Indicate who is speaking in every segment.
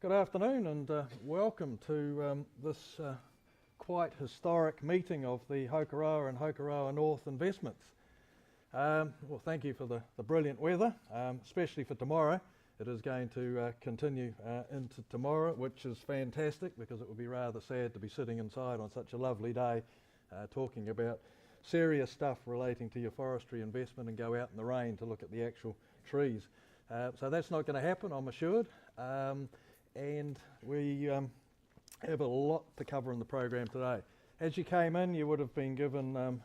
Speaker 1: Good afternoon and welcome to this quite historic meeting of the Hokoroa and Hokoroa North Investments. Well, thank you for the brilliant weather, especially for tomorrow. It is going to continue into tomorrow, which is fantastic because it would be rather sad to be sitting inside on such a lovely day talking about serious stuff relating to your forestry investment and go out in the rain to look at the actual trees. So that's not going to happen, I'm assured. And we have a lot to cover in the program today. As you came in, you would have been given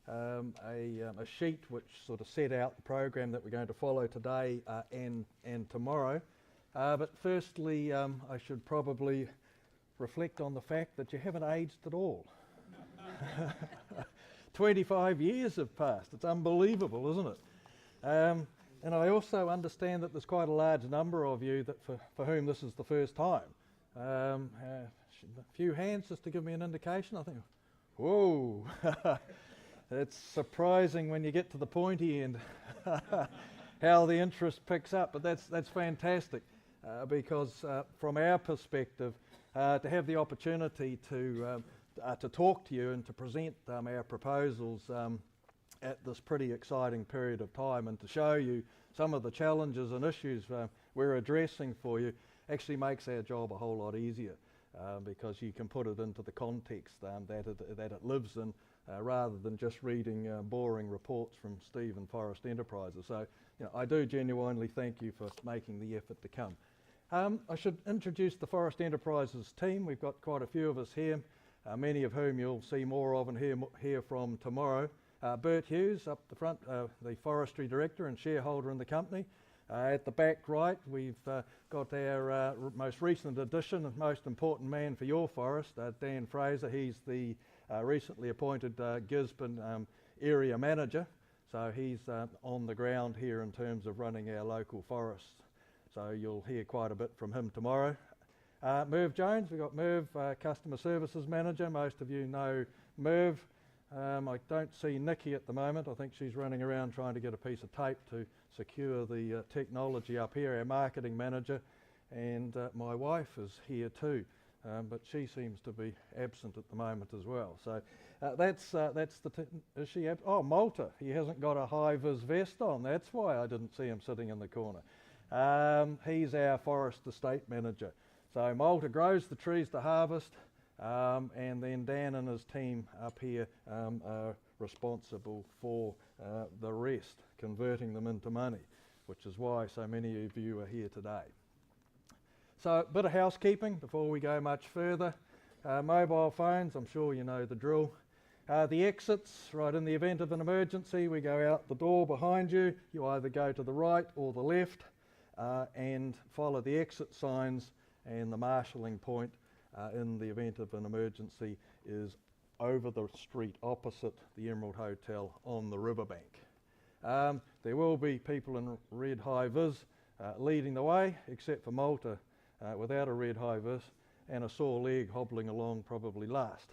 Speaker 1: a sheet which sort of set out the program that we're going to follow today and tomorrow. But firstly, I should probably reflect on the fact that you haven't aged at all. 25 years have passed. It's unbelievable, isn't it? And I also understand that there's quite a large number of you that for whom this is the first time. A few hands just to give me an indication. I think, whoa, it's surprising when you get to the pointy end how the interest picks up. But that's fantastic because from our perspective, to have the opportunity to talk to you and to present our proposals at this pretty exciting period of time and to show you some of the challenges and issues we're addressing for you actually makes our job a whole lot easier because you can put it into the context that it lives in rather than just reading boring reports from Stephen Forest Enterprises. So I do genuinely thank you for making the effort to come. I should introduce the Forest Enterprises team. We've got quite a few of us here, many of whom you'll see more of and hear from tomorrow. Bert Hughes up the front, the Forestry Director and shareholder in the company. At the back right, we've got our most recent addition and most important man for your forest, Dan Fraser. He's the recently appointed Gisborne area manager. So he's on the ground here in terms of running our local forests. So you'll hear quite a bit from him tomorrow. Merv Jones, we've got Merv, Customer Services Manager. Most of you know Merv. I don't see Nikki at the moment. I think she's running around trying to get a piece of tape to secure the technology up here, our marketing manager. And my wife is here too, but she seems to be absent at the moment as well. So that's the, is she oh, Malta, he hasn't got a high-vis vest on. That's why I didn't see him sitting in the corner. He's our forest estate manager. So Malta grows the trees to harvest. And then Dan and his team up here are responsible for the rest, converting them into money, which is why so many of you are here today. So a bit of housekeeping before we go much further. Mobile phones, I'm sure you know the drill. The exits, right, in the event of an emergency, we go out the door behind you. You either go to the right or the left and follow the exit signs, and the marshalling point in the event of an emergency is over the street opposite the Emerald Hotel on the riverbank. There will be people in red high-vis leading the way, except for Malta without a red high-vis and a sore leg hobbling along probably last.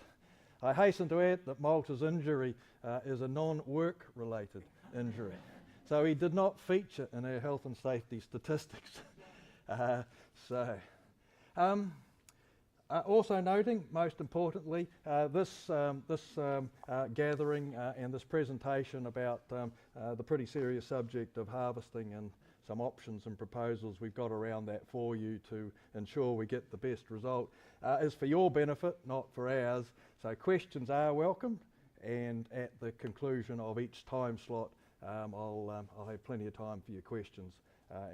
Speaker 1: I hasten to add that Malta's injury is a non-work related injury. So he did not feature in our health and safety statistics. Also noting, most importantly, this gathering and this presentation about the pretty serious subject of harvesting and some options and proposals we've got around that for you to ensure we get the best result is for your benefit, not for ours. So questions are welcome, and at the conclusion of each time slot, I'll have plenty of time for your questions,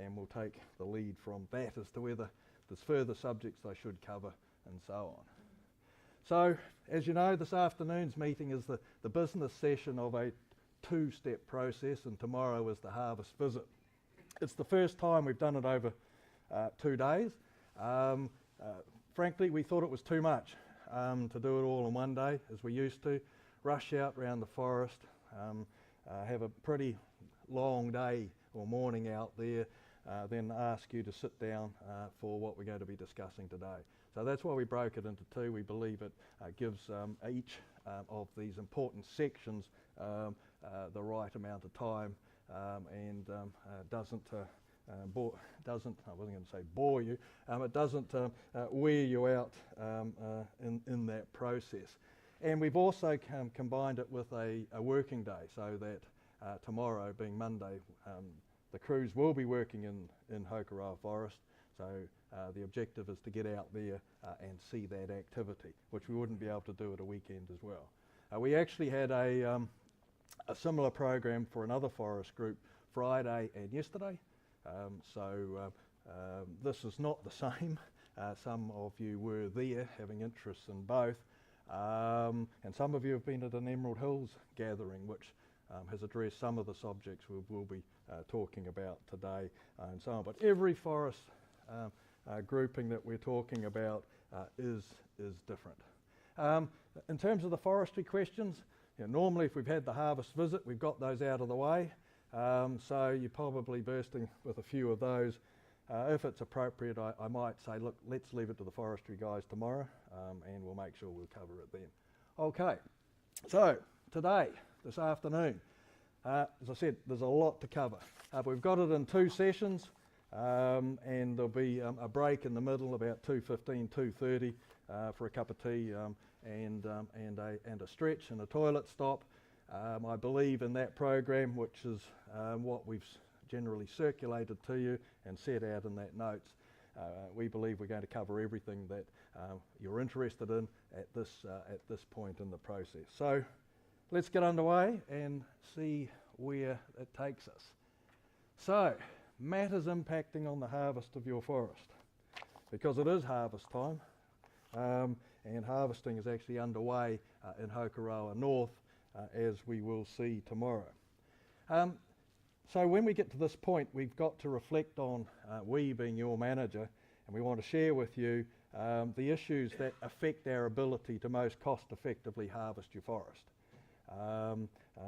Speaker 1: and we'll take the lead from that as to whether there's further subjects I should cover and so on. So, as you know, this afternoon's meeting is the business session of a two-step process, and tomorrow is the harvest visit. It's the first time we've done it over 2 days. Frankly, we thought it was too much to do it all in one day, as we used to. Rush out around the forest, have a pretty long day or morning out there, then ask you to sit down for what we're going to be discussing today. So that's why we broke it into two. We believe it gives each of these important sections the right amount of time and doesn't doesn't, I wasn't going to say bore you, it doesn't wear you out in that process. And we've also combined it with a working day, so that tomorrow, being Monday, the crews will be working in Hokoroa Forest. So the objective is to get out there and see that activity, which we wouldn't be able to do at a weekend as well. We actually had a similar program for another forest group Friday and yesterday. This is not the same. Some of you were there having interests in both. And some of you have been at an Emerald Hills gathering, which has addressed some of the subjects we'll be talking about today and so on. But every forest grouping that we're talking about is different. In terms of the forestry questions, normally if we've had the harvest visit, we've got those out of the way. So you're probably bursting with a few of those. If it's appropriate, I might say, look, let's leave it to the forestry guys tomorrow, and we'll make sure we'll cover it then. Okay, so today, this afternoon, as I said, there's a lot to cover. We've got it in 2 sessions, and there'll be a break in the middle, about 2:15, 2:30, for a cup of tea and a stretch and a toilet stop. I believe in that program, which is what we've generally circulated to you and set out in that notes. We believe we're going to cover everything that you're interested in at this point in the process. So let's get underway and see where it takes us. So, matters impacting on the harvest of your forest, because it is harvest time, and harvesting is actually underway in Hokoroa North, as we will see tomorrow. So when we get to this point, we've got to reflect on, we being your manager, and we want to share with you the issues that affect our ability to most cost effectively harvest your forest.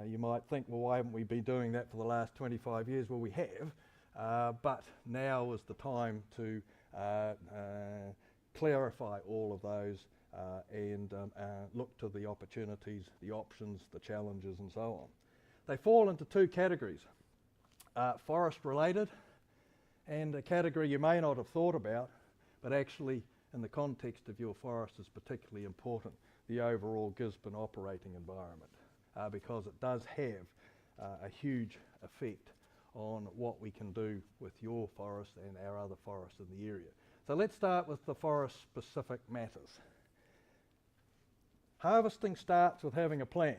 Speaker 1: You might think, well, why haven't we been doing that for the last 25 years? Well, we have, but now is the time to clarify all of those and look to the opportunities, the options, the challenges and so on. They fall into 2 categories, forest related and a category you may not have thought about, but actually in the context of your forest is particularly important, the overall Gisborne operating environment, because it does have a huge effect on what we can do with your forest and our other forests in the area. So let's start with the forest specific matters. Harvesting starts with having a plan,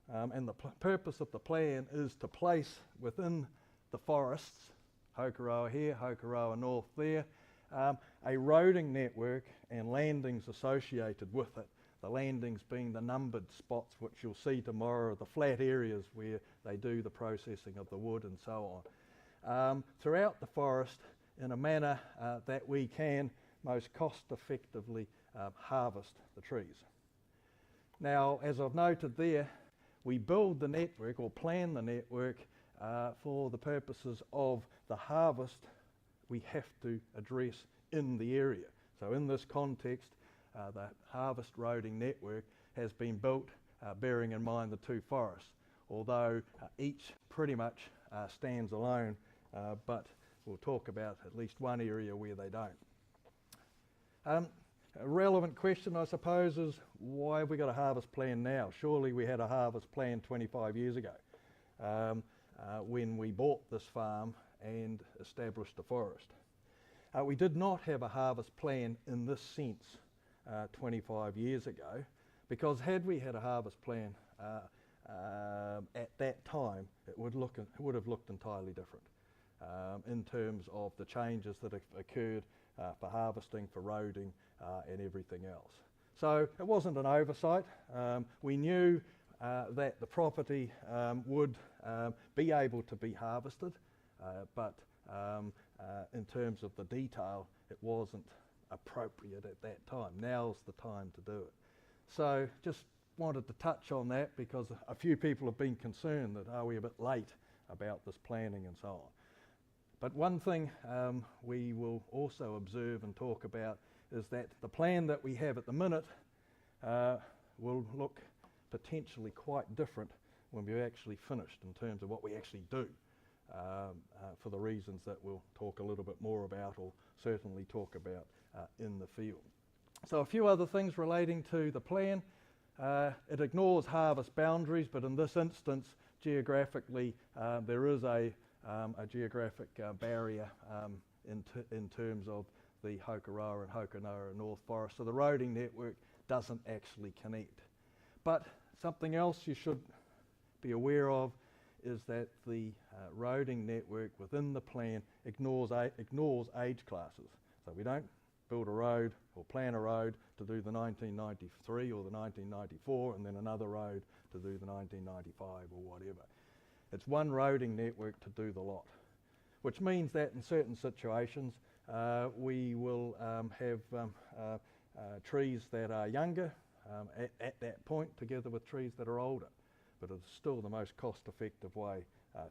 Speaker 1: and the purpose of the plan is to place within the forests, Hokoroa here, Hokoroa North there, a roading network and landings associated with it. The landings being the numbered spots which you'll see tomorrow, the flat areas where they do the processing of the wood and so on. Throughout the forest in a manner that we can most cost effectively harvest the trees. Now, as I've noted there, we build the network or plan the network for the purposes of the harvest we have to address in the area. So in this context, the harvest roading network has been built bearing in mind the 2 forests, although each pretty much stands alone, but we'll talk about at least one area where they don't. A relevant question, I suppose, is why have we got a harvest plan now? Surely we had a harvest plan 25 years ago when we bought this farm and established the forest. We did not have a harvest plan in this sense 25 years ago, because had we had a harvest plan at that time, it would have looked entirely different in terms of the changes that have occurred for harvesting, for roading and everything else. So it wasn't an oversight. We knew that the property would be able to be harvested, but in terms of the detail, it wasn't appropriate at that time. Now's the time to do it. So just wanted to touch on that, because a few people have been concerned that are we a bit late about this planning and so on. But one thing we will also observe and talk about is that the plan that we have at the minute will look potentially quite different when we're actually finished in terms of what we actually do. for the reasons that we'll talk a little bit more about, or certainly talk about in the field. So a few other things relating to the plan. It ignores harvest boundaries, but in this instance, geographically, there is a geographic barrier in terms of the Hokoroa and Hokoroa North Forest, so the roading network doesn't actually connect. But something else you should be aware of is that the roading network within the plan ignores age classes. So we don't build a road or plan a road to do the 1993 or the 1994 and then another road to do the 1995 or whatever. It's one roading network to do the lot, which means that in certain situations we will have trees that are younger at that point together with trees that are older, but it's still the most cost-effective way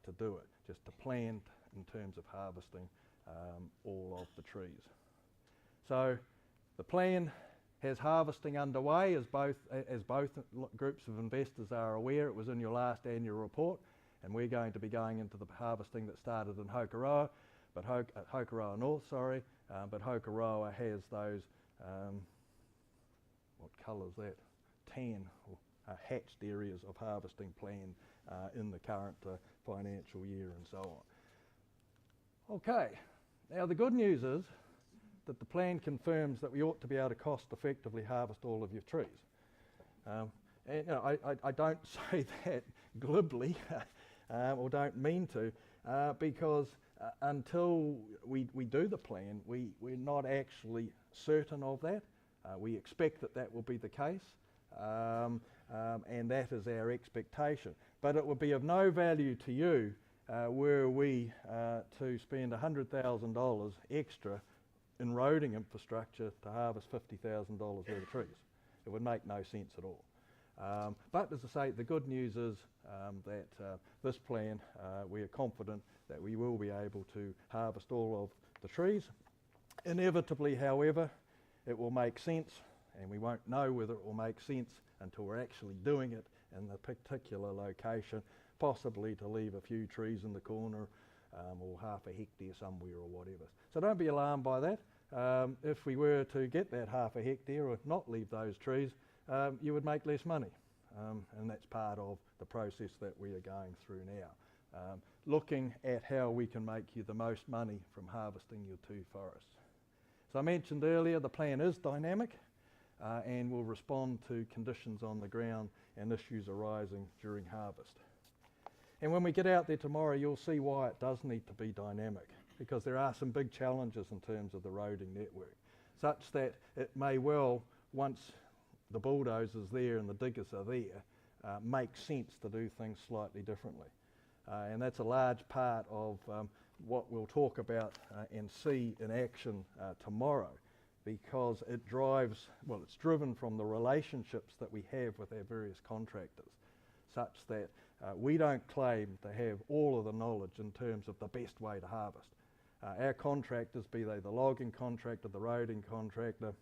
Speaker 1: to do it, just to plan in terms of harvesting all of the trees. So the plan has harvesting underway, as both groups of investors are aware. It was in your last annual report, and we're going to be going into the harvesting that started in Hokoroa, but Hokoroa North, but Hokoroa has those, what colour is that? Tan or hatched areas of harvesting planned in the current financial year and so on. Okay, now the good news is that the plan confirms that we ought to be able to cost effectively harvest all of your trees. And you know, I don't say that glibly or don't mean to, because until we do the plan, we're not actually certain of that. We expect that will be the case, and that is our expectation. But it would be of no value to you were we to spend $100,000 extra in roading infrastructure to harvest $50,000 worth of trees. It would make no sense at all. But as I say, the good news is that this plan, we are confident that we will be able to harvest all of the trees. Inevitably, however, it will make sense, and we won't know whether it will make sense until we're actually doing it in the particular location, possibly to leave a few trees in the corner or half a hectare somewhere or whatever. So don't be alarmed by that. If we were to get that half a hectare or not leave those trees, you would make less money. And that's part of the process that we are going through now. Looking at how we can make you the most money from harvesting your two forests. As I mentioned earlier, the plan is dynamic and will respond to conditions on the ground and issues arising during harvest. And when we get out there tomorrow, you'll see why it does need to be dynamic, because there are some big challenges in terms of the roading network, such that it may well, once the bulldozer's there and the diggers are there, make sense to do things slightly differently. And that's a large part of what we'll talk about and see in action tomorrow, because it drives, well, it's driven from the relationships that we have with our various contractors, such that we don't claim to have all of the knowledge in terms of the best way to harvest. Our contractors, be they the logging contractor, the roading contractor,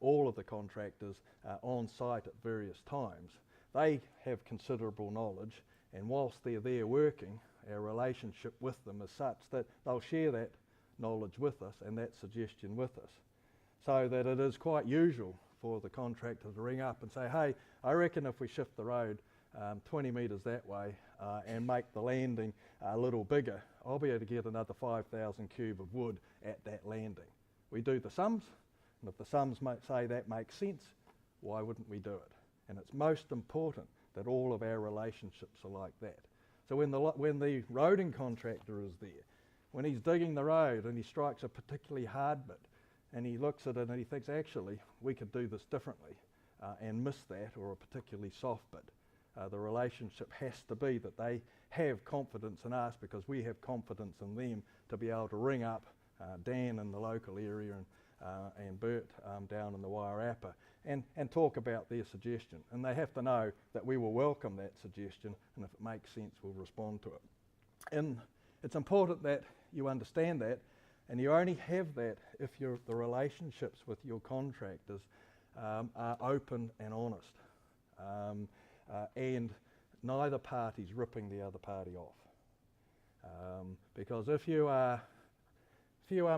Speaker 1: all of the contractors on site at various times, they have considerable knowledge, and whilst they're there working, our relationship with them is such that they'll share that knowledge with us and that suggestion with us, so that it is quite usual for the contractor to ring up and say, hey, I reckon if we shift the road 20 metres that way and make the landing a little bigger, I'll be able to get another 5,000 cube of wood at that landing. We do the sums, and if the sums say that makes sense, why wouldn't we do it? And it's most important that all of our relationships are like that. So when the roading contractor is there, when he's digging the road and he strikes a particularly hard bit, and he looks at it and he thinks, actually, we could do this differently and miss that, or a particularly soft bit. The relationship has to be that they have confidence in us because we have confidence in them to be able to ring up Dan in the local area and Bert down in the Wairarapa and talk about their suggestion. And they have to know that we will welcome that suggestion, and if it makes sense, we'll respond to it. And it's important that you understand that, and you only have that if the relationships with your contractors are open and honest, and neither party's ripping the other party off. Because if you are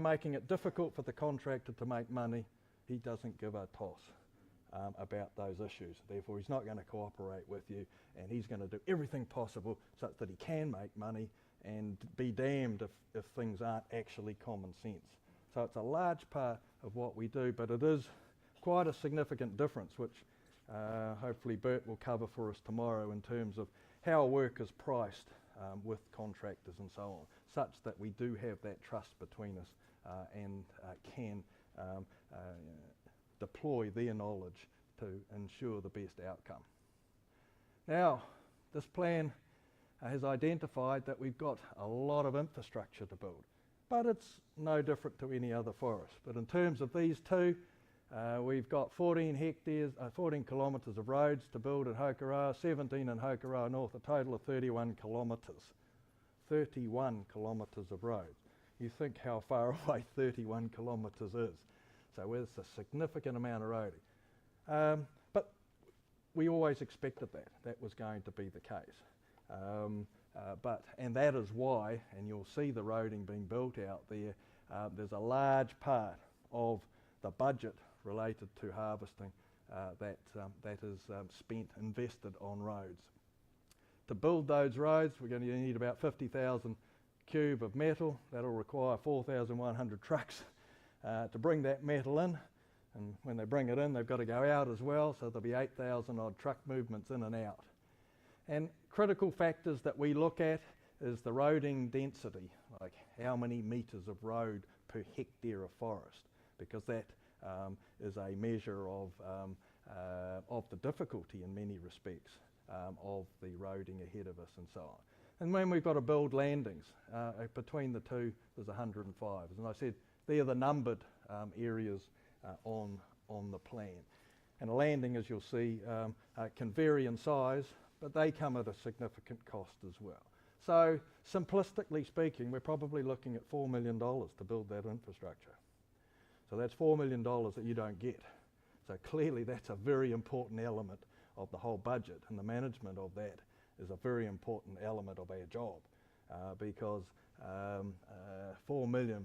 Speaker 1: making it difficult for the contractor to make money, he doesn't give a toss about those issues. Therefore, he's not going to cooperate with you, and he's going to do everything possible such that he can make money, and be damned if things aren't actually common sense. So it's a large part of what we do, but it is quite a significant difference, which hopefully Bert will cover for us tomorrow in terms of how work is priced with contractors and so on, such that we do have that trust between us and can deploy their knowledge to ensure the best outcome. Now, this plan has identified that we've got a lot of infrastructure to build, but it's no different to any other forest. But in terms of these two, we've got 14 kilometres of roads to build at Hokoroa, 17 in Hokoroa North, a total of 31 kilometres. 31 kilometres of roads. You think how far away 31 kilometres is. So there's a significant amount of roading. But we always expected that was going to be the case. And that is why, and you'll see the roading being built out there, there's a large part of the budget related to harvesting that is invested on roads. To build those roads, we're going to need about 50,000 cube of metal. That'll require 4,100 trucks to bring that metal in, and when they bring it in, they've got to go out as well, so there'll be 8,000 odd truck movements in and out. And critical factors that we look at is the roading density, like how many metres of road per hectare of forest, because that is a measure of the difficulty in many respects of the roading ahead of us and so on. And when we've got to build landings, between the two there's 105. And I said they're the numbered areas on the plan. And a landing, as you'll see, can vary in size, but they come at a significant cost as well. So simplistically speaking, we're probably looking at $4 million to build that infrastructure. So that's $4 million that you don't get. So clearly that's a very important element of the whole budget, and the management of that is a very important element of our job, because 4 million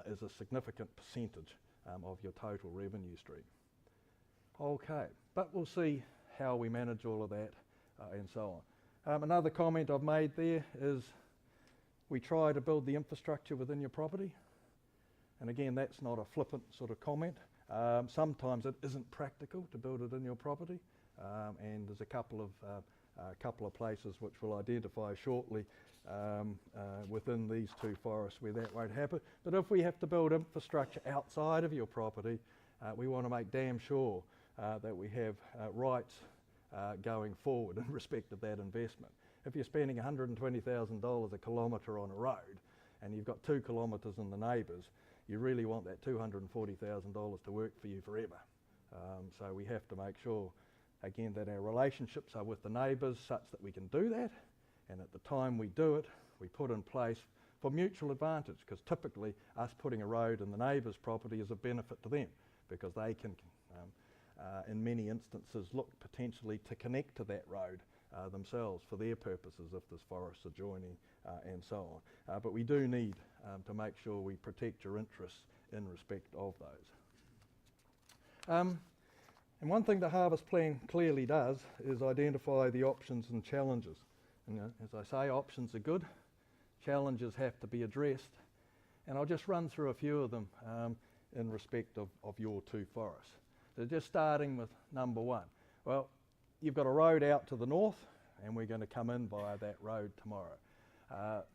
Speaker 1: is a significant percentage of your total revenue stream. Okay, but we'll see how we manage all of that and so on. Another comment I've made there is we try to build the infrastructure within your property. And again, that's not a flippant sort of comment. Sometimes it isn't practical to build it in your property, and there's a couple of places which we'll identify shortly within these two forests where that won't happen. But if we have to build infrastructure outside of your property, we want to make damn sure that we have rights going forward in respect of that investment. If you're spending $120,000 a kilometre on a road and you've got 2 kilometres in the neighbours, you really want that $240,000 to work for you forever. So we have to make sure, again, that our relationships are with the neighbours such that we can do that, and at the time we do it, we put in place for mutual advantage, because typically us putting a road in the neighbour's property is a benefit to them, because they can, in many instances, look potentially to connect to that road themselves for their purposes if there's forests adjoining and so on. But we do need to make sure we protect your interests in respect of those. And one thing the harvest plan clearly does is identify the options and challenges. And, as I say, options are good, challenges have to be addressed, and I'll just run through a few of them in respect of your two forests. So just starting with number one. Well, you've got a road out to the north, and we're going to come in via that road tomorrow.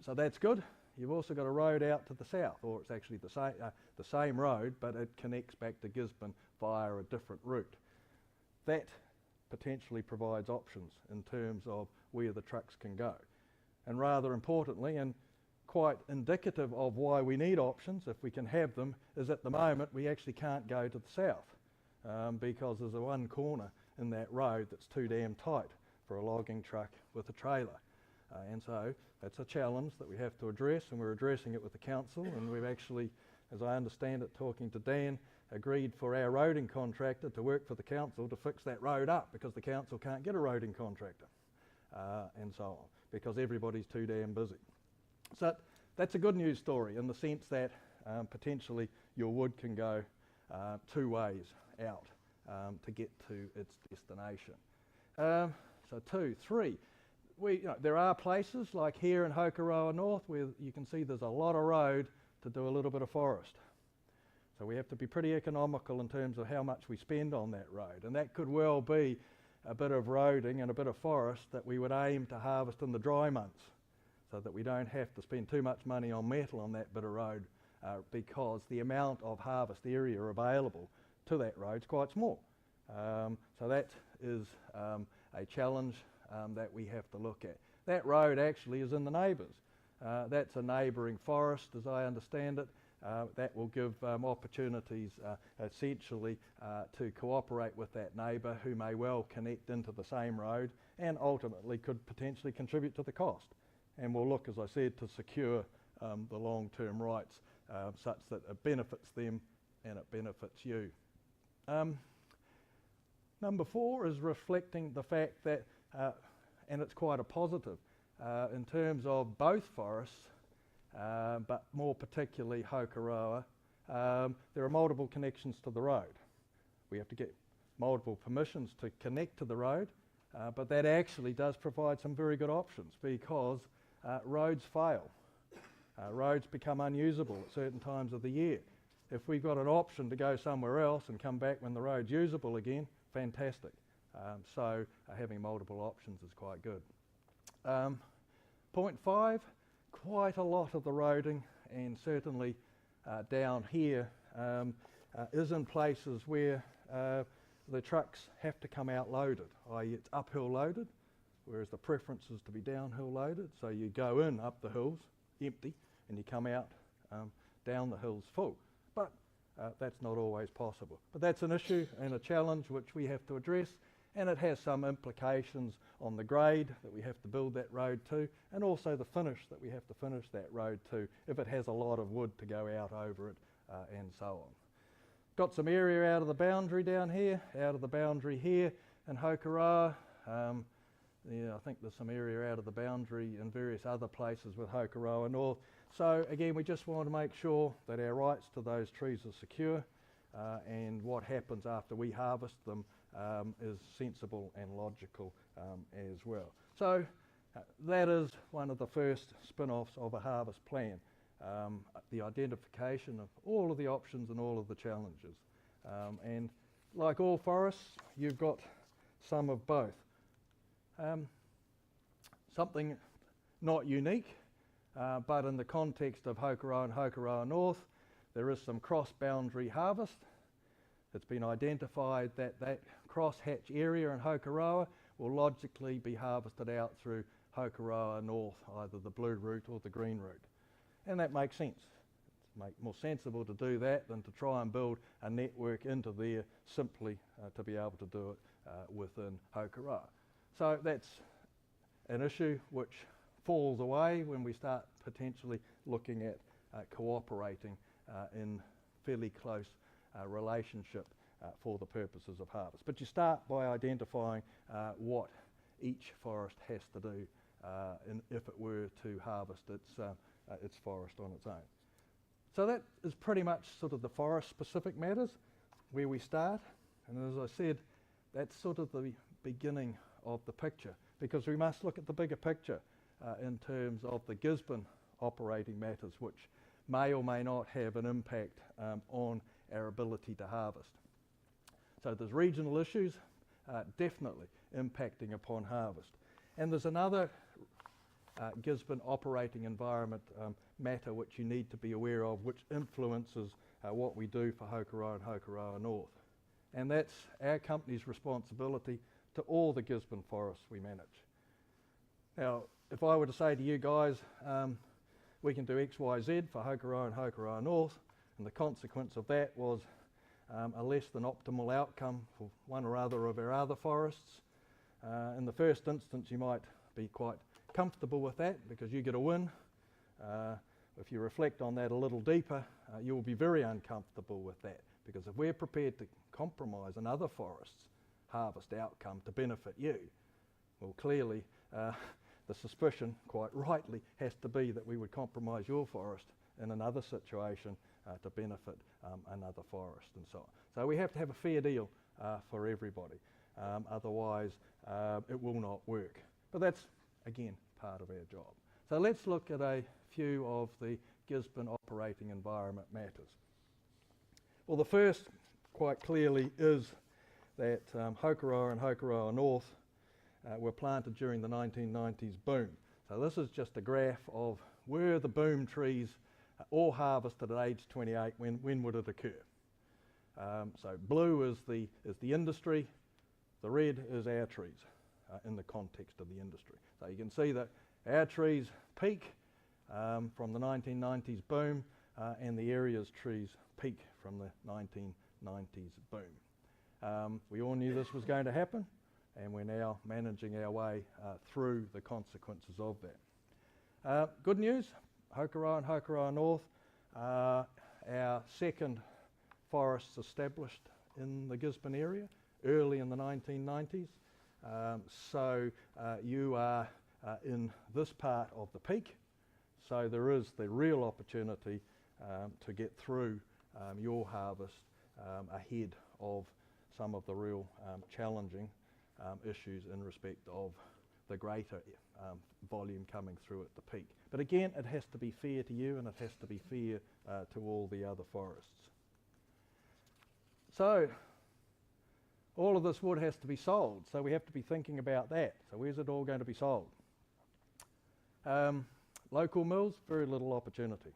Speaker 1: So that's good. You've also got a road out to the south, or it's actually the same road, but it connects back to Gisborne via a different route. That potentially provides options in terms of where the trucks can go. And rather importantly, and quite indicative of why we need options, if we can have them, is at the moment we actually can't go to the south because there's a one corner in that road that's too damn tight for a logging truck with a trailer. And so that's a challenge that we have to address, and we're addressing it with the council, and we've actually, as I understand it, talking to Dan, agreed for our roading contractor to work for the council to fix that road up, because the council can't get a roading contractor and so on, because everybody's too damn busy. So that's a good news story in the sense that potentially your wood can go two ways out to get to its destination. So 2, 3. There are places like here in Hokoroa North where you can see there's a lot of road to do a little bit of forest. So we have to be pretty economical in terms of how much we spend on that road, and that could well be a bit of roading and a bit of forest that we would aim to harvest in the dry months, so that we don't have to spend too much money on metal on that bit of road because the amount of harvest area available to that road is quite small. So that is a challenge that we have to look at. That road actually is in the neighbours. That's a neighbouring forest, as I understand it. That will give opportunities essentially to cooperate with that neighbour who may well connect into the same road and ultimately could potentially contribute to the cost. And we'll look, as I said, to secure the long-term rights such that it benefits them and it benefits you. Number 4 is reflecting the fact that, and it's quite a positive, in terms of both forests, but more particularly Hokoroa, there are multiple connections to the road. We have to get multiple permissions to connect to the road, but that actually does provide some very good options because roads fail. Roads become unusable at certain times of the year. If we've got an option to go somewhere else and come back when the road's usable again, fantastic. So having multiple options is quite good. Point 5, quite a lot of the roading, and certainly down here, is in places where the trucks have to come out loaded, i.e. it's uphill loaded, whereas the preference is to be downhill loaded. So you go in up the hills empty and you come out down the hills full. But that's not always possible. But that's an issue and a challenge which we have to address, and it has some implications on the grade that we have to build that road to, and also the finish that we have to finish that road to if it has a lot of wood to go out over it and so on. Got some area out of the boundary down here, out of the boundary here in Hokoroa. I think there's some area out of the boundary in various other places with Hokoroa North. So again, we just want to make sure that our rights to those trees are secure, and what happens after we harvest them is sensible and logical as well. So that is one of the first spin-offs of a harvest plan, the identification of all of the options and all of the challenges. And like all forests, you've got some of both. Something not unique, but in the context of Hokoroa and Hokoroa North, there is some cross-boundary harvest. It's been identified that that cross-hatch area in Hokoroa will logically be harvested out through Hokoroa North, either the blue route or the green route. And that makes sense. It's more sensible to do that than to try and build a network into there simply to be able to do it within Hokoroa. So that's an issue which falls away when we start potentially looking at cooperating in fairly close relationship for the purposes of harvest. But you start by identifying what each forest has to do if it were to harvest its forest on its own. So that is pretty much sort of the forest-specific matters where we start. And as I said, that's sort of the beginning of the picture, because we must look at the bigger picture in terms of the Gisborne operating matters, which may or may not have an impact on our ability to harvest. So there's regional issues definitely impacting upon harvest. And there's another Gisborne operating environment matter which you need to be aware of, which influences what we do for Hokoroa and Hokoroa North. And that's our company's responsibility to all the Gisborne forests we manage. Now, if I were to say to you guys, we can do X, Y, Z for Hokoroa and Hokoroa North, and the consequence of that was a less than optimal outcome for one or other of our other forests. In the first instance, you might be quite comfortable with that because you get a win. If you reflect on that a little deeper, you will be very uncomfortable with that, because if we're prepared to compromise another forest's harvest outcome to benefit you, well, clearly the suspicion, quite rightly, has to be that we would compromise your forest in another situation to benefit another forest and so on. So we have to have a fair deal for everybody. Otherwise, it will not work. But that's, again, part of our job. So let's look at a few of the Gisborne operating environment matters. Well, the first, quite clearly, is that Hokoroa and Hokoroa North were planted during the 1990s boom. So this is just a graph of were the boom trees all harvested at age 28, when would it occur? So blue is the industry, the red is our trees in the context of the industry. So you can see that our trees peak from the 1990s boom and the area's trees peak from the 1990s boom. We all knew this was going to happen, and we're now managing our way through the consequences of that. Good news, Hokoroa and Hokoroa North, our second forests established in the Gisborne area early in the 1990s. So you are in this part of the peak, so there is the real opportunity to get through your harvest ahead of some of the real challenging issues in respect of the greater volume coming through at the peak. But again, it has to be fair to you, and it has to be fair to all the other forests. So all of this wood has to be sold, so we have to be thinking about that. So where's it all going to be sold? Local mills, very little opportunity.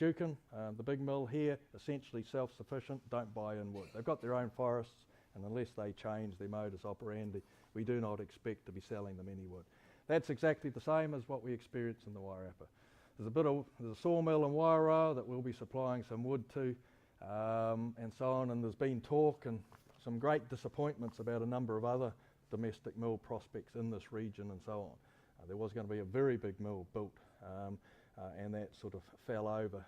Speaker 1: Dukin, the big mill here, essentially self-sufficient, don't buy in wood. They've got their own forests, and unless they change their modus operandi, we do not expect to be selling them any wood. That's exactly the same as what we experience in the Wairarapa. There's a sawmill in Wairoa that we'll be supplying some wood to, and so on, and there's been talk and some great disappointments about a number of other domestic mill prospects in this region and so on. There was going to be a very big mill built, and that sort of fell over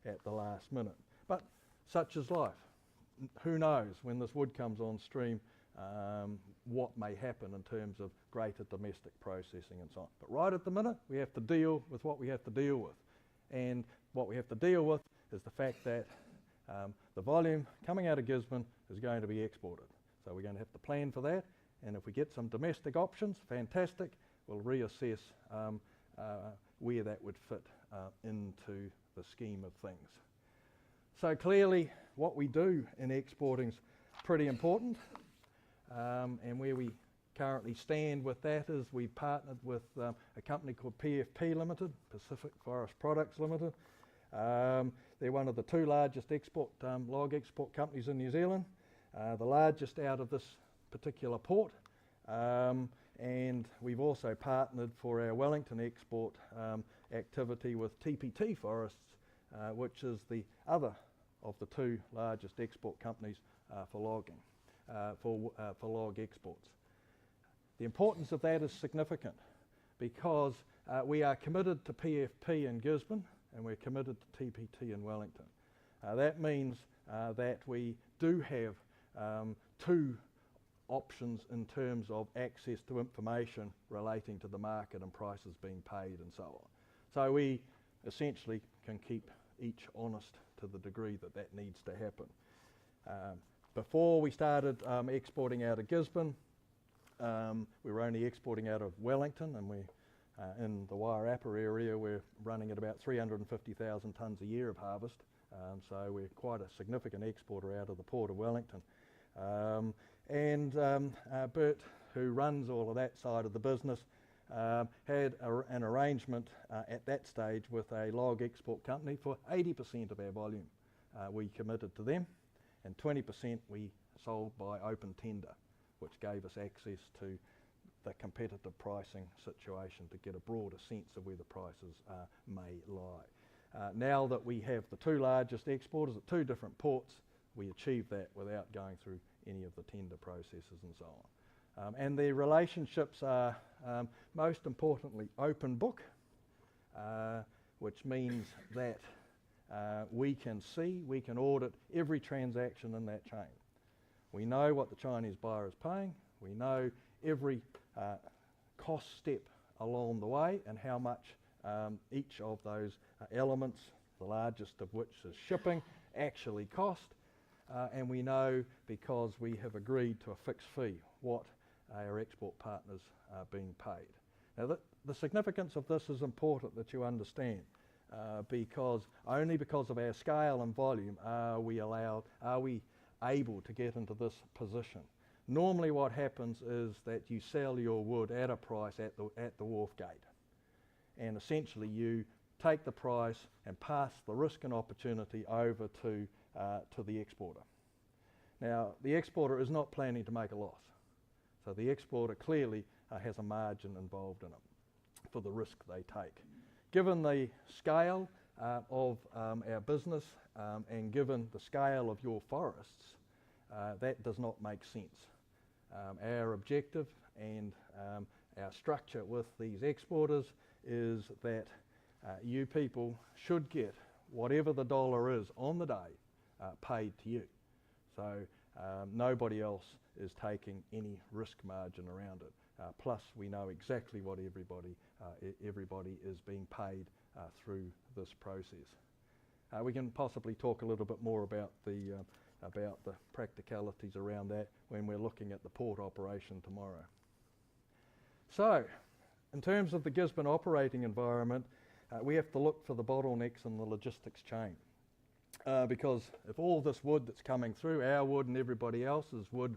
Speaker 1: at the last minute. But such is life. Who knows when this wood comes on stream what may happen in terms of greater domestic processing and so on. But right at the minute, we have to deal with what we have to deal with. And what we have to deal with is the fact that the volume coming out of Gisborne is going to be exported. So we're going to have to plan for that. And if we get some domestic options, fantastic. We'll reassess where that would fit into the scheme of things. So clearly, what we do in exporting is pretty important, and where we currently stand with that is we partnered with a company called PFP Limited, Pacific Forest Products Limited. They're one of the two largest log export companies in New Zealand, the largest out of this particular port, and we've also partnered for our Wellington export activity with TPT Forests, which is the other of the two largest export companies for logging, for log exports. The importance of that is significant because we are committed to PFP in Gisborne and we're committed to TPT in Wellington. That means that we do have two options in terms of access to information relating to the market and prices being paid and so on. So we essentially can keep each honest to the degree that that needs to happen. Before we started exporting out of Gisborne, we were only exporting out of Wellington, and we in the Wairarapa area we're running at about 350,000 tonnes a year of harvest, so we're quite a significant exporter out of the Port of Wellington. Bert, who runs all of that side of the business, had an arrangement at that stage with a log export company for 80% of our volume. We committed to them, and 20% we sold by open tender, which gave us access to the competitive pricing situation to get a broader sense of where the prices may lie. Now that we have the two largest exporters at two different ports, we achieve that without going through any of the tender processes and so on. And the relationships are most importantly open book, which means that we can audit every transaction in that chain. We know what the Chinese buyer is paying, we know every cost step along the way and how much each of those elements, the largest of which is shipping, actually cost. And we know, because we have agreed to a fixed fee, what our export partners are being paid. Now, the significance of this is important that you understand, because only because of our scale and volume are we able to get into this position. Normally what happens is that you sell your wood at a price at the wharf gate, and essentially you take the price and pass the risk and opportunity over to the exporter. Now, the exporter is not planning to make a loss, so the exporter clearly has a margin involved in it for the risk they take. Given the scale of our business and given the scale of your forests, that does not make sense. Our objective and our structure with these exporters is that you people should get whatever the dollar is on the day paid to you. So nobody else is taking any risk margin around it. Plus we know exactly what everybody is being paid through this process. We can possibly talk a little bit more about the practicalities around that when we're looking at the port operation tomorrow. So, in terms of the Gisborne operating environment, we have to look for the bottlenecks in the logistics chain. Because if all this wood that's coming through, our wood and everybody else's wood,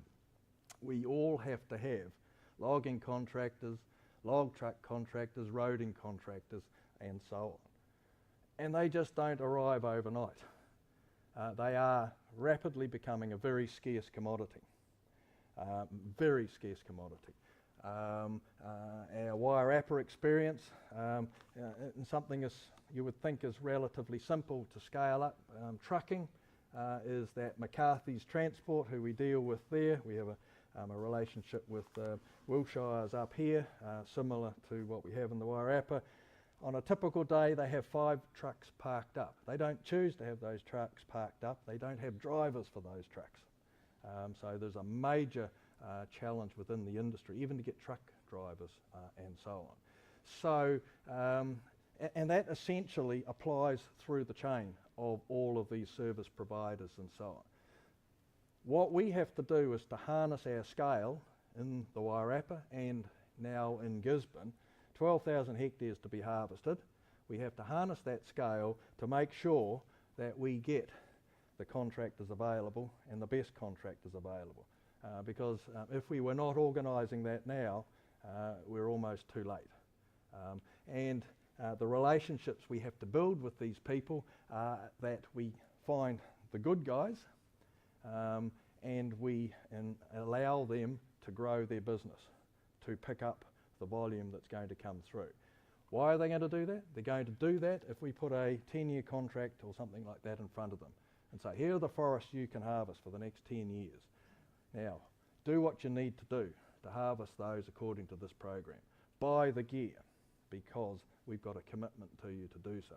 Speaker 1: we all have to have logging contractors, log truck contractors, roading contractors, and so on. And they just don't arrive overnight. They are rapidly becoming a very scarce commodity. Very scarce commodity. Our Wairarapa experience, in something as you would think is relatively simple to scale up, trucking, is that McCarthy's Transport, who we deal with there. We have a relationship with Wilshire's up here, similar to what we have in the Wairarapa. On a typical day, they have 5 trucks parked up. They don't choose to have those trucks parked up. They don't have drivers for those trucks. So there's a major challenge within the industry, even to get truck drivers and so on. So, and that essentially applies through the chain of all of these service providers and so on. What we have to do is to harness our scale in the Wairarapa and now in Gisborne, 12,000 hectares to be harvested. We have to harness that scale to make sure that we get the contractors available and the best contractors available. Because if we were not organising that now, we're almost too late. And the relationships we have to build with these people are that we find the good guys and we allow them to grow their business, to pick up the volume that's going to come through. Why are they going to do that? They're going to do that if we put a 10-year contract or something like that in front of them and say, here are the forests you can harvest for the next 10 years. Now, do what you need to do to harvest those according to this program. Buy the gear, because we've got a commitment to you to do so.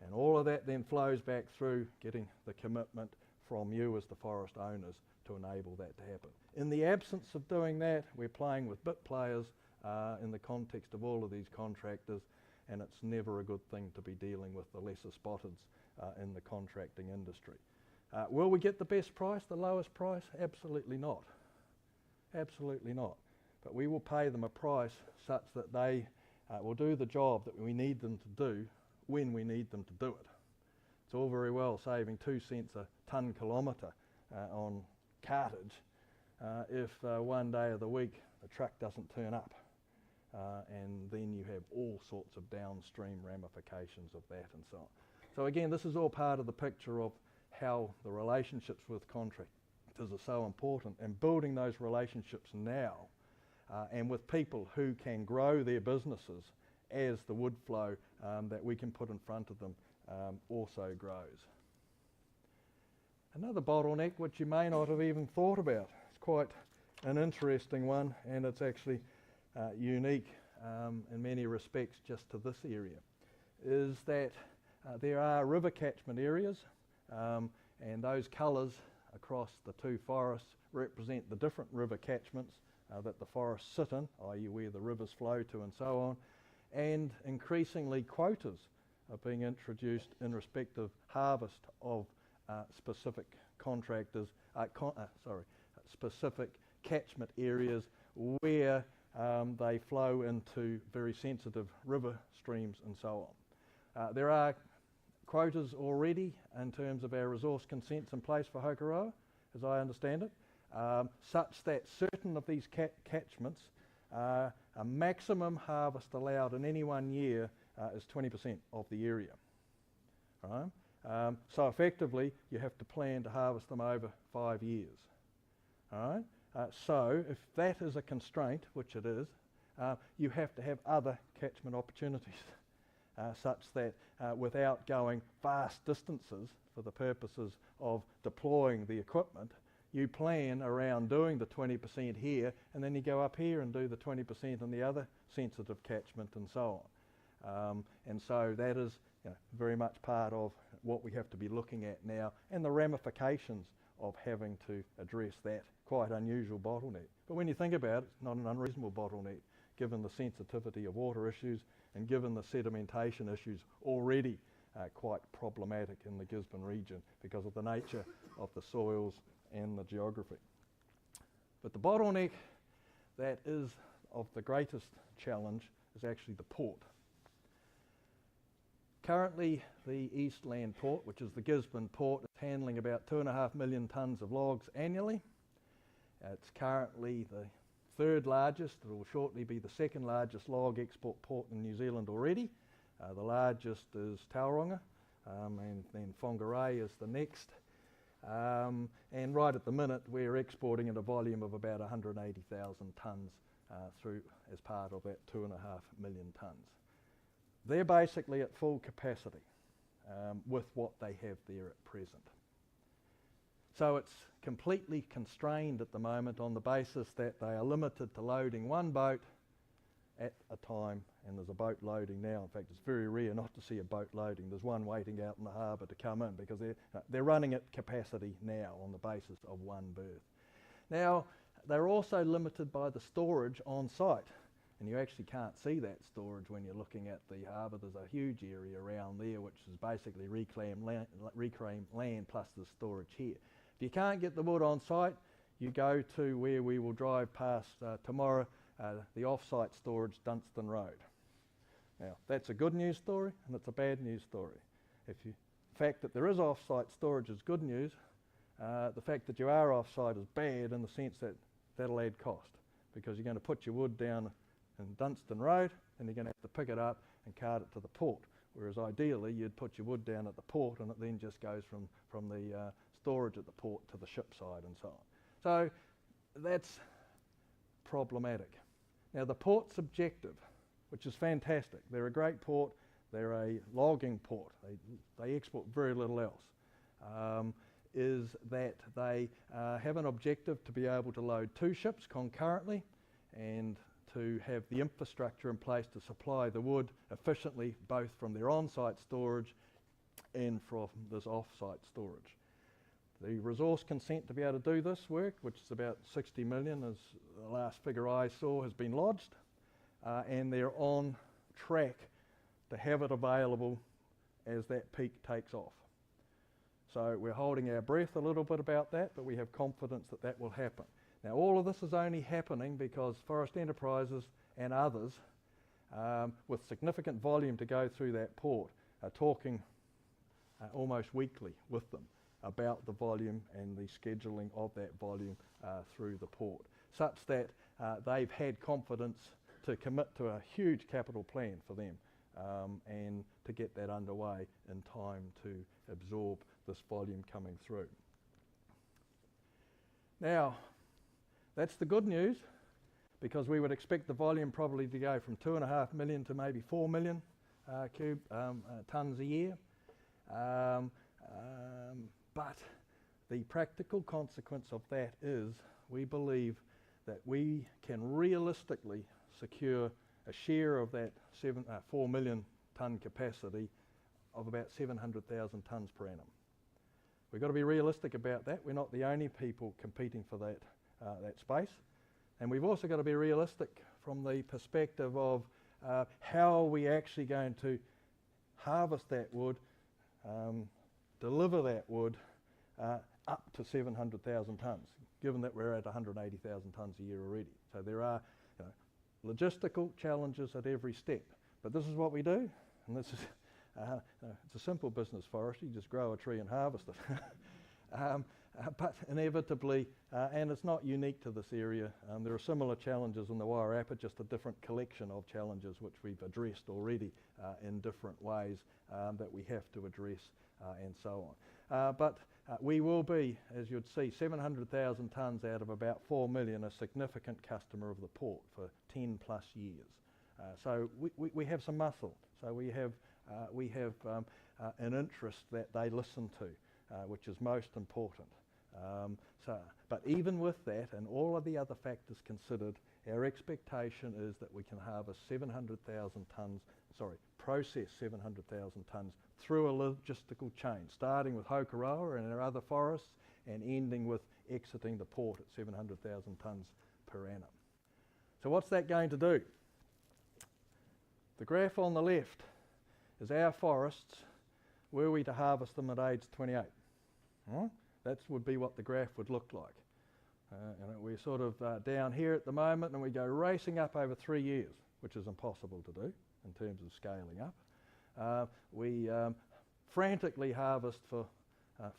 Speaker 1: And all of that then flows back through getting the commitment from you as the forest owners to enable that to happen. In the absence of doing that, we're playing with bit players in the context of all of these contractors, and it's never a good thing to be dealing with the lesser spotteds in the contracting industry. Will we get the best price, the lowest price? Absolutely not. Absolutely not. But we will pay them a price such that they will do the job that we need them to do when we need them to do it. It's all very well saving 2 cents a tonne kilometre on cartage if one day of the week the truck doesn't turn up. And then you have all sorts of downstream ramifications of that and so on. So again, this is all part of the picture of how the relationships with contractors are so important, and building those relationships now and with people who can grow their businesses as the wood flow that we can put in front of them also grows. Another bottleneck which you may not have even thought about, it's quite an interesting one, and it's actually unique in many respects just to this area, is that there are river catchment areas, and those colours across the 2 forests represent the different river catchments that the forests sit in, i.e. where the rivers flow to and so on, and increasingly quotas are being introduced in respect of harvest of specific specific catchment areas where they flow into very sensitive river streams and so on. There are quotas already in terms of our resource consents in place for Hokoroa, as I understand it, such that certain of these catchments, a maximum harvest allowed in any 1 year is 20% of the area. Right? So effectively, you have to plan to harvest them over 5 years. All right? So if that is a constraint, which it is, you have to have other catchment opportunities, such that without going vast distances for the purposes of deploying the equipment, you plan around doing the 20% here, and then you go up here and do the 20% in the other sensitive catchment and so on. And so that is very much part of what we have to be looking at now, and the ramifications of having to address that quite unusual bottleneck. But when you think about it, it's not an unreasonable bottleneck, given the sensitivity of water issues and given the sedimentation issues already quite problematic in the Gisborne region because of the nature of the soils and the geography. But the bottleneck that is of the greatest challenge is actually the port. Currently, the Eastland port, which is the Gisborne port, is handling about 2.5 million tonnes of logs annually. It's currently the third largest. It will shortly be the second largest log export port in New Zealand already. The largest is Tauranga, and then Whangarei is the next. And right at the minute, we're exporting at a volume of about 180,000 tonnes through as part of that 2.5 million tonnes. They're basically at full capacity with what they have there at present. So it's completely constrained at the moment on the basis that they are limited to loading one boat at a time, and there's a boat loading now. In fact, it's very rare not to see a boat loading. There's one waiting out in the harbour to come in because they're running at capacity now on the basis of one berth. Now, they're also limited by the storage on site, and you actually can't see that storage when you're looking at the harbour. There's a huge area around there which is basically reclaimed land plus the storage here. If you can't get the wood on site, you go to where we will drive past tomorrow, the off-site storage, Dunstan Road. Now, that's a good news story and it's a bad news story. The fact that there is off-site storage is good news. The fact that you are off-site is bad in the sense that that'll add cost, because you're going to put your wood down in Dunstan Road and you're going to have to pick it up and cart it to the port, whereas ideally you'd put your wood down at the port and it then just goes from the storage at the port to the ship side and so on. So that's problematic. Now, the port's objective, which is fantastic, they're a great port, they're a logging port, they export very little else, is that they have an objective to be able to load 2 ships concurrently and to have the infrastructure in place to supply the wood efficiently, both from their on-site storage and from this off-site storage. The resource consent to be able to do this work, which is about 60 million, as the last figure I saw, has been lodged, and they're on track to have it available as that peak takes off. So we're holding our breath a little bit about that, but we have confidence that that will happen. Now, all of this is only happening because Forest Enterprises and others with significant volume to go through that port are talking almost weekly with them about the volume and the scheduling of that volume through the port, such that they've had confidence to commit to a huge capital plan for them and to get that underway in time to absorb this volume coming through. Now, that's the good news, because we would expect the volume probably to go from 2.5 million to maybe 4 million tonnes a year. But the practical consequence of that is we believe that we can realistically secure a share of that 4 million tonne capacity of about 700,000 tonnes per annum. We've got to be realistic about that. We're not the only people competing for that space. And we've also got to be realistic from the perspective of how are we actually going to harvest that wood, deliver that wood up to 700,000 tonnes, given that we're at 180,000 tonnes a year already. So there are logistical challenges at every step. But this is what we do, and this is it's a simple business forestry. You just grow a tree and harvest it. But inevitably, and it's not unique to this area, there are similar challenges in the Wairarapa, just a different collection of challenges which we've addressed already in different ways that we have to address and so on. But we will be, as you'd see, 700,000 tonnes out of about 4 million, a significant customer of the port for 10 plus years. So we have some muscle. So we have an interest that they listen to, which is most important. But even with that and all of the other factors considered, our expectation is that we can harvest 700,000 tonnes, process 700,000 tonnes through a logistical chain, starting with Hokoroa and our other forests and ending with exiting the port at 700,000 tonnes per annum. So what's that going to do? The graph on the left is our forests, were we to harvest them at age 28. That would be what the graph would look like. We're sort of down here at the moment, and we go racing up over 3 years, which is impossible to do in terms of scaling up. We frantically harvest for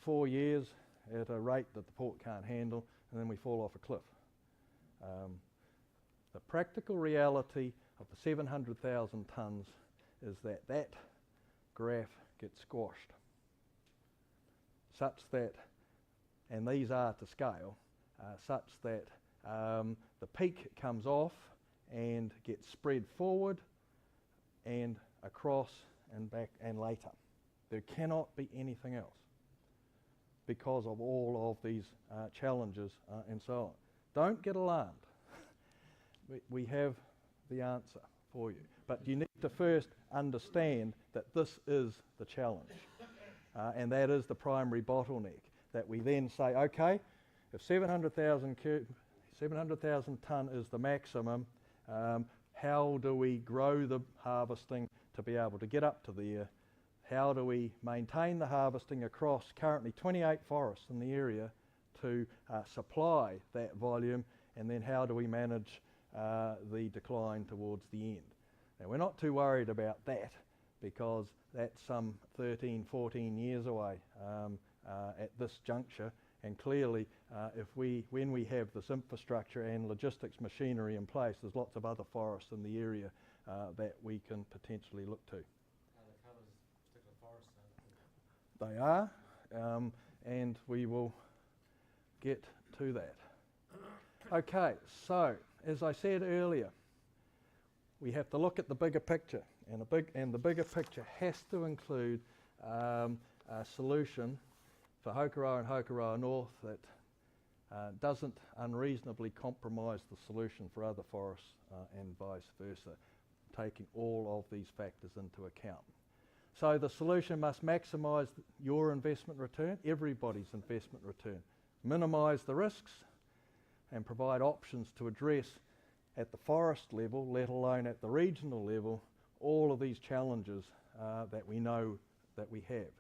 Speaker 1: 4 years at a rate that the port can't handle, and then we fall off a cliff. The practical reality of the 700,000 tonnes is that graph gets squashed, such that, and these are to scale, such that the peak comes off and gets spread forward and across and back and later. There cannot be anything else because of all of these challenges and so on. Don't get alarmed. We have the answer for you. But you need to first understand that this is the challenge. And that is the primary bottleneck, that we then say, okay, if 700,000 tonne is the maximum, how do we grow the harvesting to be able to get up to there? How do we maintain the harvesting across currently 28 forests in the area to supply that volume? And then how do we manage the decline towards the end? Now, we're not too worried about that because that's some 13, 14 years away at this juncture. And clearly, when we have this infrastructure and logistics machinery in place, there's lots of other forests in the area that we can potentially look to. They are, and we will get to that. Okay, so as I said earlier, we have to look at the bigger picture, and the bigger picture has to include a solution for Hokoroa and Hokoroa North that doesn't unreasonably compromise the solution for other forests and vice versa, taking all of these factors into account. So the solution must maximise your investment return, everybody's investment return, minimise the risks and provide options to address at the forest level, let alone at the regional level, all of these challenges that we know that we have.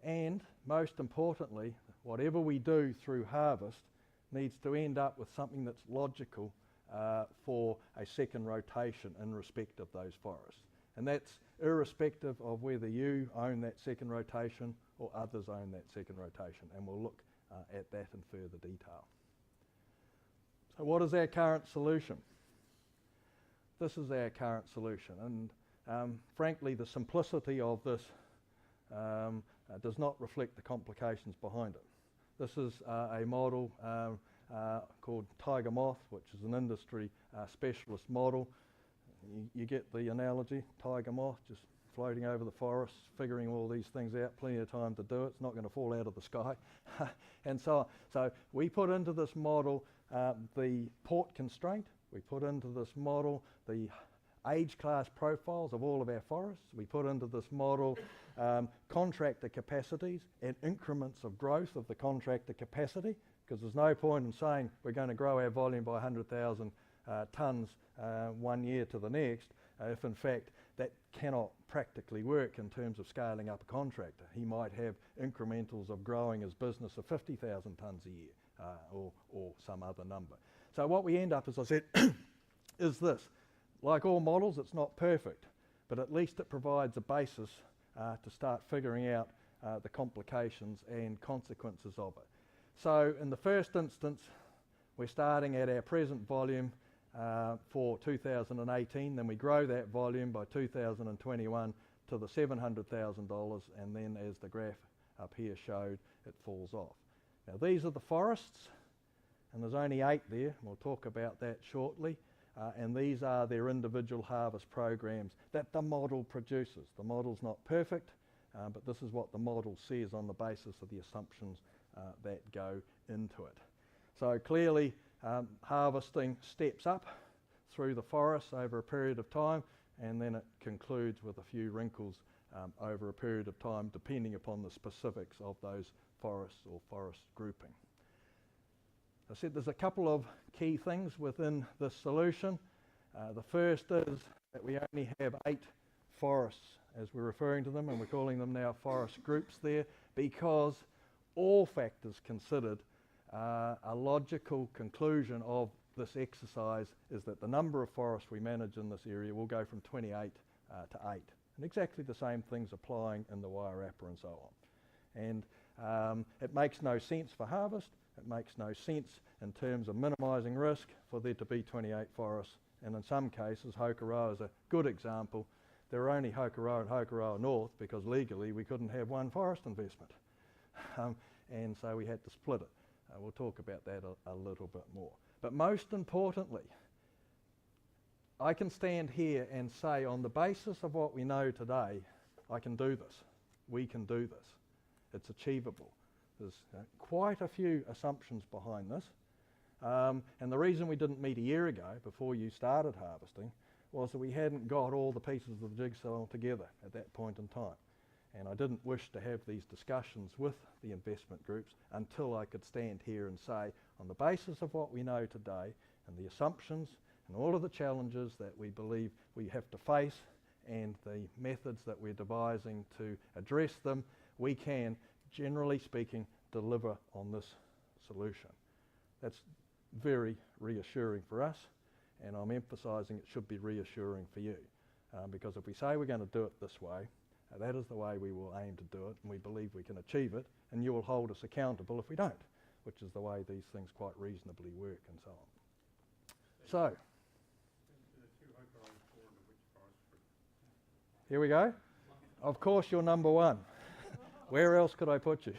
Speaker 1: And most importantly, whatever we do through harvest needs to end up with something that's logical for a second rotation in respect of those forests. And that's irrespective of whether you own that second rotation or others own that second rotation. And we'll look at that in further detail. So what is our current solution? This is our current solution. And frankly, the simplicity of this does not reflect the complications behind it. This is a model called Tiger Moth, which is an industry specialist model. You get the analogy, Tiger Moth, just floating over the forest, figuring all these things out, plenty of time to do it. It's not going to fall out of the sky, and so on. So we put into this model the port constraint. We put into this model the age class profiles of all of our forests. We put into this model contractor capacities and increments of growth of the contractor capacity, because there's no point in saying we're going to grow our volume by 100,000 tonnes 1 year to the next if in fact that cannot practically work in terms of scaling up a contractor. He might have incrementals of growing his business of 50,000 tonnes a year or some other number. So what we end up, as I said, is this. Like all models, it's not perfect, but at least it provides a basis to start figuring out the complications and consequences of it. So in the first instance, we're starting at our present volume for 2018, then we grow that volume by 2021 to the $700,000, and then as the graph up here showed, it falls off. Now these are the forests, and there's only 8 there. We'll talk about that shortly. And these are their individual harvest programs that the model produces. The model's not perfect, but this is what the model says on the basis of the assumptions that go into it. So clearly, harvesting steps up through the forest over a period of time, and then it concludes with a few wrinkles over a period of time, depending upon the specifics of those forests or forest grouping. I said there's a couple of key things within this solution. The first is that we only have 8 forests, as we're referring to them, and we're calling them now forest groups there, because all factors considered, a logical conclusion of this exercise is that the number of forests we manage in this area will go from 28 to 8. And exactly the same things applying in the Wairarapa and so on. And it makes no sense for harvest. It makes no sense in terms of minimising risk for there to be 28 forests, and in some cases, Hokoroa is a good example. There are only Hokoroa and Hokoroa North because legally we couldn't have one forest investment, and so we had to split it. We'll talk about that a little bit more. But most importantly, I can stand here and say on the basis of what we know today, I can do this. We can do this. It's achievable. There's quite a few assumptions behind this. And the reason we didn't meet a year ago, before you started harvesting, was that we hadn't got all the pieces of the jigsaw together at that point in time. And I didn't wish to have these discussions with the investment groups until I could stand here and say, on the basis of what we know today and the assumptions and all of the challenges that we believe we have to face and the methods that we're devising to address them, we can, generally speaking, deliver on this solution. That's very reassuring for us, and I'm emphasising it should be reassuring for you, because if we say we're going to do it this way, that is the way we will aim to do it, and we believe we can achieve it, and you will hold us accountable if we don't, which is the way these things quite reasonably work and so on. So, here we go. Of course you're number one. Where else could I put you?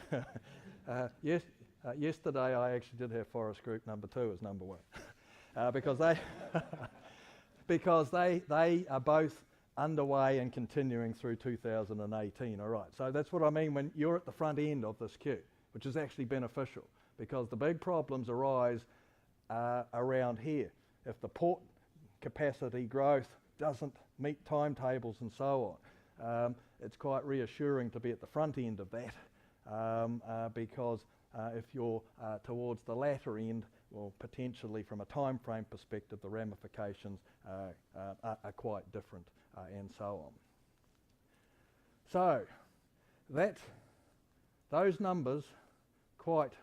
Speaker 1: Yesterday I actually did have forest group number 2 as number 1 because they are both underway and continuing through 2018. All right, so that's what I mean when you're at the front end of this queue, which is actually beneficial, because the big problems arise around here. If the port capacity growth doesn't meet timetables and so on, it's quite reassuring to be at the front end of that, because if you're towards the latter end, well, potentially from a time frame perspective, the ramifications are quite different and so on. So those numbers quite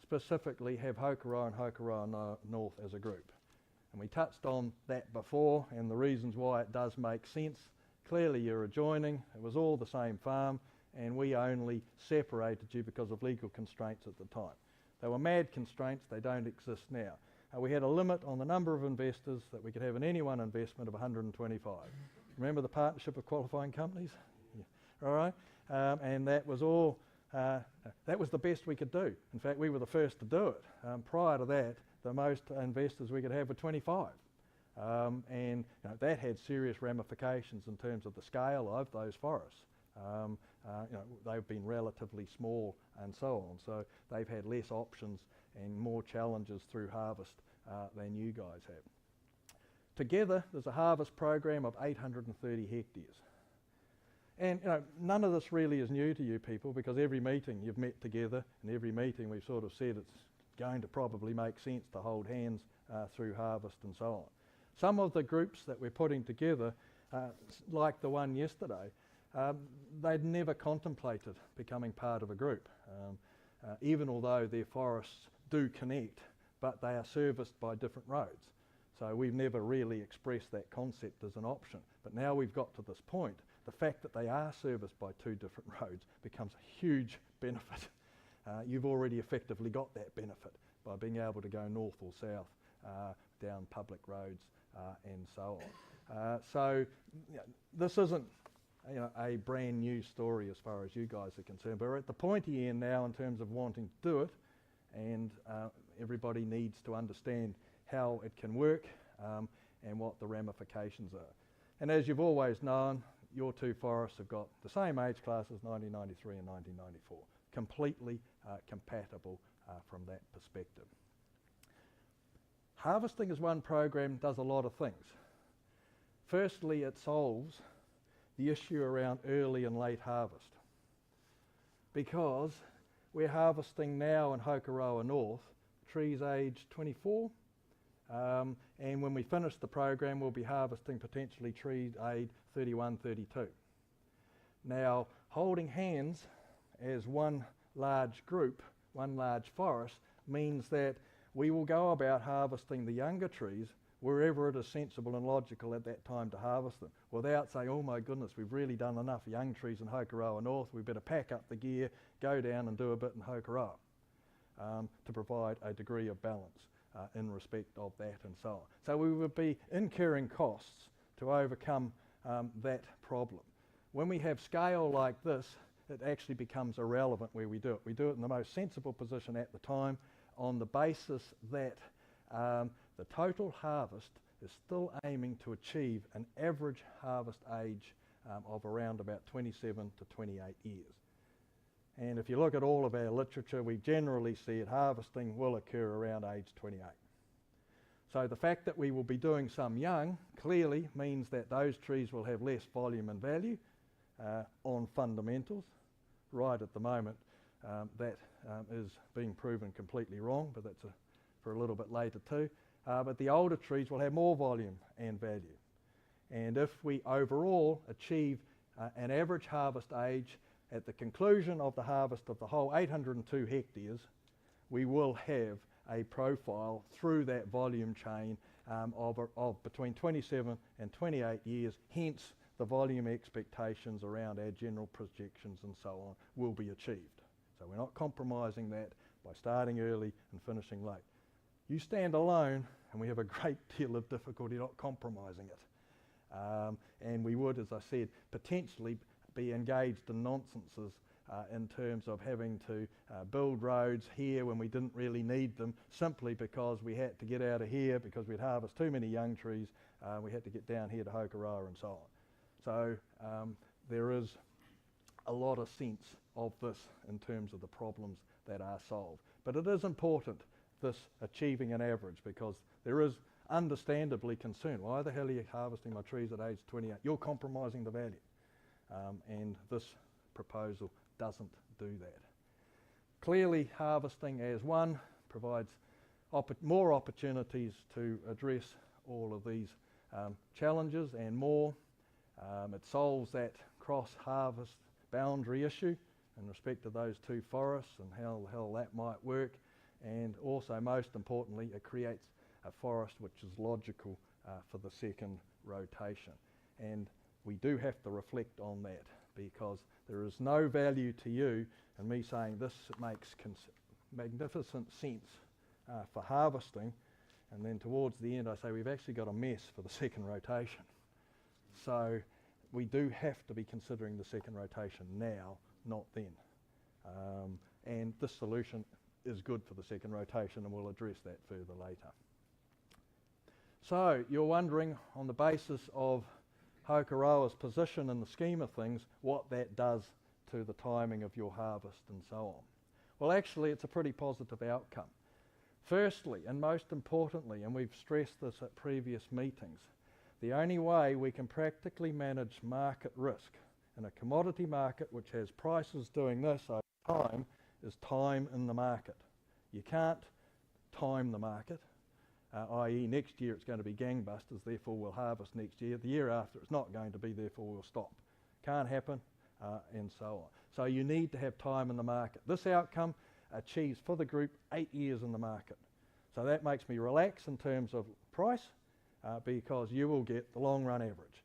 Speaker 1: specifically have Hokoroa and Hokoroa North as a group. And we touched on that before and the reasons why it does make sense. Clearly you're adjoining, it was all the same farm, and we only separated you because of legal constraints at the time. They were mad constraints, they don't exist now. We had a limit on the number of investors that we could have in any one investment of 125. Remember the partnership of qualifying companies? Yeah. All right, and that was all, that was the best we could do. In fact, we were the first to do it. Prior to that, the most investors we could have were 25. And that had serious ramifications in terms of the scale of those forests. They've been relatively small and so on, so they've had less options and more challenges through harvest than you guys have. Together, there's a harvest program of 830 hectares. And none of this really is new to you people, because every meeting you've met together, and every meeting we've sort of said it's going to probably make sense to hold hands through harvest and so on. Some of the groups that we're putting together, like the one yesterday, they'd never contemplated becoming part of a group, even although their forests do connect, but they are serviced by different roads. So we've never really expressed that concept as an option. But now we've got to this point, the fact that they are serviced by two different roads becomes a huge benefit. You've already effectively got that benefit by being able to go north or south down public roads and so on. So this isn't a brand new story as far as you guys are concerned, but we're at the pointy end now in terms of wanting to do it, and everybody needs to understand how it can work and what the ramifications are. And as you've always known, your two forests have got the same age class as 1993 and 1994, completely compatible from that perspective. Harvesting as one program does a lot of things. Firstly, it solves the issue around early and late harvest, because we're harvesting now in Hokoroa North trees aged 24, and when we finish the program we'll be harvesting potentially trees aged 31, 32. Now, holding hands as one large group, one large forest, means that we will go about harvesting the younger trees wherever it is sensible and logical at that time to harvest them, without saying, oh my goodness, we've really done enough young trees in Hokoroa North, we better pack up the gear, go down and do a bit in Hokoroa, to provide a degree of balance in respect of that and so on. So we would be incurring costs to overcome that problem. When we have scale like this, it actually becomes irrelevant where we do it. We do it in the most sensible position at the time, on the basis that the total harvest is still aiming to achieve an average harvest age of around about 27 to 28 years. And if you look at all of our literature, we generally see it harvesting will occur around age 28. So the fact that we will be doing some young clearly means that those trees will have less volume and value on fundamentals. Right at the moment, that is being proven completely wrong, but that's for a little bit later too. But the older trees will have more volume and value. And if we overall achieve an average harvest age at the conclusion of the harvest of the whole 802 hectares, we will have a profile through that volume chain of between 27 and 28 years, hence the volume expectations around our general projections and so on will be achieved. So we're not compromising that by starting early and finishing late. You stand alone and we have a great deal of difficulty not compromising it. And we would, as I said, potentially be engaged in nonsenses in terms of having to build roads here when we didn't really need them, simply because we had to get out of here because we'd harvest too many young trees. We had to get down here to Hokoroa and so on. So there is a lot of sense of this in terms of the problems that are solved. But it is important, this achieving an average, because there is understandably concern. Why the hell are you harvesting my trees at age 28? You're compromising the value. And this proposal doesn't do that. Clearly, harvesting as one provides more opportunities to address all of these challenges and more. It solves that cross-harvest boundary issue in respect to those two forests and how the hell that might work. And also, most importantly, it creates a forest which is logical for the second rotation. And we do have to reflect on that, because there is no value to you in me saying this makes magnificent sense for harvesting, and then towards the end I say we've actually got a mess for the second rotation. So we do have to be considering the second rotation now, not then. And this solution is good for the second rotation, and we'll address that further later. So you're wondering, on the basis of Hokoroa's position in the scheme of things, what that does to the timing of your harvest and so on. Well, actually it's a pretty positive outcome. Firstly, and most importantly, and we've stressed this at previous meetings, the only way we can practically manage market risk in a commodity market which has prices doing this over time is time in the market. You can't time the market, i.e. next year it's going to be gangbusters, therefore we'll harvest next year. The year after it's not going to be, therefore we'll stop. Can't happen, and so on. So you need to have time in the market. This outcome achieves for the group 8 years in the market. So that makes me relax in terms of price, because you will get the long run average.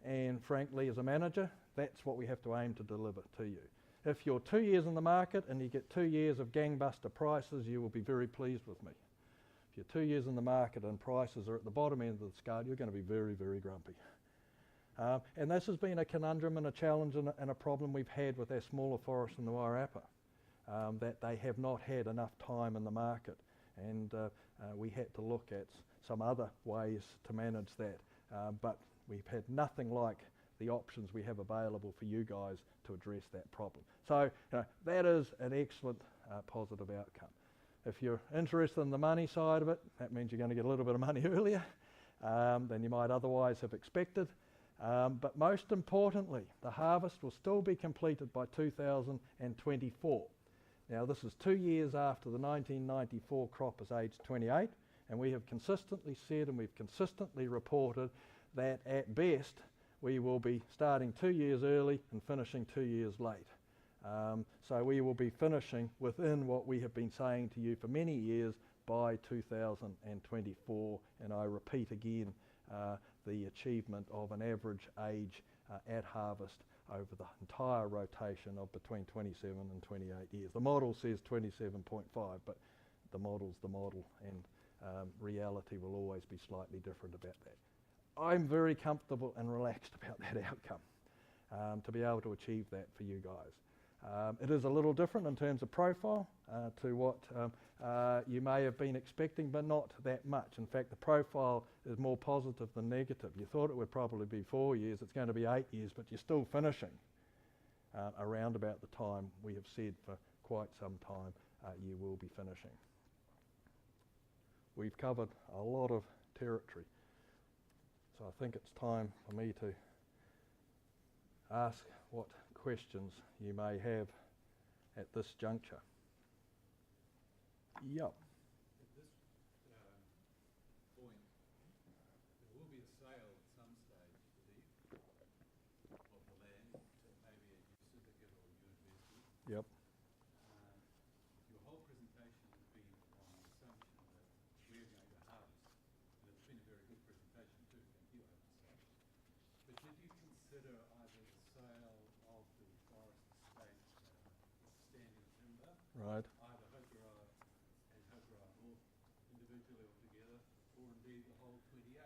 Speaker 1: And frankly, as a manager, that's what we have to aim to deliver to you. If you're 2 years in the market and you get 2 years of gangbuster prices, you will be very pleased with me. If you're 2 years in the market and prices are at the bottom end of the scale, you're going to be very, very grumpy. And this has been a conundrum and a challenge and a problem we've had with our smaller forests in the Wairarapa, that they have not had enough time in the market. And we had to look at some other ways to manage that. But we've had nothing like the options we have available for you guys to address that problem. So that is an excellent positive outcome. If you're interested in the money side of it, that means you're going to get a little bit of money earlier than you might otherwise have expected. But most importantly, the harvest will still be completed by 2024. Now this is 2 years after the 1994 crop is aged 28, and we have consistently said and we've consistently reported that at best we will be starting 2 years early and finishing 2 years late. So we will be finishing within what we have been saying to you for many years by 2024, and I repeat again, the achievement of an average age at harvest over the entire rotation of between 27 and 28 years. The model says 27.5, but the model's the model, and reality will always be slightly different about that. I'm very comfortable and relaxed about that outcome, to be able to achieve that for you guys. It is a little different in terms of profile to what you may have been expecting, but not that much. In fact, the profile is more positive than negative. You thought it would probably be 4 years, it's going to be 8 years, but you're still finishing around about the time we have said for quite some time you will be finishing. We've covered a lot of territory, so I think it's time for me to ask what questions you may have at this juncture. Yep.
Speaker 2: At this point, there will be a sale at some stage, I believe, of the land to maybe a new syndicate or new investors.
Speaker 1: Yep.
Speaker 2: Your whole presentation has been on the assumption that we're going to harvest, and it's been a very good presentation too, thank you, I have to say. But did you consider either the sale of the forest estate standing timber,
Speaker 1: Right.
Speaker 2: either Hokoroa and Hokoroa North individually or together, or indeed the whole 28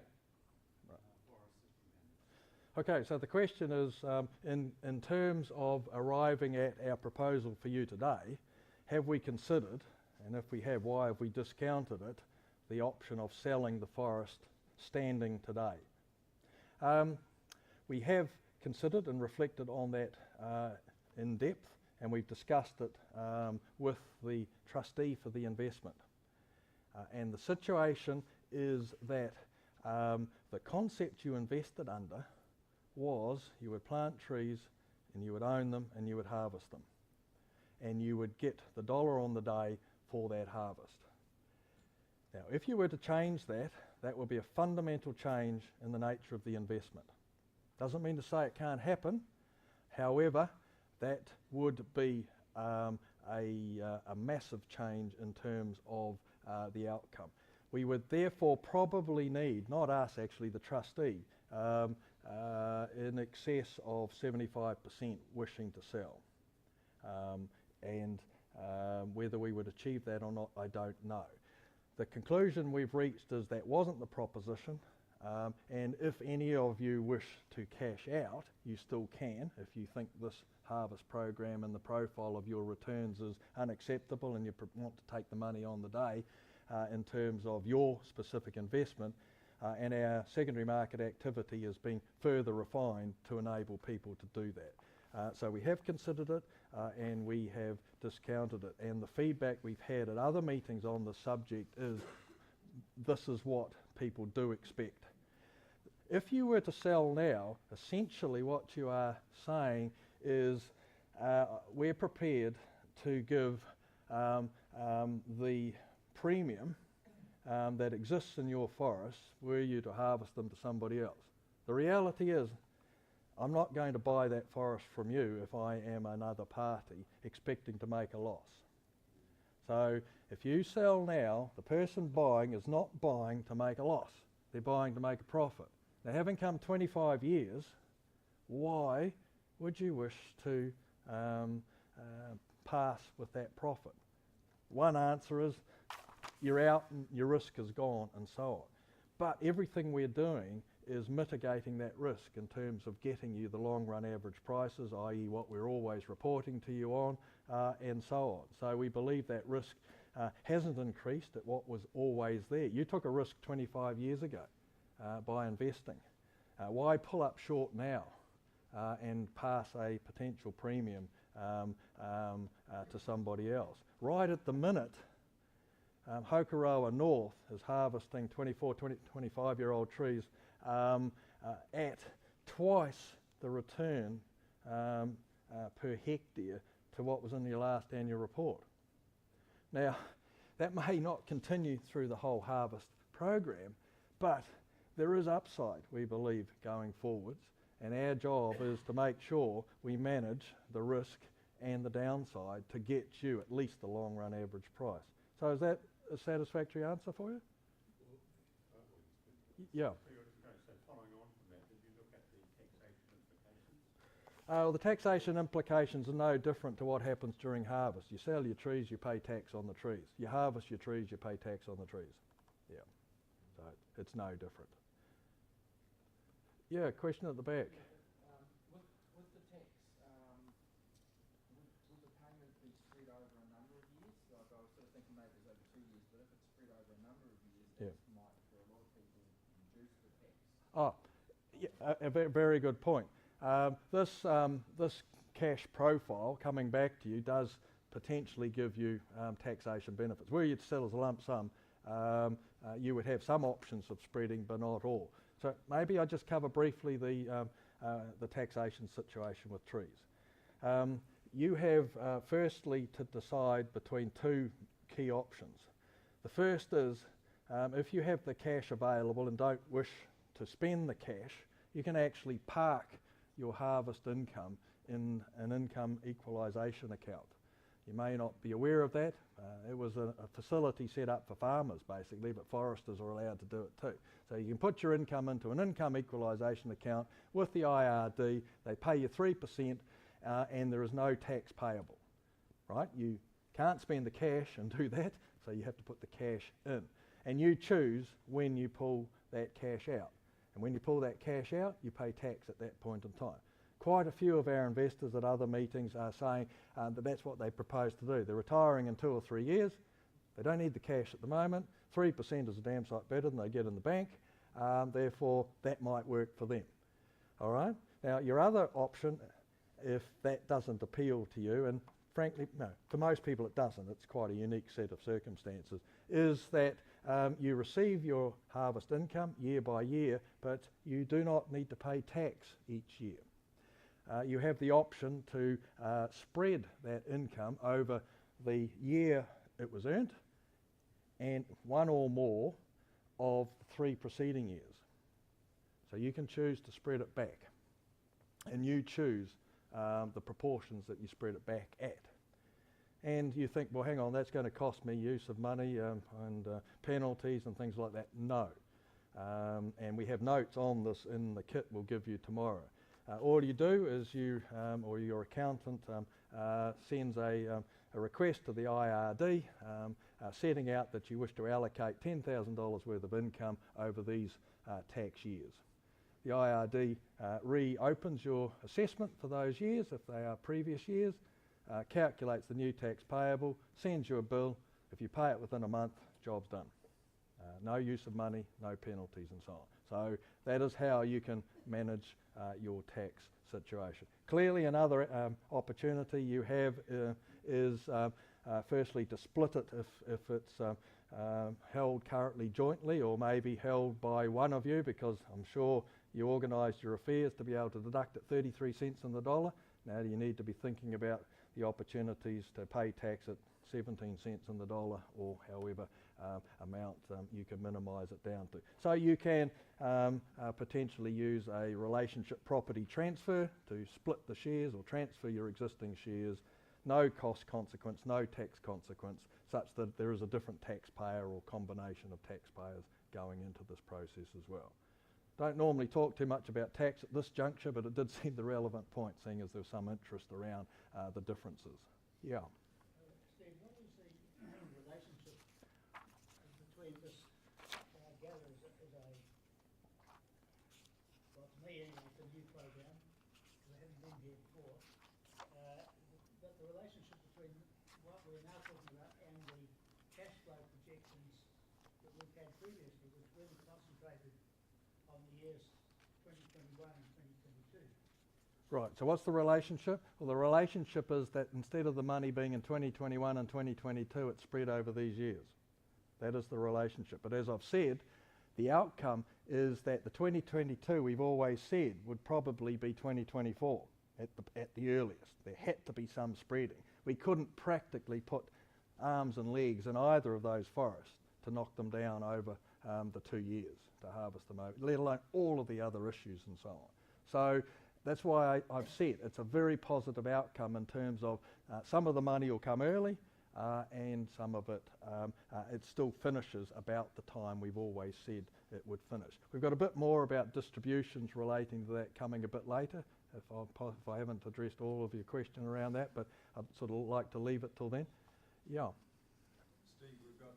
Speaker 2: forests that you manage?
Speaker 1: Okay, so the question is, in terms of arriving at our proposal for you today, have we considered, and if we have, why have we discounted it, the option of selling the forest standing today? We have considered and reflected on that in depth, and we've discussed it with the trustee for the investment. And the situation is that the concept you invested under was you would plant trees and you would own them and you would harvest them, and you would get the dollar on the day for that harvest. Now, if you were to change that, that would be a fundamental change in the nature of the investment. Doesn't mean to say it can't happen. However, that would be a massive change in terms of the outcome. We would therefore probably need, not us actually, the trustee, in excess of 75% wishing to sell. And whether we would achieve that or not, I don't know. The conclusion we've reached is that wasn't the proposition, and if any of you wish to cash out, you still can. If you think this harvest program and the profile of your returns is unacceptable and you want to take the money on the day in terms of your specific investment, and our secondary market activity is being further refined to enable people to do that. So we have considered it. and we have discounted it. And the feedback we've had at other meetings on the subject is this is what people do expect. If you were to sell now, essentially what you are saying is we're prepared to give the premium that exists in your forests were you to harvest them to somebody else. The reality is I'm not going to buy that forest from you if I am another party expecting to make a loss. So if you sell now, the person buying is not buying to make a loss. They're buying to make a profit. Now, having come 25 years, why would you wish to pass with that profit? One answer is you're out and your risk is gone and so on. But everything we're doing is mitigating that risk in terms of getting you the long run average prices, i.e. what we're always reporting to you on, and so on. So we believe that risk hasn't increased at what was always there. You took a risk 25 years ago by investing. Why pull up short now and pass a potential premium to somebody else? Right at the minute, Hokoroa North is harvesting 25-year-old trees at twice the return per hectare to what was in your last annual report. Now, that may not continue through the whole harvest program, but there is upside, we believe, going forwards, and our job is to make sure we manage the risk and the downside to get you at least the long run average price. So is that a satisfactory answer for you? Yeah.
Speaker 2: So following on from that, did you look at the taxation implications?
Speaker 1: Well, the taxation implications are no different to what happens during harvest. You sell your trees, you pay tax on the trees. You harvest your trees, you pay tax on the trees. Yeah. So it's no different. Yeah, question at the back.
Speaker 3: With the tax, would the payment be spread over a number of years? Like I was sort of thinking maybe it's over 2 years, but if it's spread over a number of years,
Speaker 1: Yeah.
Speaker 3: that might, for a lot of people, reduce the tax.
Speaker 1: Oh, yeah, a very good point. This cash profile coming back to you does potentially give you taxation benefits. Were you to sell as a lump sum, you would have some options of spreading, but not all. So maybe I just cover briefly the taxation situation with trees. You have firstly to decide between two key options. The first is if you have the cash available and don't wish to spend the cash, you can actually park your harvest income in an income equalisation account. You may not be aware of that. It was a facility set up for farmers basically, but foresters are allowed to do it too. So you can put your income into an income equalisation account with the IRD. They pay you 3% and there is no tax payable, right? You can't spend the cash and do that, so you have to put the cash in. And you choose when you pull that cash out. And when you pull that cash out, you pay tax at that point in time. Quite a few of our investors at other meetings are saying that that's what they propose to do. They're retiring in 2 or 3 years. They don't need the cash at the moment. 3% is a damn sight better than they get in the bank. Therefore, that might work for them. All right? Now, your other option, if that doesn't appeal to you, and frankly, no, for most people it doesn't, it's quite a unique set of circumstances, is that you receive your harvest income year by year, but you do not need to pay tax each year. You have the option to spread that income over the year it was earned and one or more of 3 preceding years. So you can choose to spread it back, and you choose the proportions that you spread it back at. And you think, well, hang on, that's going to cost me use of money and penalties and things like that. No. And we have notes on this in the kit we'll give you tomorrow. All you do is you, or your accountant, sends a request to the IRD setting out that you wish to allocate $10,000 worth of income over these tax years. The IRD reopens your assessment for those years, if they are previous years, calculates the new tax payable, sends you a bill. If you pay it within a month, job's done. No use of money, no penalties and so on. So that is how you can manage your tax situation. Clearly another opportunity you have is firstly to split it if it's held currently jointly, or maybe held by one of you, because I'm sure you organised your affairs to be able to deduct at 33 cents on the dollar. Now you need to be thinking about the opportunities to pay tax at 17 cents on the dollar, or however amount you can minimise it down to. So you can potentially use a relationship property transfer to split the shares or transfer your existing shares. No cost consequence, no tax consequence, such that there is a different taxpayer or combination of taxpayers going into this process as well. Don't normally talk too much about tax at this juncture, but it did seem the relevant point, seeing as there's some interest around the differences. Yeah.
Speaker 4: Steve, what is the relationship between this, I gather, is a, well, to me anyway, it's a new program, because I haven't been here before, but the relationship between what we're now talking about and the cash flow projections that we've had previously, which really concentrated on the years 2021 and 2022.
Speaker 1: Right, so what's the relationship? Well, the relationship is that instead of the money being in 2021 and 2022, it's spread over these years. That is the relationship. But as I've said, the outcome is that the 2022 we've always said would probably be 2024 at the earliest. There had to be some spreading. We couldn't practically put arms and legs in either of those forests to knock them down over the 2 years to harvest them over, let alone all of the other issues and so on. So that's why I've said it's a very positive outcome in terms of some of the money will come early and some of it, it still finishes about the time we've always said it would finish. We've got a bit more about distributions relating to that coming a bit later, if I haven't addressed all of your question around that, but I'd sort of like to leave it till then. Yeah.
Speaker 2: Steve, we've got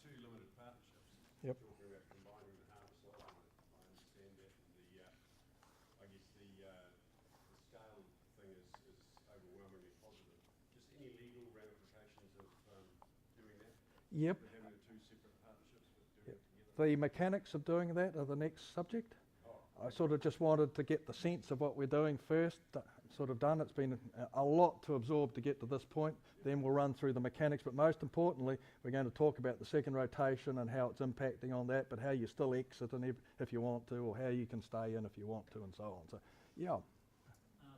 Speaker 2: two limited partnerships.
Speaker 1: Yep.
Speaker 2: Talking about combining the harvest lot, I understand that, and I guess the scale thing is overwhelmingly positive. Just any legal ramifications of doing that?
Speaker 1: Yep.
Speaker 2: Of having the two separate partnerships but doing it together?
Speaker 1: The mechanics of doing that are the next subject. I sort of just wanted to get the sense of what we're doing first, sort of done. It's been a lot to absorb to get to this point. Then we'll run through the mechanics, but most importantly, we're going to talk about the second rotation and how it's impacting on that, but how you still exit and if you want to, or how you can stay in if you want to, and so on. So, yeah.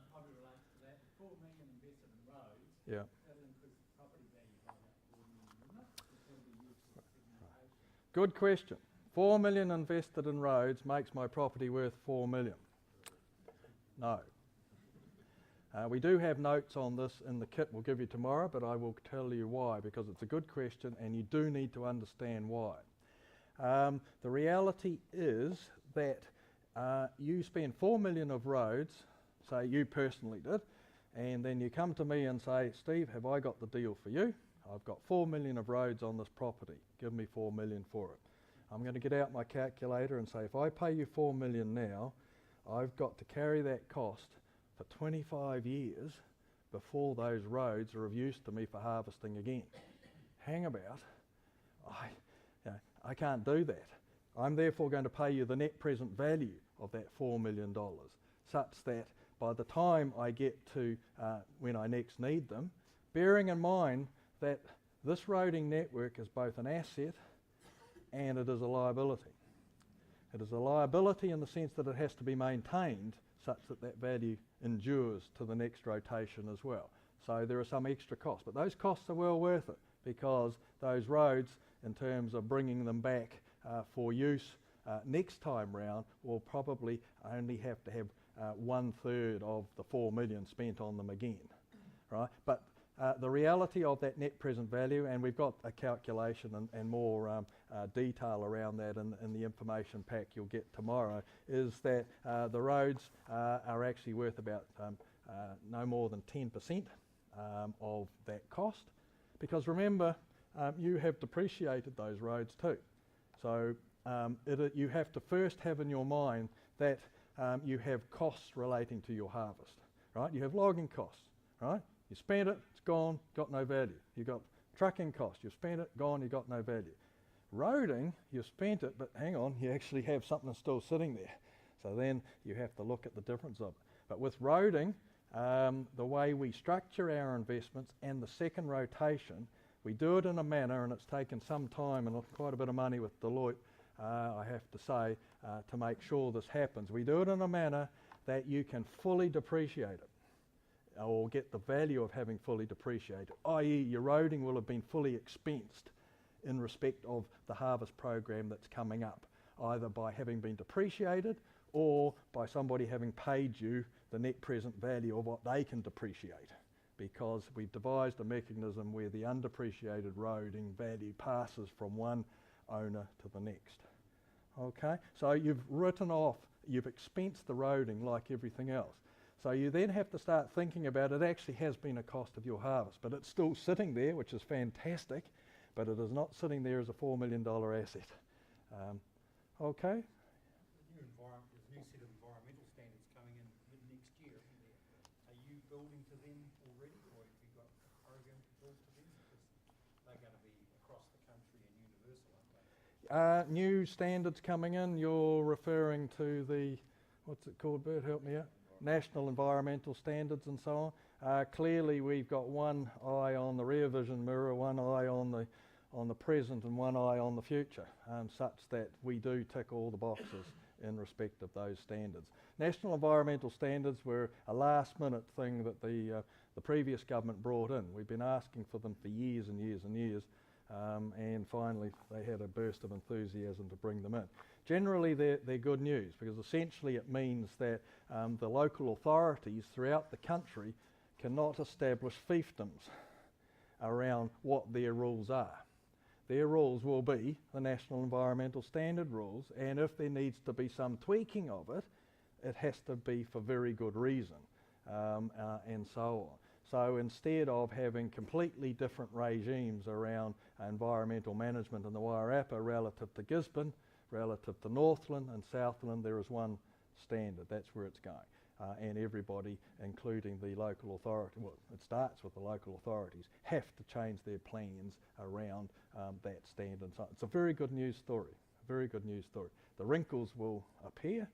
Speaker 4: Probably relates to that. 4 million invested in roads.
Speaker 1: Yeah.
Speaker 4: That'll increase the property value by about 4 million, wouldn't it? It's going to be used for segmentation.
Speaker 1: Good question. 4 million invested in roads makes my property worth 4 million. No. We do have notes on this in the kit we'll give you tomorrow, but I will tell you why, because it's a good question and you do need to understand why. The reality is that you spend 4 million of roads, say you personally did, and then you come to me and say, Steve, have I got the deal for you? I've got 4 million of roads on this property. Give me 4 million for it. I'm going to get out my calculator and say, if I pay you 4 million now, I've got to carry that cost for 25 years before those roads are of use to me for harvesting again. Hang about. I can't do that. I'm therefore going to pay you the net present value of that $4 million, such that by the time I get to when I next need them, bearing in mind that this roading network is both an asset and it is a liability. It is a liability in the sense that it has to be maintained such that that value endures to the next rotation as well. So there are some extra costs, but those costs are well worth it, because those roads, in terms of bringing them back for use next time round, will probably only have to have 1/3 of the 4 million spent on them again, right? But the reality of that net present value, and we've got a calculation and more detail around that in the information pack you'll get tomorrow, is that the roads are actually worth about no more than 10% of that cost. Because remember, you have depreciated those roads too. So you have to first have in your mind that you have costs relating to your harvest, right? You have logging costs, right? You spent it, it's gone, got no value. You've got trucking costs, you've spent it, gone, you've got no value. Roading, you've spent it, but hang on, you actually have something still sitting there. So then you have to look at the difference of it. But with roading, the way we structure our investments and the second rotation, we do it in a manner, and it's taken some time and quite a bit of money with Deloitte, I have to say, to make sure this happens. We do it in a manner that you can fully depreciate it, or get the value of having fully depreciated, i.e. your roading will have been fully expensed in respect of the harvest program that's coming up, either by having been depreciated or by somebody having paid you the net present value of what they can depreciate, because we've devised a mechanism where the undepreciated roading value passes from one owner to the next. Okay, so you've written off, you've expensed the roading like everything else. So you then have to start thinking about it actually has been a cost of your harvest, but it's still sitting there, which is fantastic, but it is not sitting there as a $4 million asset. Okay?
Speaker 5: There's a new set of environmental standards coming in mid-next year, isn't there? Are you building to them already, or have you got a program to build to them? Because they're going to be across the country and universal, aren't they?
Speaker 1: New standards coming in, you're referring to the, what's it called, Bert, help me out? National environmental standards and so on. Clearly we've got one eye on the rear vision mirror, one eye on the present and one eye on the future, such that we do tick all the boxes in respect of those standards. National environmental standards were a last minute thing that the previous government brought in. We've been asking for them for years and years and years, and finally they had a burst of enthusiasm to bring them in. Generally they're good news, because essentially it means that the local authorities throughout the country cannot establish fiefdoms around what their rules are. Their rules will be the National Environmental Standard rules, and if there needs to be some tweaking of it, it has to be for very good reason, and so on. So instead of having completely different regimes around environmental management in the Wairarapa relative to Gisborne, relative to Northland and Southland, there is one standard. That's where it's going. And everybody, including the local authority, well, it starts with the local authorities, have to change their plans around that standard. So it's a very good news story, very good news story. The wrinkles will appear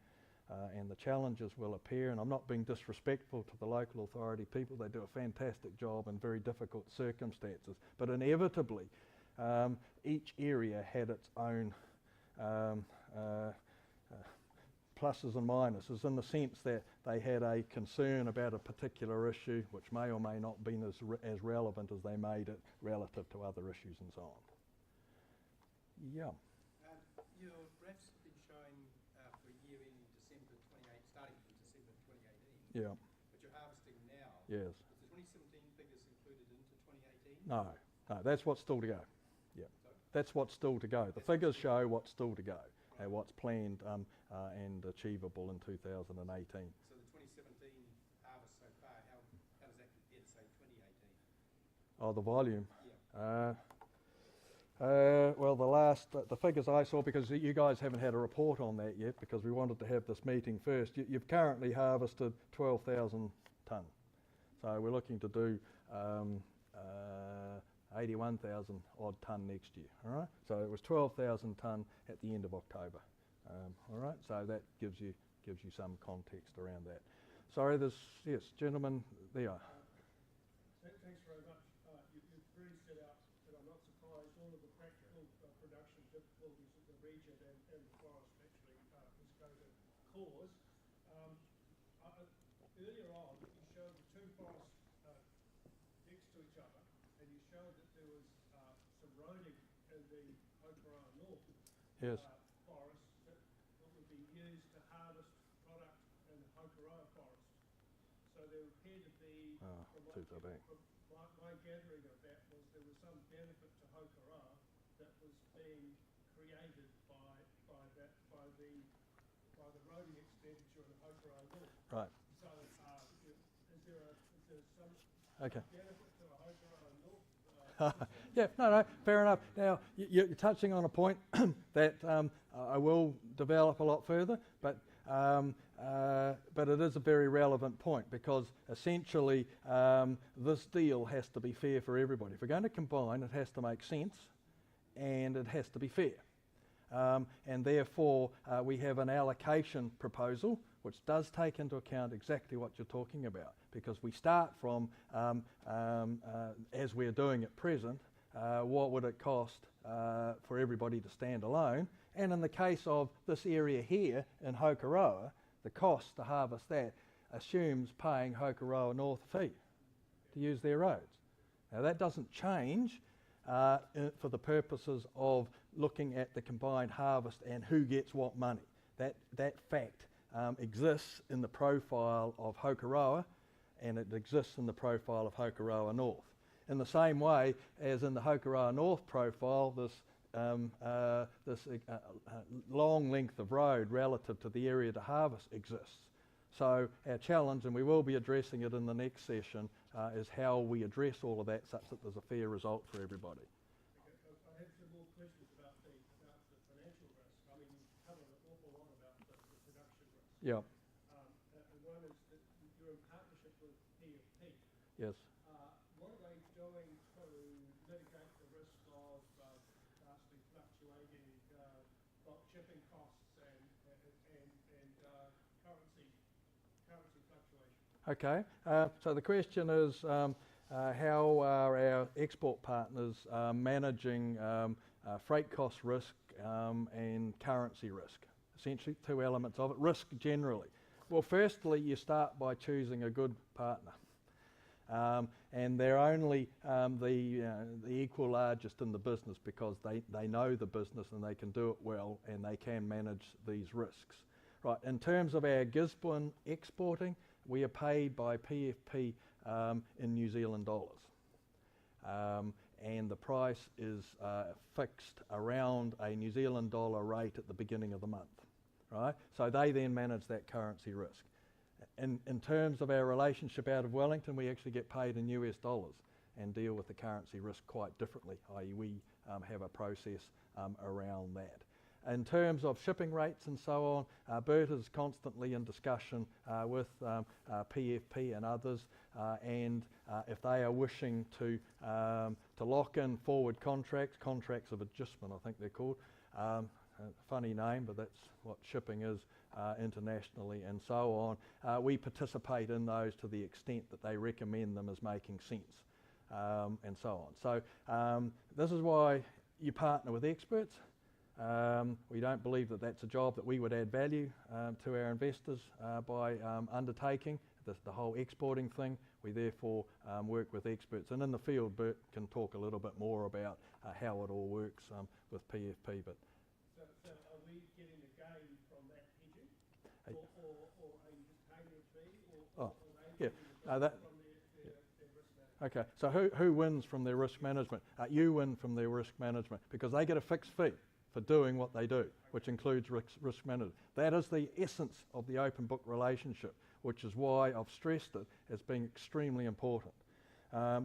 Speaker 1: and the challenges will appear, and I'm not being disrespectful to the local authority people. They do a fantastic job in very difficult circumstances, but inevitably each area had its own pluses and minuses, in the sense that they had a concern about a particular issue which may or may not be as relevant as they made it relative to other issues and so on. Yeah.
Speaker 5: Your graphs have been showing for a year ending December 28, starting from December 2018.
Speaker 1: Yeah.
Speaker 5: But you're harvesting now.
Speaker 1: Yes.
Speaker 5: Is the 2017 figures included into 2018?
Speaker 1: No, that's what's still to go. Yeah. Sorry? That's what's still to go. The figures show what's still to go. And what's planned and achievable in 2018.
Speaker 5: So the 2017 harvest so far, how does that compare to, say, 2018?
Speaker 1: Oh, the volume.
Speaker 5: Yeah.
Speaker 1: Well, the figures I saw, because you guys haven't had a report on that yet, because we wanted to have this meeting first. You've currently harvested 12,000 tonne. So we're looking to do 81,000 odd tonne next year. All right. So it was 12,000 tonne at the end of October. All right. So that gives you some context around that. Sorry, yes, gentlemen, there.
Speaker 6: Thanks very much. You've really set out, and I'm not surprised, all of the practical production difficulties that the region and the forest actually is going to cause. Earlier on, you showed the two forests next to each other, and you showed that there was some roading in the Hokoroa North
Speaker 1: Yes.
Speaker 6: forest that would be used to harvest product in the Hokoroa forest. So there appeared to be, my gathering of that was there was some benefit to Hokoroa that was being created by the roading expenditure in the Hokoroa North.
Speaker 1: Right.
Speaker 6: So is there some
Speaker 1: Okay.
Speaker 6: benefit to the Hokoroa North?
Speaker 1: Yeah, no, fair enough. Now, you're touching on a point that I will develop a lot further, but it is a very relevant point, because essentially this deal has to be fair for everybody. If we're going to combine, it has to make sense, and it has to be fair. And therefore, we have an allocation proposal which does take into account exactly what you're talking about, because we start from, as we're doing at present, what would it cost for everybody to stand alone. And in the case of this area here in Hokoroa, the cost to harvest that assumes paying Hokoroa North a fee to use their roads. Now that doesn't change for the purposes of looking at the combined harvest and who gets what money. That fact exists in the profile of Hokoroa, and it exists in the profile of Hokoroa North. In the same way as in the Hokoroa North profile, this long length of road relative to the area to harvest exists. So our challenge, and we will be addressing it in the next session, is how we address all of that such that there's a fair result for everybody.
Speaker 6: I have some more questions about the financial risk. I mean, you've covered an awful lot about the production risk.
Speaker 1: Yeah.
Speaker 6: And one is that you're in partnership with PFP.
Speaker 1: Yes.
Speaker 6: What are they doing to mitigate the risk of vastly fluctuating bulk shipping costs and currency fluctuation?
Speaker 1: Okay. So the question is, how are our export partners managing freight cost risk and currency risk? Essentially, two elements of it. Risk generally. Well, firstly, you start by choosing a good partner. And they're only the equal largest in the business because they know the business and they can do it well and they can manage these risks. Right, in terms of our Gisborne exporting, we are paid by PFP in New Zealand dollars. And the price is fixed around a New Zealand dollar rate at the beginning of the month. Right? So they then manage that currency risk. In terms of our relationship out of Wellington, we actually get paid in US dollars and deal with the currency risk quite differently, i.e. we have a process around that. In terms of shipping rates and so on, Bert is constantly in discussion with PFP and others, and if they are wishing to lock in forward contracts of adjustment, I think they're called, funny name, but that's what shipping is internationally and so on. We participate in those to the extent that they recommend them as making sense and so on. So this is why you partner with experts. We don't believe that that's a job that we would add value to our investors by undertaking the whole exporting thing. We therefore work with experts, and in the field Bert can talk a little bit more about how it all works with PFP. But
Speaker 6: So are we getting a gain from that hedging, or are you just paying a fee, or are they
Speaker 1: yeah,
Speaker 6: getting a gain from their risk management?
Speaker 1: okay, so who wins from their risk management? You win from their risk management because they get a fixed fee for doing what they do, which includes risk management. That is the essence of the open book relationship, which is why I've stressed it as being extremely important,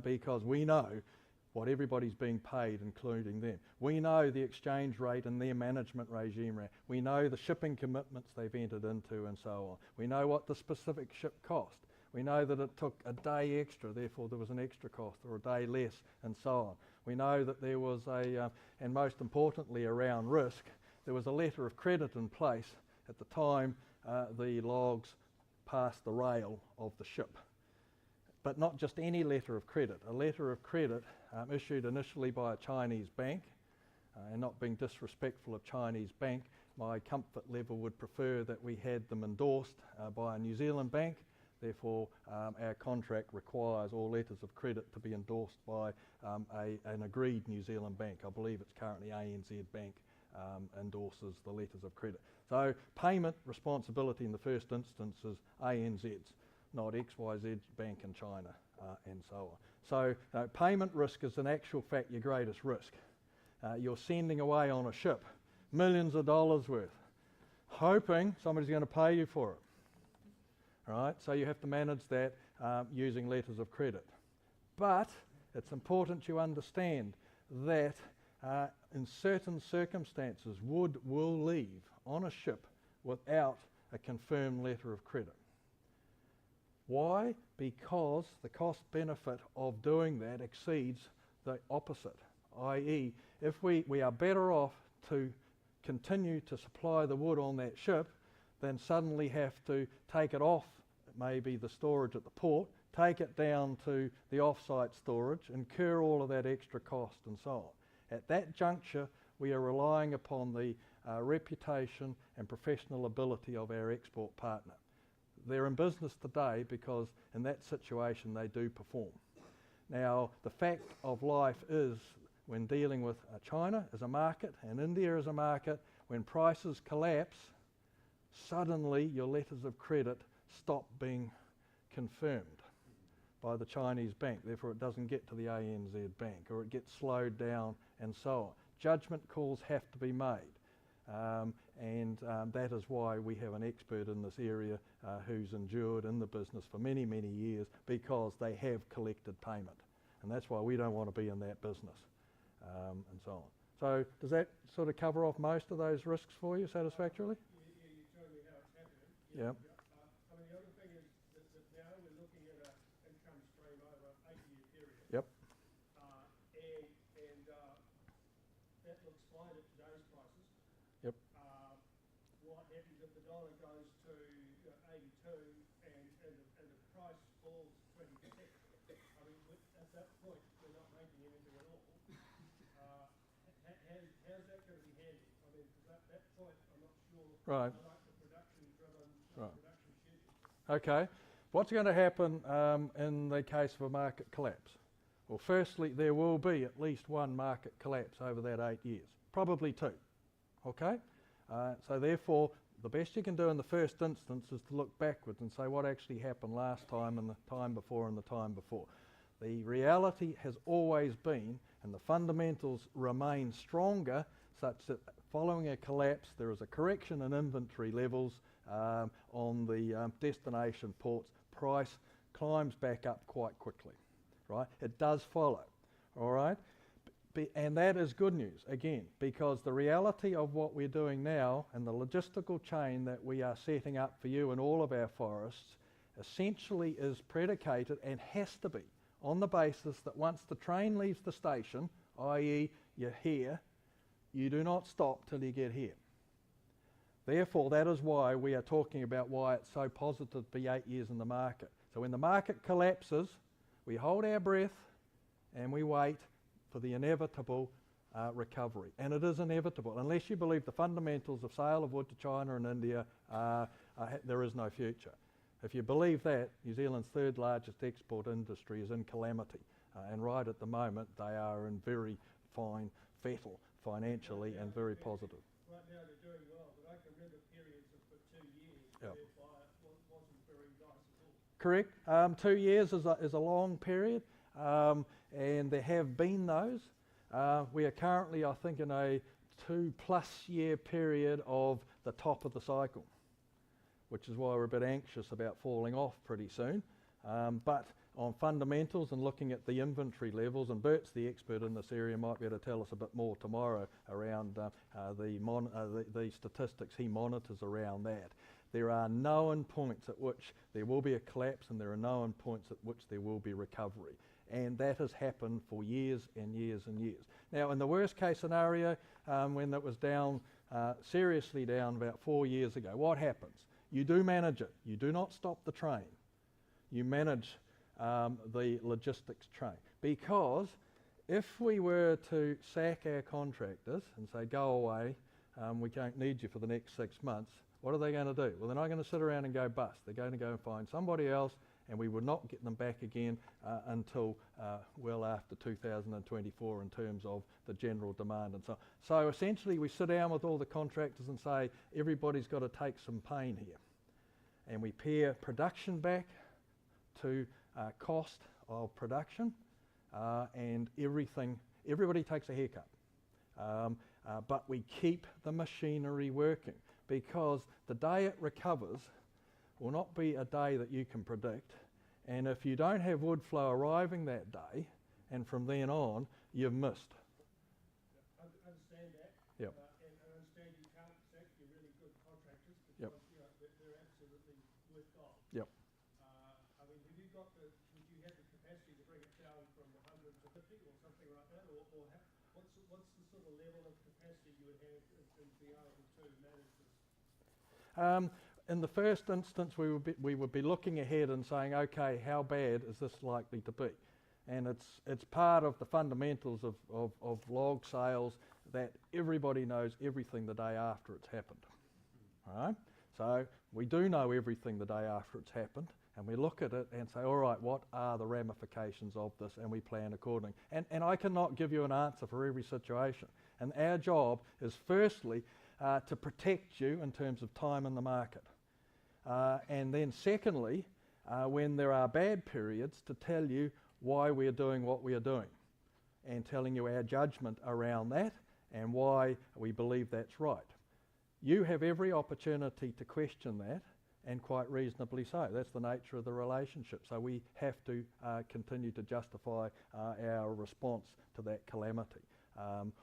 Speaker 1: because we know what everybody's being paid, including them. We know the exchange rate and their management regime. We know the shipping commitments they've entered into and so on. We know what the specific ship cost. We know that it took a day extra, therefore there was an extra cost, or a day less, and so on. We know that there was and most importantly around risk, there was a letter of credit in place at the time the logs passed the rail of the ship. But not just any letter of credit, a letter of credit issued initially by a Chinese bank, and not being disrespectful of Chinese bank, my comfort level would prefer that we had them endorsed by a New Zealand bank. Therefore, our contract requires all letters of credit to be endorsed by an agreed New Zealand bank. I believe it's currently ANZ Bank endorses the letters of credit. So payment responsibility in the first instance is ANZ's, not XYZ Bank in China and so on. So payment risk is in actual fact your greatest risk. You're sending away on a ship millions of dollars worth, hoping somebody's going to pay you for it. Right? So you have to manage that using letters of credit. But it's important you understand that in certain circumstances wood will leave on a ship without a confirmed letter of credit. Why? Because the cost benefit of doing that exceeds the opposite i.e. if we are better off to continue to supply the wood on that ship than suddenly have to take it off maybe the storage at the port, take it down to the off-site storage, incur all of that extra cost and so on. At that juncture, we are relying upon the reputation and professional ability of our export partner. They're in business today because in that situation they do perform. Now, the fact of life is when dealing with China as a market and India as a market, when prices collapse, suddenly your letters of credit stop being confirmed by the Chinese bank. Therefore, it doesn't get to the ANZ bank, or it gets slowed down and so on. Judgment calls have to be made. That is why we have an expert in this area who's endured in the business for many, many years, because they have collected payment. And that's why we don't want to be in that business, and so on. So does that sort of cover off most of those risks for you satisfactorily?
Speaker 6: Yeah, you told me how it's happening.
Speaker 1: Yeah.
Speaker 6: I mean, the other thing is that now we're looking at an income stream over an 8-year period.
Speaker 1: Yep.
Speaker 6: That looks fine at today's prices.
Speaker 1: Yep.
Speaker 6: What happens if the dollar goes to 82 and the price falls 20%? I mean, at that point, we're not making anything at all. How's that going to be handled? I mean, because at that point, I'm not sure.
Speaker 1: Right.
Speaker 6: I like the production-driven
Speaker 1: Right.
Speaker 6: production schedule.
Speaker 1: Okay. What's going to happen in the case of a market collapse? Well, firstly, there will be at least one market collapse over that 8 years, probably two. Okay? So therefore, the best you can do in the first instance is to look backwards and say what actually happened last time and the time before and the time before. The reality has always been, and the fundamentals remain stronger, such that following a collapse there is a correction in inventory levels on the destination ports. Price climbs back up quite quickly. Right? It does follow. All right? And that is good news, again, because the reality of what we're doing now and the logistical chain that we are setting up for you in all of our forests essentially is predicated and has to be on the basis that once the train leaves the station, i.e. you're here, you do not stop till you get here. Therefore, that is why we are talking about why it's so positive to be 8 years in the market. So when the market collapses, we hold our breath and we wait for the inevitable recovery. And it is inevitable. Unless you believe the fundamentals of sale of wood to China and India, there is no future. If you believe that, New Zealand's third largest export industry is in calamity. And right at the moment, they are in very fine fettle financially and very positive.
Speaker 6: Right now they're doing well, but I can remember periods of for 2 years
Speaker 1: Yep.
Speaker 6: whereby it wasn't very nice at all.
Speaker 1: Correct. 2 years is a long period, and there have been those. We are currently, I think, in a 2+ year period of the top of the cycle, which is why we're a bit anxious about falling off pretty soon. But on fundamentals and looking at the inventory levels, and Bert's the expert in this area, might be able to tell us a bit more tomorrow around the statistics he monitors around that. There are known points at which there will be a collapse, and there are known points at which there will be recovery. And that has happened for years and years and years. Now, in the worst case scenario, when it was down, seriously down about 4 years ago, what happens? You do manage it. You do not stop the train. You manage the logistics train. Because if we were to sack our contractors and say, go away, we don't need you for the next 6 months, what are they going to do? Well, they're not going to sit around and go bust. They're going to go and find somebody else, and we would not get them back again until well after 2024 in terms of the general demand and so on. So essentially we sit down with all the contractors and say, everybody's got to take some pain here. And we pare production back to cost of production, and everybody takes a haircut. But we keep the machinery working, because the day it recovers will not be a day that you can predict. And if you don't have wood flow arriving that day, and from then on, you've missed.
Speaker 6: I understand that.
Speaker 1: Yep.
Speaker 6: And I understand you can't sack your really good contractors
Speaker 1: Yep.
Speaker 6: because they're absolutely worth gold.
Speaker 1: Yep.
Speaker 6: I mean, would you have the capacity to bring it down from 100 to 50 or something like that, or what's the sort of level of capacity you would have to be able to manage this?
Speaker 1: In the first instance, we would be looking ahead and saying, okay, how bad is this likely to be? And it's part of the fundamentals of log sales that everybody knows everything the day after it's happened. All right? So we do know everything the day after it's happened, and we look at it and say, all right, what are the ramifications of this? And we plan accordingly. And I cannot give you an answer for every situation. And our job is firstly to protect you in terms of time in the market. And then secondly, when there are bad periods, to tell you why we are doing what we are doing and telling you our judgment around that and why we believe that's right. You have every opportunity to question that, and quite reasonably so. That's the nature of the relationship. So we have to continue to justify our response to that calamity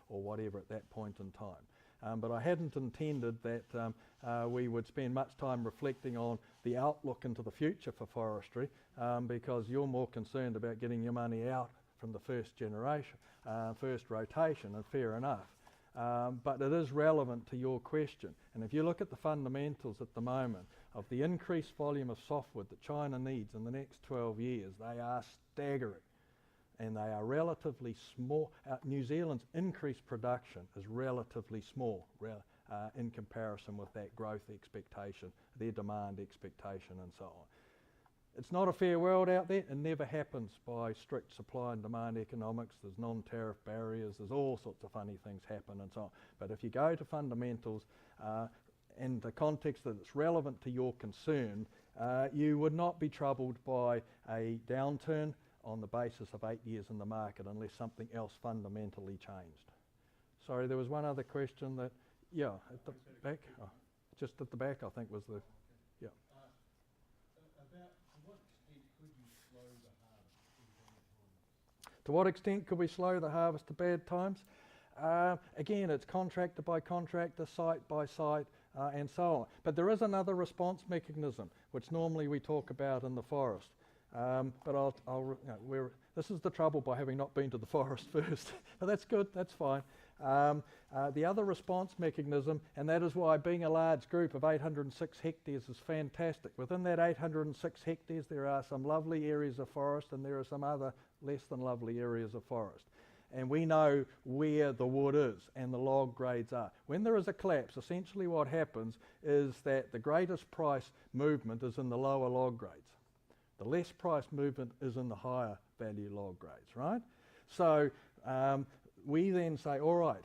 Speaker 1: or whatever at that point in time. But I hadn't intended that we would spend much time reflecting on the outlook into the future for forestry because you're more concerned about getting your money out from the first generation, first rotation, and fair enough. But it is relevant to your question. And if you look at the fundamentals at the moment of the increased volume of softwood that China needs in the next 12 years, they are staggering. And they are relatively small. New Zealand's increased production is relatively small in comparison with that growth expectation, their demand expectation and so on. It's not a fair world out there. It never happens by strict supply and demand economics. There's non-tariff barriers. There's all sorts of funny things happen and so on. But if you go to fundamentals in the context that it's relevant to your concern, you would not be troubled by a downturn on the basis of 8 years in the market unless something else fundamentally changed. Sorry, there was one other question that, yeah, at the back. Oh, just at the back, I think was the, yeah.
Speaker 2: About to what extent could you slow the harvest in bad times?
Speaker 1: To what extent could we slow the harvest to bad times? Again, it's contractor by contractor, site by site, and so on. But there is another response mechanism, which normally we talk about in the forest. But this is the trouble by having not been to the forest first. But that's good, that's fine. The other response mechanism, and that is why being a large group of 806 hectares is fantastic. Within that 806 hectares there are some lovely areas of forest and there are some other less than lovely areas of forest. And we know where the wood is and the log grades are. When there is a collapse, essentially what happens is that the greatest price movement is in the lower log grades. The less price movement is in the higher value log grades, right? So we then say, all right,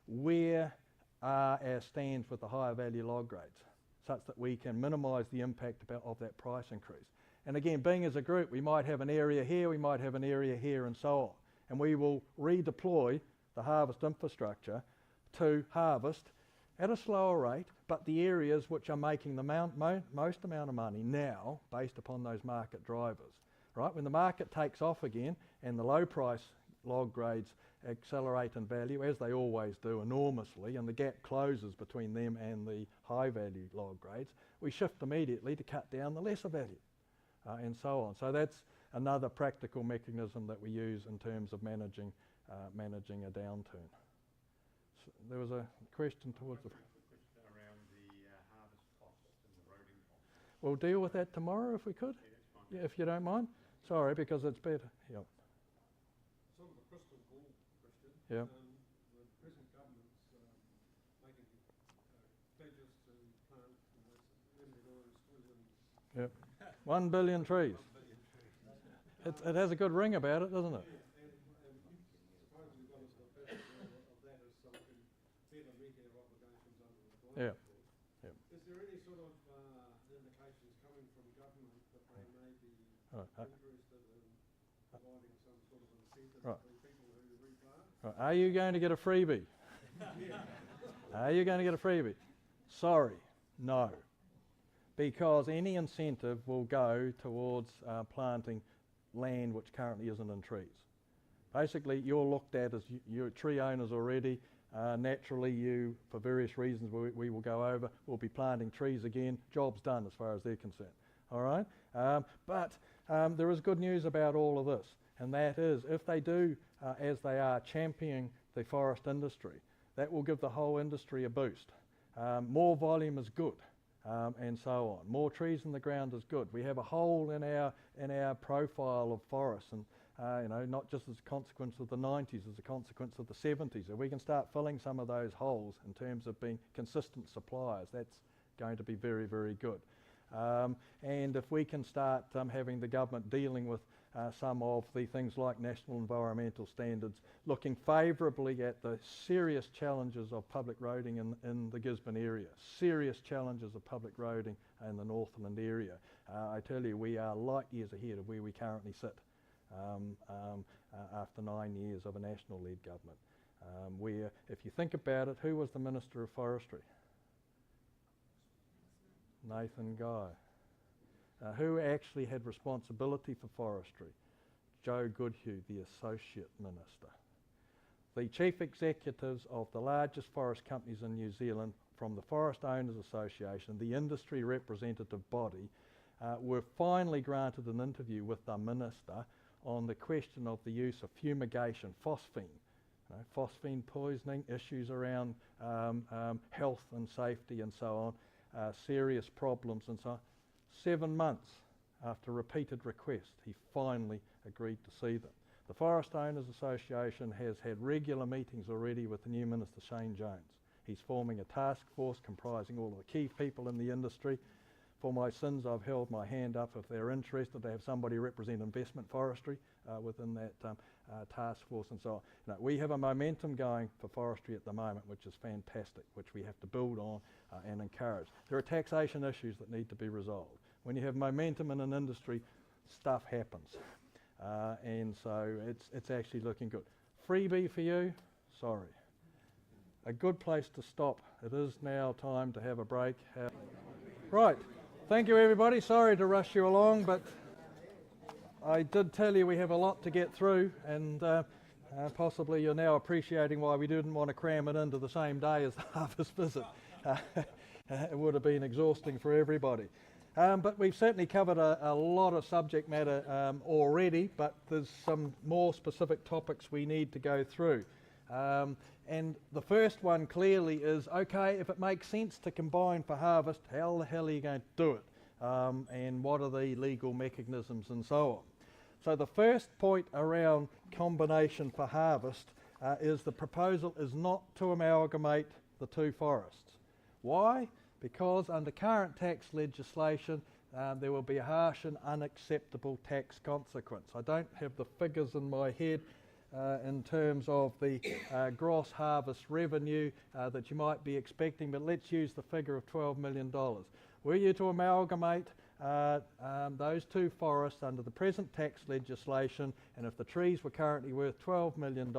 Speaker 1: where are our stands with the higher value log grades such that we can minimise the impact of that price increase. And again, being as a group, we might have an area here, we might have an area here and so on. And we will redeploy the harvest infrastructure to harvest at a slower rate, but the areas which are making the most amount of money now based upon those market drivers. Right? When the market takes off again and the low price log grades accelerate in value, as they always do enormously, and the gap closes between them and the high value log grades, we shift immediately to cut down the lesser value and so on. So that's another practical mechanism that we use in terms of managing a downturn. So there was a question towards the...
Speaker 5: Around the harvest costs and the roading costs.
Speaker 1: We'll deal with that tomorrow if we could. Yeah, if you don't mind. Sorry, because it's better. Yeah.
Speaker 6: Sort of a crystal ball question.
Speaker 1: Yeah.
Speaker 6: The present government's making pledges to plant
Speaker 1: Yep. 1 billion trees. It has a good ring about it, doesn't it?
Speaker 6: And supposedly one of the purposes of that is so we can better meet our obligations under the climate laws.
Speaker 1: Yep.
Speaker 6: Is there any sort of indications coming from government that they may be
Speaker 1: Right.
Speaker 6: interested in providing some sort of incentive
Speaker 1: Right.
Speaker 6: to people who replant?
Speaker 1: Right. Are you going to get a freebie? Are you going to get a freebie? Sorry, no. Because any incentive will go towards planting land which currently isn't in trees. Basically, you're looked at as you're tree owners already. Naturally, you, for various reasons we will go over, will be planting trees again. Job's done as far as they're concerned. All right? But there is good news about all of this. and that is if they do, as they are, championing the forest industry, that will give the whole industry a boost. More volume is good, and so on. More trees in the ground is good. We have a hole in our profile of forests, and not just as a consequence of the 90s, as a consequence of the 70s. If we can start filling some of those holes in terms of being consistent suppliers, that's going to be very, very good. And if we can start having the government dealing with some of the things like national environmental standards, looking favourably at the serious challenges of public roading in the Gisborne area, serious challenges of public roading in the Northland area. I tell you, we are light years ahead of where we currently sit after 9 years of a national-led government. Where, if you think about it, who was the Minister of Forestry? Nathan Guy. Who actually had responsibility for forestry? Joe Goodhue, the Associate Minister. The chief executives of the largest forest companies in New Zealand, from the Forest Owners Association, the industry representative body, were finally granted an interview with the Minister on the question of the use of fumigation, phosphine. Phosphine poisoning, issues around health and safety and so on, serious problems and so on. 7 months after repeated requests, he finally agreed to see them. The Forest Owners Association has had regular meetings already with the new Minister, Shane Jones. He's forming a task force comprising all of the key people in the industry. For my sins, I've held my hand up if they're interested to have somebody represent investment forestry within that task force and so on. We have a momentum going for forestry at the moment, which is fantastic, which we have to build on and encourage. There are taxation issues that need to be resolved. When you have momentum in an industry, stuff happens. And so it's actually looking good. Freebie for you? Sorry. A good place to stop. It is now time to have a break. Right. Thank you, everybody. Sorry to rush you along, but I did tell you we have a lot to get through, and possibly you're now appreciating why we didn't want to cram it into the same day as the harvest visit. It would have been exhausting for everybody. But we've certainly covered a lot of subject matter already, but there's some more specific topics we need to go through. And the first one clearly is, okay, if it makes sense to combine for harvest, how the hell are you going to do it? And what are the legal mechanisms and so on? So the first point around combination for harvest is the proposal is not to amalgamate the two forests. Why? Because under current tax legislation, there will be a harsh and unacceptable tax consequence. I don't have the figures in my head in terms of the gross harvest revenue that you might be expecting, but let's use the figure of $12 million. Were you to amalgamate those two forests under the present tax legislation, and if the trees were currently worth $12 million,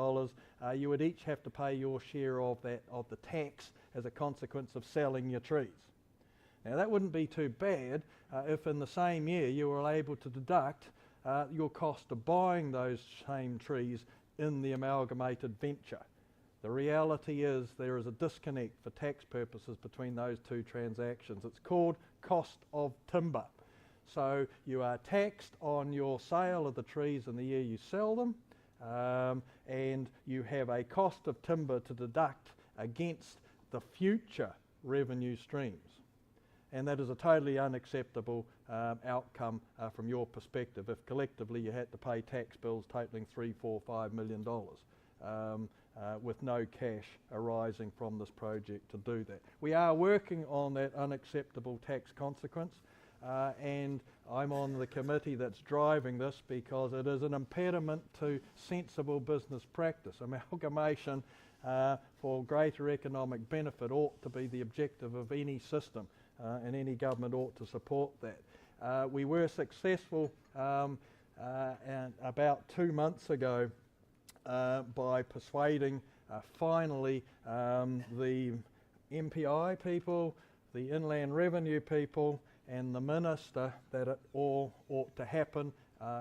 Speaker 1: you would each have to pay your share of the tax as a consequence of selling your trees. Now that wouldn't be too bad if in the same year you were able to deduct your cost of buying those same trees in the amalgamated venture. The reality is there is a disconnect for tax purposes between those two transactions. It's called cost of timber. So you are taxed on your sale of the trees in the year you sell them, and you have a cost of timber to deduct against the future revenue streams. And that is a totally unacceptable outcome from your perspective if collectively you had to pay tax bills totaling $3, $4, $5 million with no cash arising from this project to do that. We are working on that unacceptable tax consequence, and I'm on the committee that's driving this because it is an impediment to sensible business practice. Amalgamation for greater economic benefit ought to be the objective of any system. And any government ought to support that. We were successful about 2 months ago by persuading finally the MPI people, the Inland Revenue people and the Minister that it all ought to happen,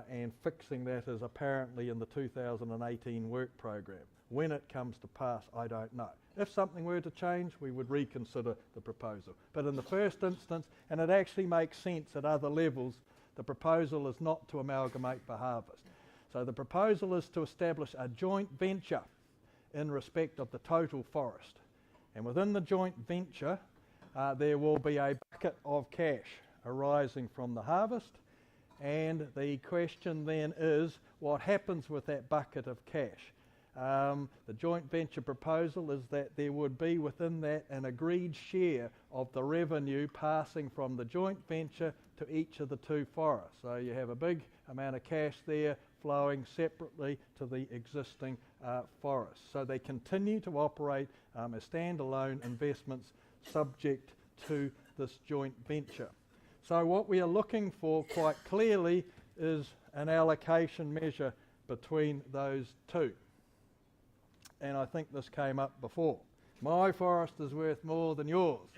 Speaker 1: and fixing that is apparently in the 2018 work program. When it comes to pass, I don't know. If something were to change, we would reconsider the proposal. But in the first instance, and it actually makes sense at other levels, the proposal is not to amalgamate for harvest. So the proposal is to establish a joint venture in respect of the total forest. And within the joint venture, there will be a bucket of cash arising from the harvest. And the question then is, what happens with that bucket of cash? The joint venture proposal is that there would be within that an agreed share of the revenue passing from the joint venture to each of the two forests. So you have a big amount of cash there flowing separately to the existing forests. So they continue to operate as standalone investments subject to this joint venture. So what we are looking for quite clearly is an allocation measure between those two. And I think this came up before. My forest is worth more than yours.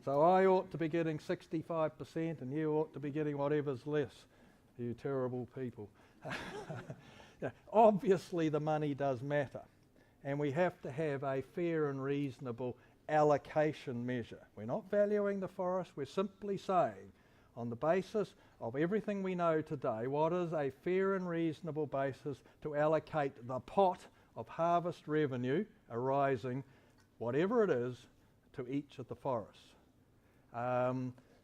Speaker 1: So I ought to be getting 65% and you ought to be getting whatever's less, you terrible people. Yeah, obviously the money does matter, and we have to have a fair and reasonable allocation measure. We're not valuing the forest, we're simply saying, on the basis of everything we know today, what is a fair and reasonable basis to allocate the pot of harvest revenue arising, whatever it is, to each of the forests.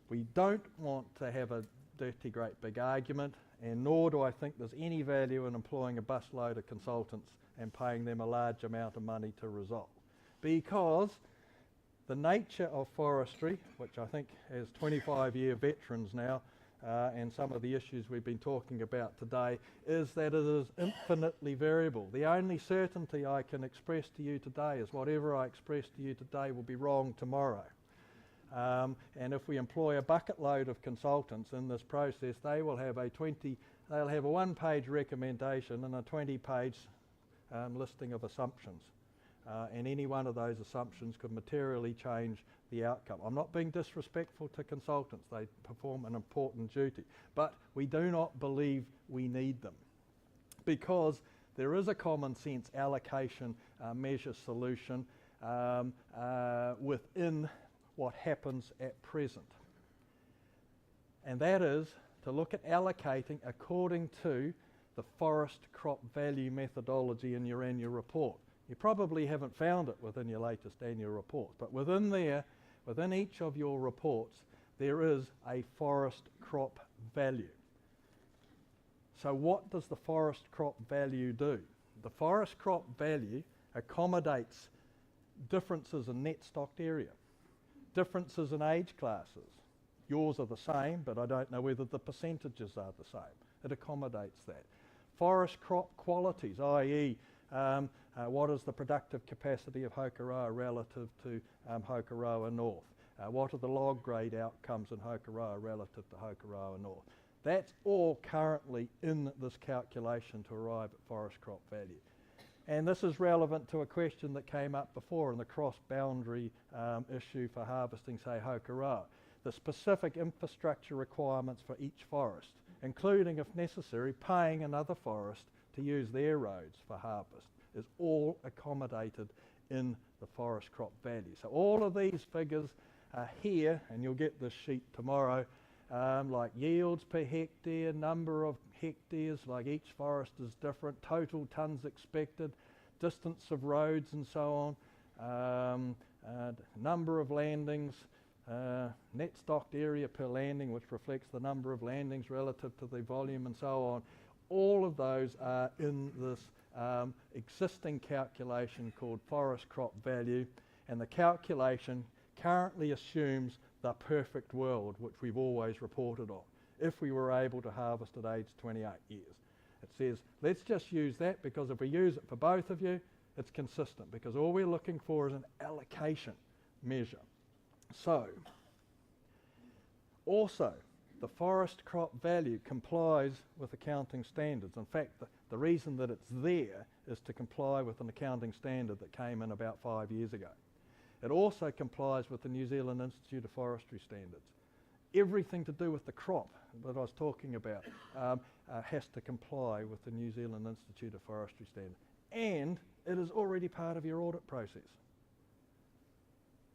Speaker 1: We don't want to have a dirty great big argument, and nor do I think there's any value in employing a busload of consultants and paying them a large amount of money to resolve. Because the nature of forestry, which I think has 25-year veterans now, and some of the issues we've been talking about today, is that it is infinitely variable. The only certainty I can express to you today is whatever I express to you today will be wrong tomorrow. And if we employ a bucket load of consultants in this process, they will have a one-page recommendation and a 20-page listing of assumptions. And any one of those assumptions could materially change the outcome. I'm not being disrespectful to consultants. They perform an important duty. But we do not believe we need them, because there is a common sense allocation measure solution within what happens at present. And that is to look at allocating according to the forest crop value methodology in your annual report. You probably haven't found it within your latest annual report, but within there, within each of your reports, there is a forest crop value. So what does the forest crop value do? The forest crop value accommodates differences in net stocked area, differences in age classes. Yours are the same, but I don't know whether the percentages are the same. It accommodates that. Forest crop qualities, i.e. What is the productive capacity of Hokoroa relative to Hokoroa North? What are the log grade outcomes in Hokoroa relative to Hokoroa North? That's all currently in this calculation to arrive at forest crop value. And this is relevant to a question that came up before in the cross-boundary issue for harvesting, say, Hokoroa. The specific infrastructure requirements for each forest, including, if necessary, paying another forest to use their roads for harvest, is all accommodated in the forest crop value. So all of these figures are here, and you'll get this sheet tomorrow, like yields per hectare, number of hectares, like each forest is different, total tonnes expected, distance of roads and so on, number of landings, net stocked area per landing, which reflects the number of landings relative to the volume and so on. All of those are in this existing calculation called forest crop value, and the calculation currently assumes the perfect world, which we've always reported on, if we were able to harvest at age 28 years. It says, let's just use that, because if we use it for both of you, it's consistent, because all we're looking for is an allocation measure. So, also, the forest crop value complies with accounting standards. In fact, the reason that it's there is to comply with an accounting standard that came in about 5 years ago. It also complies with the New Zealand Institute of Forestry standards. Everything to do with the crop that I was talking about has to comply with the New Zealand Institute of Forestry standards. And it is already part of your audit process.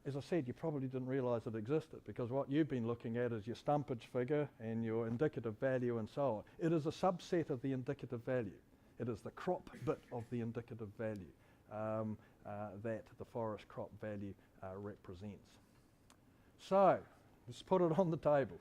Speaker 1: As I said, you probably didn't realise it existed, because what you've been looking at is your stumpage figure and your indicative value and so on. It is a subset of the indicative value. It is the crop bit of the indicative value that the forest crop value represents. So, let's put it on the table.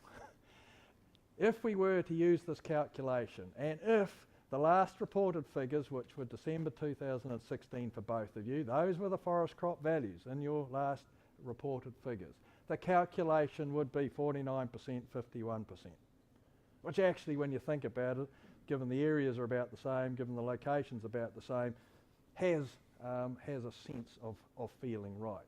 Speaker 1: If we were to use this calculation, and if the last reported figures, which were December 2016 for both of you, those were the forest crop values in your last reported figures, the calculation would be 49%, 51%, which actually, when you think about it, given the areas are about the same, given the locations about the same, has a sense of feeling right.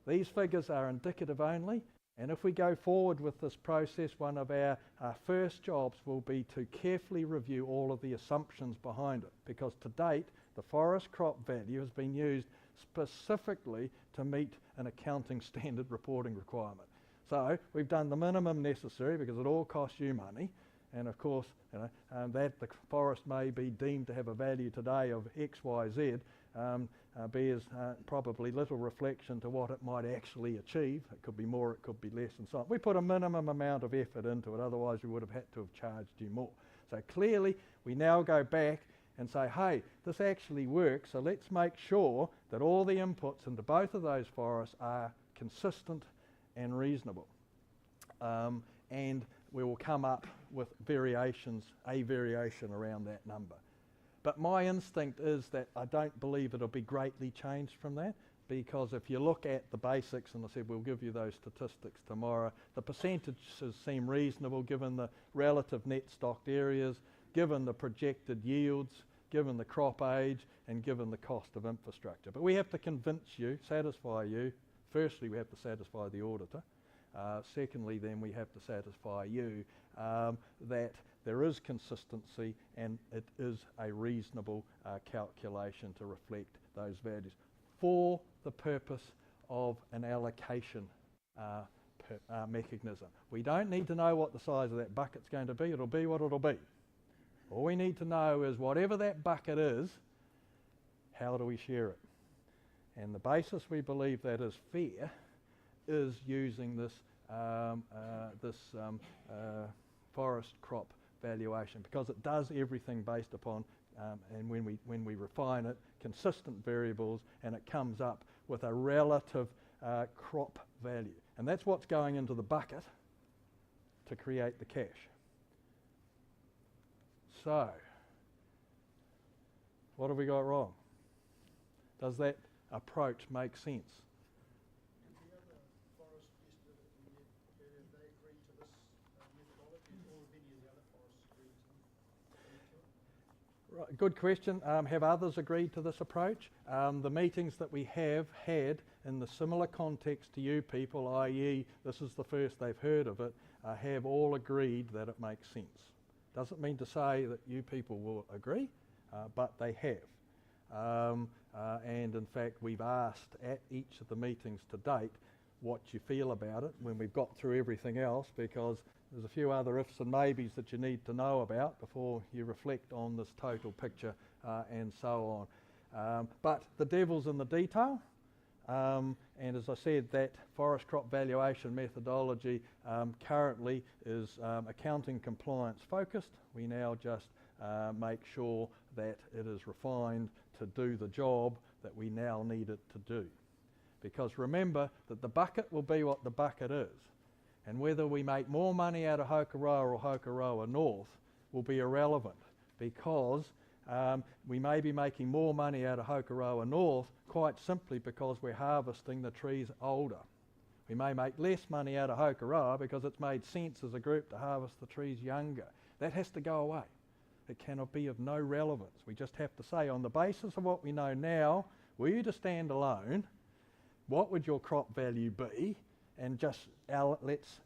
Speaker 1: These figures are indicative only, and if we go forward with this process, one of our first jobs will be to carefully review all of the assumptions behind it, because to date the forest crop value has been used specifically to meet an accounting standard reporting requirement. So we've done the minimum necessary because it all costs you money, and of course that the forest may be deemed to have a value today of X, Y, Z, bears probably little reflection to what it might actually achieve. It could be more, it could be less, and so on. We put a minimum amount of effort into it, otherwise we would have had to have charged you more. So clearly we now go back and say, hey, this actually works, so let's make sure that all the inputs into both of those forests are consistent and reasonable. And we will come up with a variation around that number. But my instinct is that I don't believe it'll be greatly changed from that, because if you look at the basics, and I said we'll give you those statistics tomorrow, the percentages seem reasonable given the relative net stocked areas, given the projected yields, given the crop age, and given the cost of infrastructure. But we have to convince you, satisfy you. Firstly, we have to satisfy the auditor. Secondly, then we have to satisfy you that there is consistency and it is a reasonable calculation to reflect those values for the purpose of an allocation mechanism. We don't need to know what the size of that bucket's going to be. It'll be what it'll be. All we need to know is whatever that bucket is, how do we share it? And the basis we believe that is fair is using this forest crop valuation, because it does everything based upon, and when we refine it, consistent variables, and it comes up with a relative crop value. And that's what's going into the bucket to create the cash. So, what have we got wrong? Does that approach make sense?
Speaker 6: Did the other forest estimated in the area, they agreed to this methodology, or have any of the other forests agreed to it?
Speaker 1: Right, good question. Have others agreed to this approach? The meetings that we have had in the similar context to you people, i.e. this is the first they've heard of it, have all agreed that it makes sense. Doesn't mean to say that you people will agree, but they have. And in fact, we've asked at each of the meetings to date what you feel about it when we've got through everything else, because there's a few other ifs and maybes that you need to know about before you reflect on this total picture and so on. But the devil's in the detail. And as I said, that forest crop valuation methodology currently is accounting compliance focused. We now just make sure that it is refined to do the job that we now need it to do. Because remember that the bucket will be what the bucket is, and whether we make more money out of Hokoroa or Hokoroa North will be irrelevant, because we may be making more money out of Hokoroa North quite simply because we're harvesting the trees older. We may make less money out of Hokoroa because it's made sense as a group to harvest the trees younger. That has to go away. It cannot be of no relevance. We just have to say, on the basis of what we know now, were you to stand alone, what would your crop value be? And just let's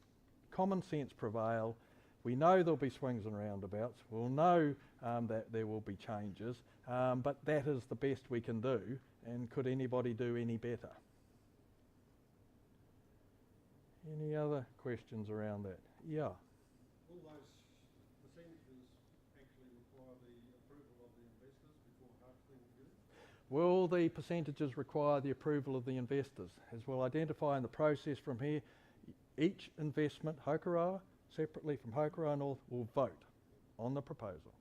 Speaker 1: common sense prevail. We know there'll be swings and roundabouts. We'll know that there will be changes, but that is the best we can do. And could anybody do any better? Any other questions around that? Yeah.
Speaker 6: Will those percentages actually require the approval of the investors before harvesting is due?
Speaker 1: Will the percentages require the approval of the investors? As we'll identify in the process from here, each investment, Hokoroa, separately from Hokoroa North, will vote on the proposal.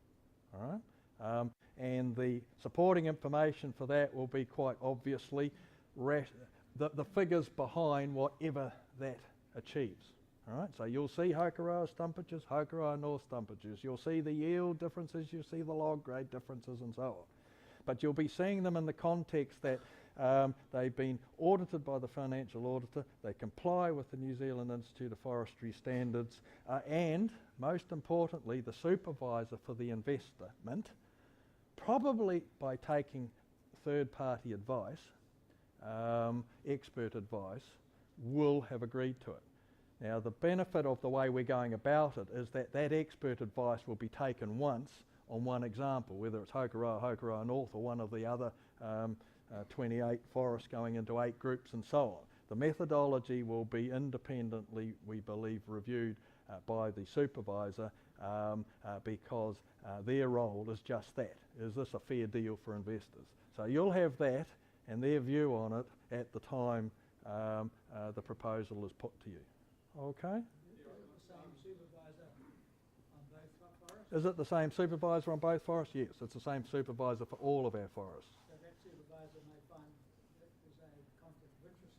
Speaker 1: All And the supporting information for that will be quite obviously the figures behind whatever that achieves. All right, so you'll see Hokoroa stumpages, Hokoroa North stumpages. You'll see the yield differences, you'll see the log grade differences and so on. But you'll be seeing them in the context that they've been audited by the financial auditor, they comply with the New Zealand Institute of Forestry standards, and most importantly, the supervisor for the investment, probably by taking third-party advice, expert advice, will have agreed to it. Now, the benefit of the way we're going about it is that that expert advice will be taken once on one example, whether it's Hokoroa, Hokoroa North, or one of the other 28 forests going into 8 groups and so on. The methodology will be independently, we believe, reviewed by the supervisor because their role is just that. Is this a fair deal for investors? So you'll have that and their view on it at the time the proposal is put to you. Okay? Is it the same supervisor on both forests? Yes, it's the same supervisor for all of our forests.
Speaker 4: So that supervisor may find that there's a conflict of interest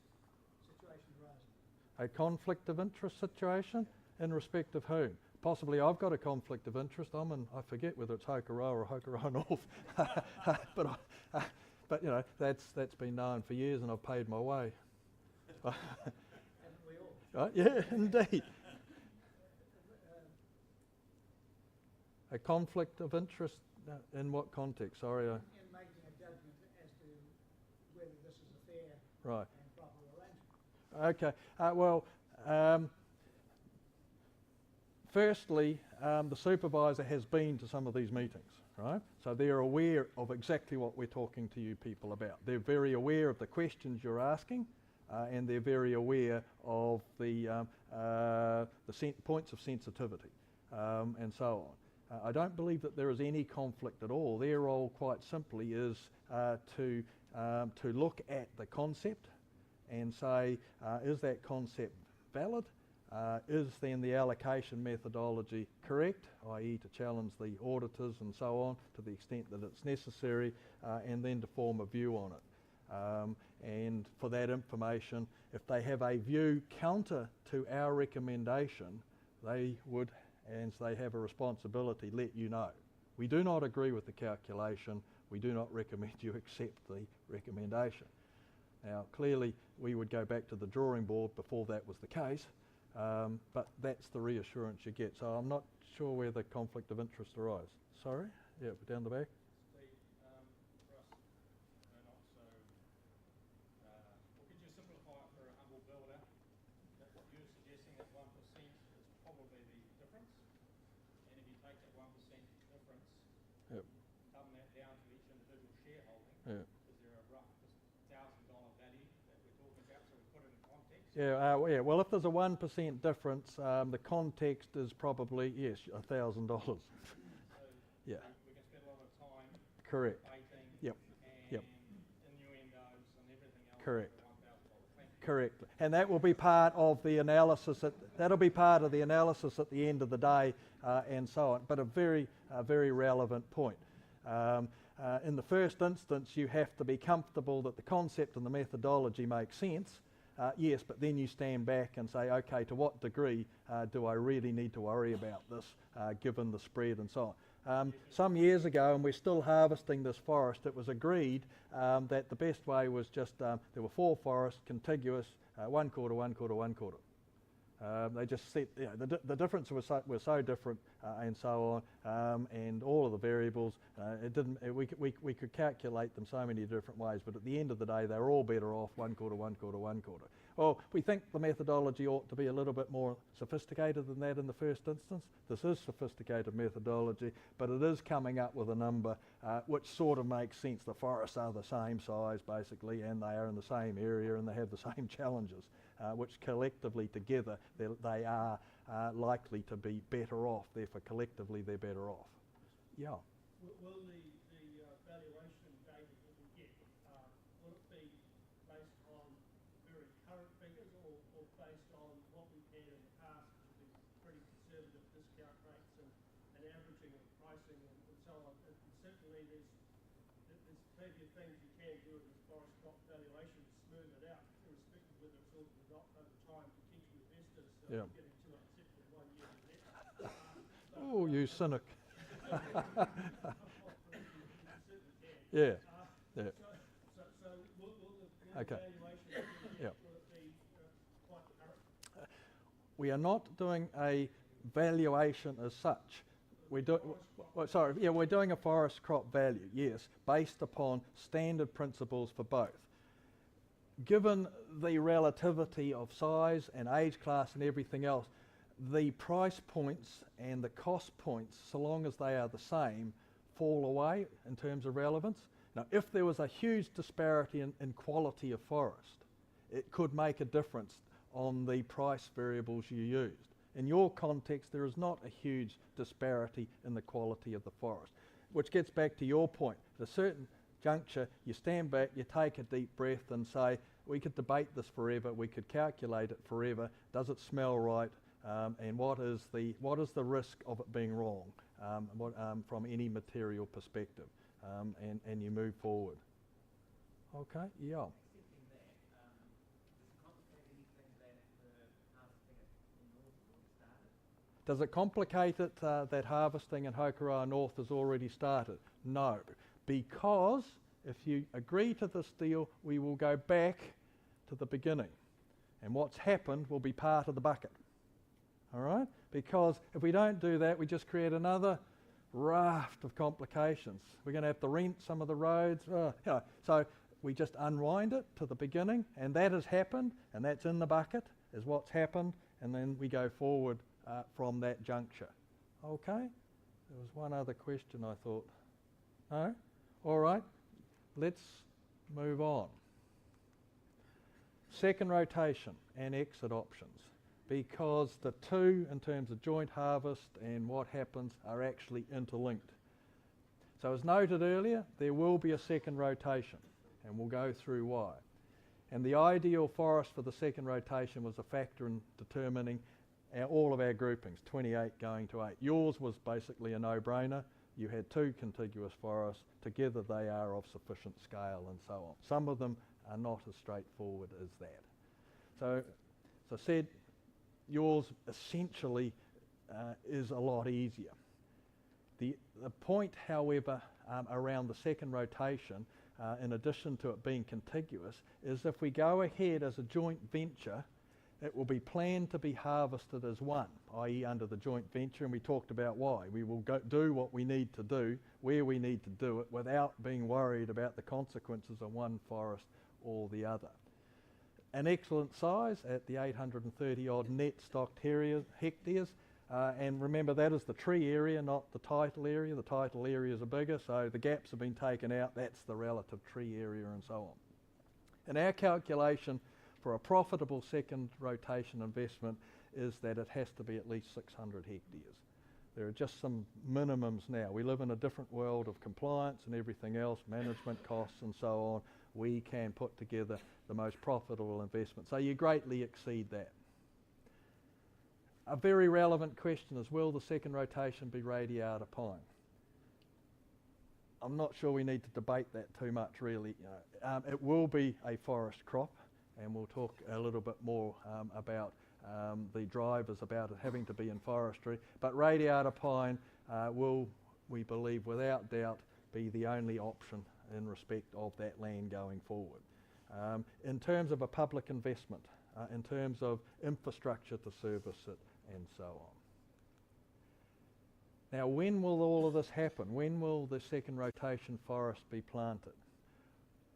Speaker 4: situation arising.
Speaker 1: A conflict of interest situation in respect of whom? Possibly I've got a conflict of interest. I forget whether it's Hokoroa or Hokoroa North, but you know that's been known for years, and I've paid my way.
Speaker 4: Haven't we all?
Speaker 1: Right? Yeah, indeed. A conflict of interest in what context? Sorry.
Speaker 4: In making a judgment as to whether this is a fair
Speaker 1: Right.
Speaker 4: and proper arrangement.
Speaker 1: Okay. Firstly, the supervisor has been to some of these meetings, right? So they're aware of exactly what we're talking to you people about. They're very aware of the questions you're asking, and they're very aware of the points of sensitivity and so on. I don't believe that there is any conflict at all. Their role, quite simply, is to look at the concept and say, is that concept valid? Is then the allocation methodology correct, i.e. to challenge the auditors and so on to the extent that it's necessary, and then to form a view on it. And for that information, if they have a view counter to our recommendation, they would, and they have a responsibility, let you know. We do not agree with the calculation. We do not recommend you accept the recommendation. Now, clearly, we would go back to the drawing board before that was the case, but that's the reassurance you get. So I'm not sure where the conflict of interest arises. Sorry? Yeah, down the back.
Speaker 5: Steve, for us, not so, could you simplify it for a humble builder? That what you're suggesting, that 1% is probably the difference, and if you take that 1% difference,
Speaker 1: Yep.
Speaker 5: dumb that down to each individual shareholding,
Speaker 1: Yeah.
Speaker 5: is there a rough $1,000 value that we're talking about, so we put it in context?
Speaker 1: Yeah, well, if there's a 1% difference, the context is probably, yes, $1,000. Yeah.
Speaker 5: We can spend a lot of time
Speaker 1: Correct.
Speaker 5: debating
Speaker 1: Yep.
Speaker 5: and
Speaker 1: Yep.
Speaker 5: innuendos and everything else.
Speaker 1: Correct.
Speaker 5: for $1,000. Thank you.
Speaker 1: Correct. And that will be part of the analysis. That'll be part of the analysis at the end of the day, and so on. But a very relevant point. In the first instance, you have to be comfortable that the concept and the methodology make sense. Yes, but then you stand back and say, okay, to what degree do I really need to worry about this, given the spread and so on. Some years ago, and we're still harvesting this forest, it was agreed that the best way was just, there were 4 forests contiguous, 1 quarter, 1 quarter, 1 quarter. They just said, you know, the differences were so different and so on, and all of the variables, we could calculate them so many different ways, but at the end of the day, they were all better off 1 quarter, 1 quarter, 1 quarter. Well, we think the methodology ought to be a little bit more sophisticated than that in the first instance. This is sophisticated methodology, but it is coming up with a number which sort of makes sense. The forests are the same size, basically, and they are in the same area, and they have the same challenges, which collectively together, they are likely to be better off. Therefore, collectively, they're better off. Yeah.
Speaker 6: Will the valuation data that we get, will it be based on very current figures or based on what we've had in the past, which have been pretty conservative discount rates and averaging of pricing and so on? And certainly there's plenty of things you can do in the forest crop valuation to smooth it out, irrespective of whether it's ordered or not over time, potential investors
Speaker 1: Yeah.
Speaker 6: getting too upset with 1 year to the next.
Speaker 1: Oh, you cynic.
Speaker 6: Yeah.
Speaker 1: Yeah.
Speaker 6: So will the
Speaker 1: Okay.
Speaker 6: valuation
Speaker 1: Yeah.
Speaker 6: will it be quite current?
Speaker 1: We are not doing a valuation as such. We're doing a forest crop value, yes, based upon standard principles for both. Given the relativity of size and age class and everything else, the price points and the cost points, so long as they are the same, fall away in terms of relevance. Now, if there was a huge disparity in quality of forest, it could make a difference on the price variables you used. In your context, there is not a huge disparity in the quality of the forest, which gets back to your point. At a certain juncture, you stand back, you take a deep breath and say, we could debate this forever, we could calculate it forever, does it smell right, and what is the risk of it being wrong from any material perspective, and you move forward. Okay, yeah.
Speaker 3: Accepting that, does it complicate anything that harvesting in Hokoroa North has already started?
Speaker 1: Does it complicate it that harvesting in Hokoroa North has already started? No, because if you agree to this deal, we will go back to the beginning, and what's happened will be part of the bucket. All right? Because if we don't do that, we just create another raft of complications. We're going to have to rent some of the roads. So we just unwind it to the beginning, and that has happened, and that's in the bucket, is what's happened, and then we go forward from that juncture. Okay? There was one other question I thought. No? All right. Let's move on. Second rotation and exit options, because the two, in terms of joint harvest and what happens, are actually interlinked. So as noted earlier, there will be a second rotation, and we'll go through why. And the ideal forest for the second rotation was a factor in determining all of our groupings, 28 going to 8. Yours was basically a no-brainer. You had two contiguous forests. Together they are of sufficient scale and so on. Some of them are not as straightforward as that. So, as I said, yours essentially is a lot easier. The point, however, around the second rotation, in addition to it being contiguous, is if we go ahead as a joint venture, it will be planned to be harvested as one, i.e. under the joint venture, and we talked about why. We will do what we need to do, where we need to do it, without being worried about the consequences of one forest or the other. An excellent size at the 830 odd net stocked hectares, and remember that is the tree area, not the title area. The title areas are bigger, so the gaps have been taken out. That's the relative tree area and so on. In our calculation, for a profitable second rotation investment, is that it has to be at least 600 hectares. There are just some minimums now. We live in a different world of compliance and everything else, management costs and so on. We can put together the most profitable investment. So you greatly exceed that. A very relevant question is, will the second rotation be radiata pine? I'm not sure we need to debate that too much, really. It will be a forest crop, and we'll talk a little bit more about the drivers about it having to be in forestry. But radiata pine will, we believe, without doubt, be the only option in respect of that land going forward. In terms of a public investment, in terms of infrastructure to service it, and so on. Now, when will all of this happen? When will the second rotation forest be planted?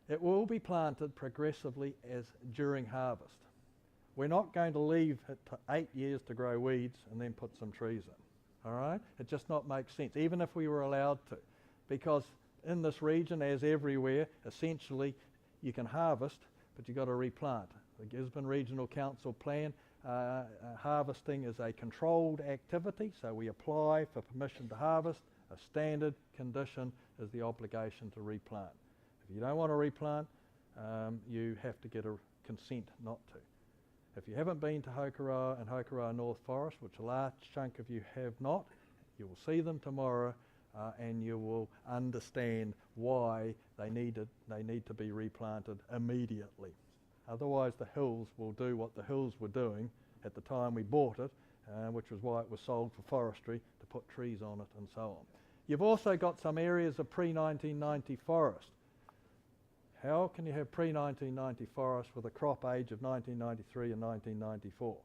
Speaker 1: It will be planted progressively as during harvest. We're not going to leave it to 8 years to grow weeds and then put some trees in. All right? It just not makes sense, even if we were allowed to. Because in this region, as everywhere, essentially you can harvest, but you've got to replant. The Gisborne Regional Council plan, harvesting is a controlled activity, so we apply for permission to harvest. A standard condition is the obligation to replant. If you don't want to replant, you have to get a consent not to. If you haven't been to Hokoroa and Hokoroa North Forest, which a large chunk of you have not, you will see them tomorrow. and you will understand why they need to be replanted immediately. Otherwise the hills will do what the hills were doing at the time we bought it, which was why it was sold for forestry, to put trees on it and so on. You've also got some areas of pre-1990 forest. How can you have pre-1990 forest with a crop age of 1993 and 1994?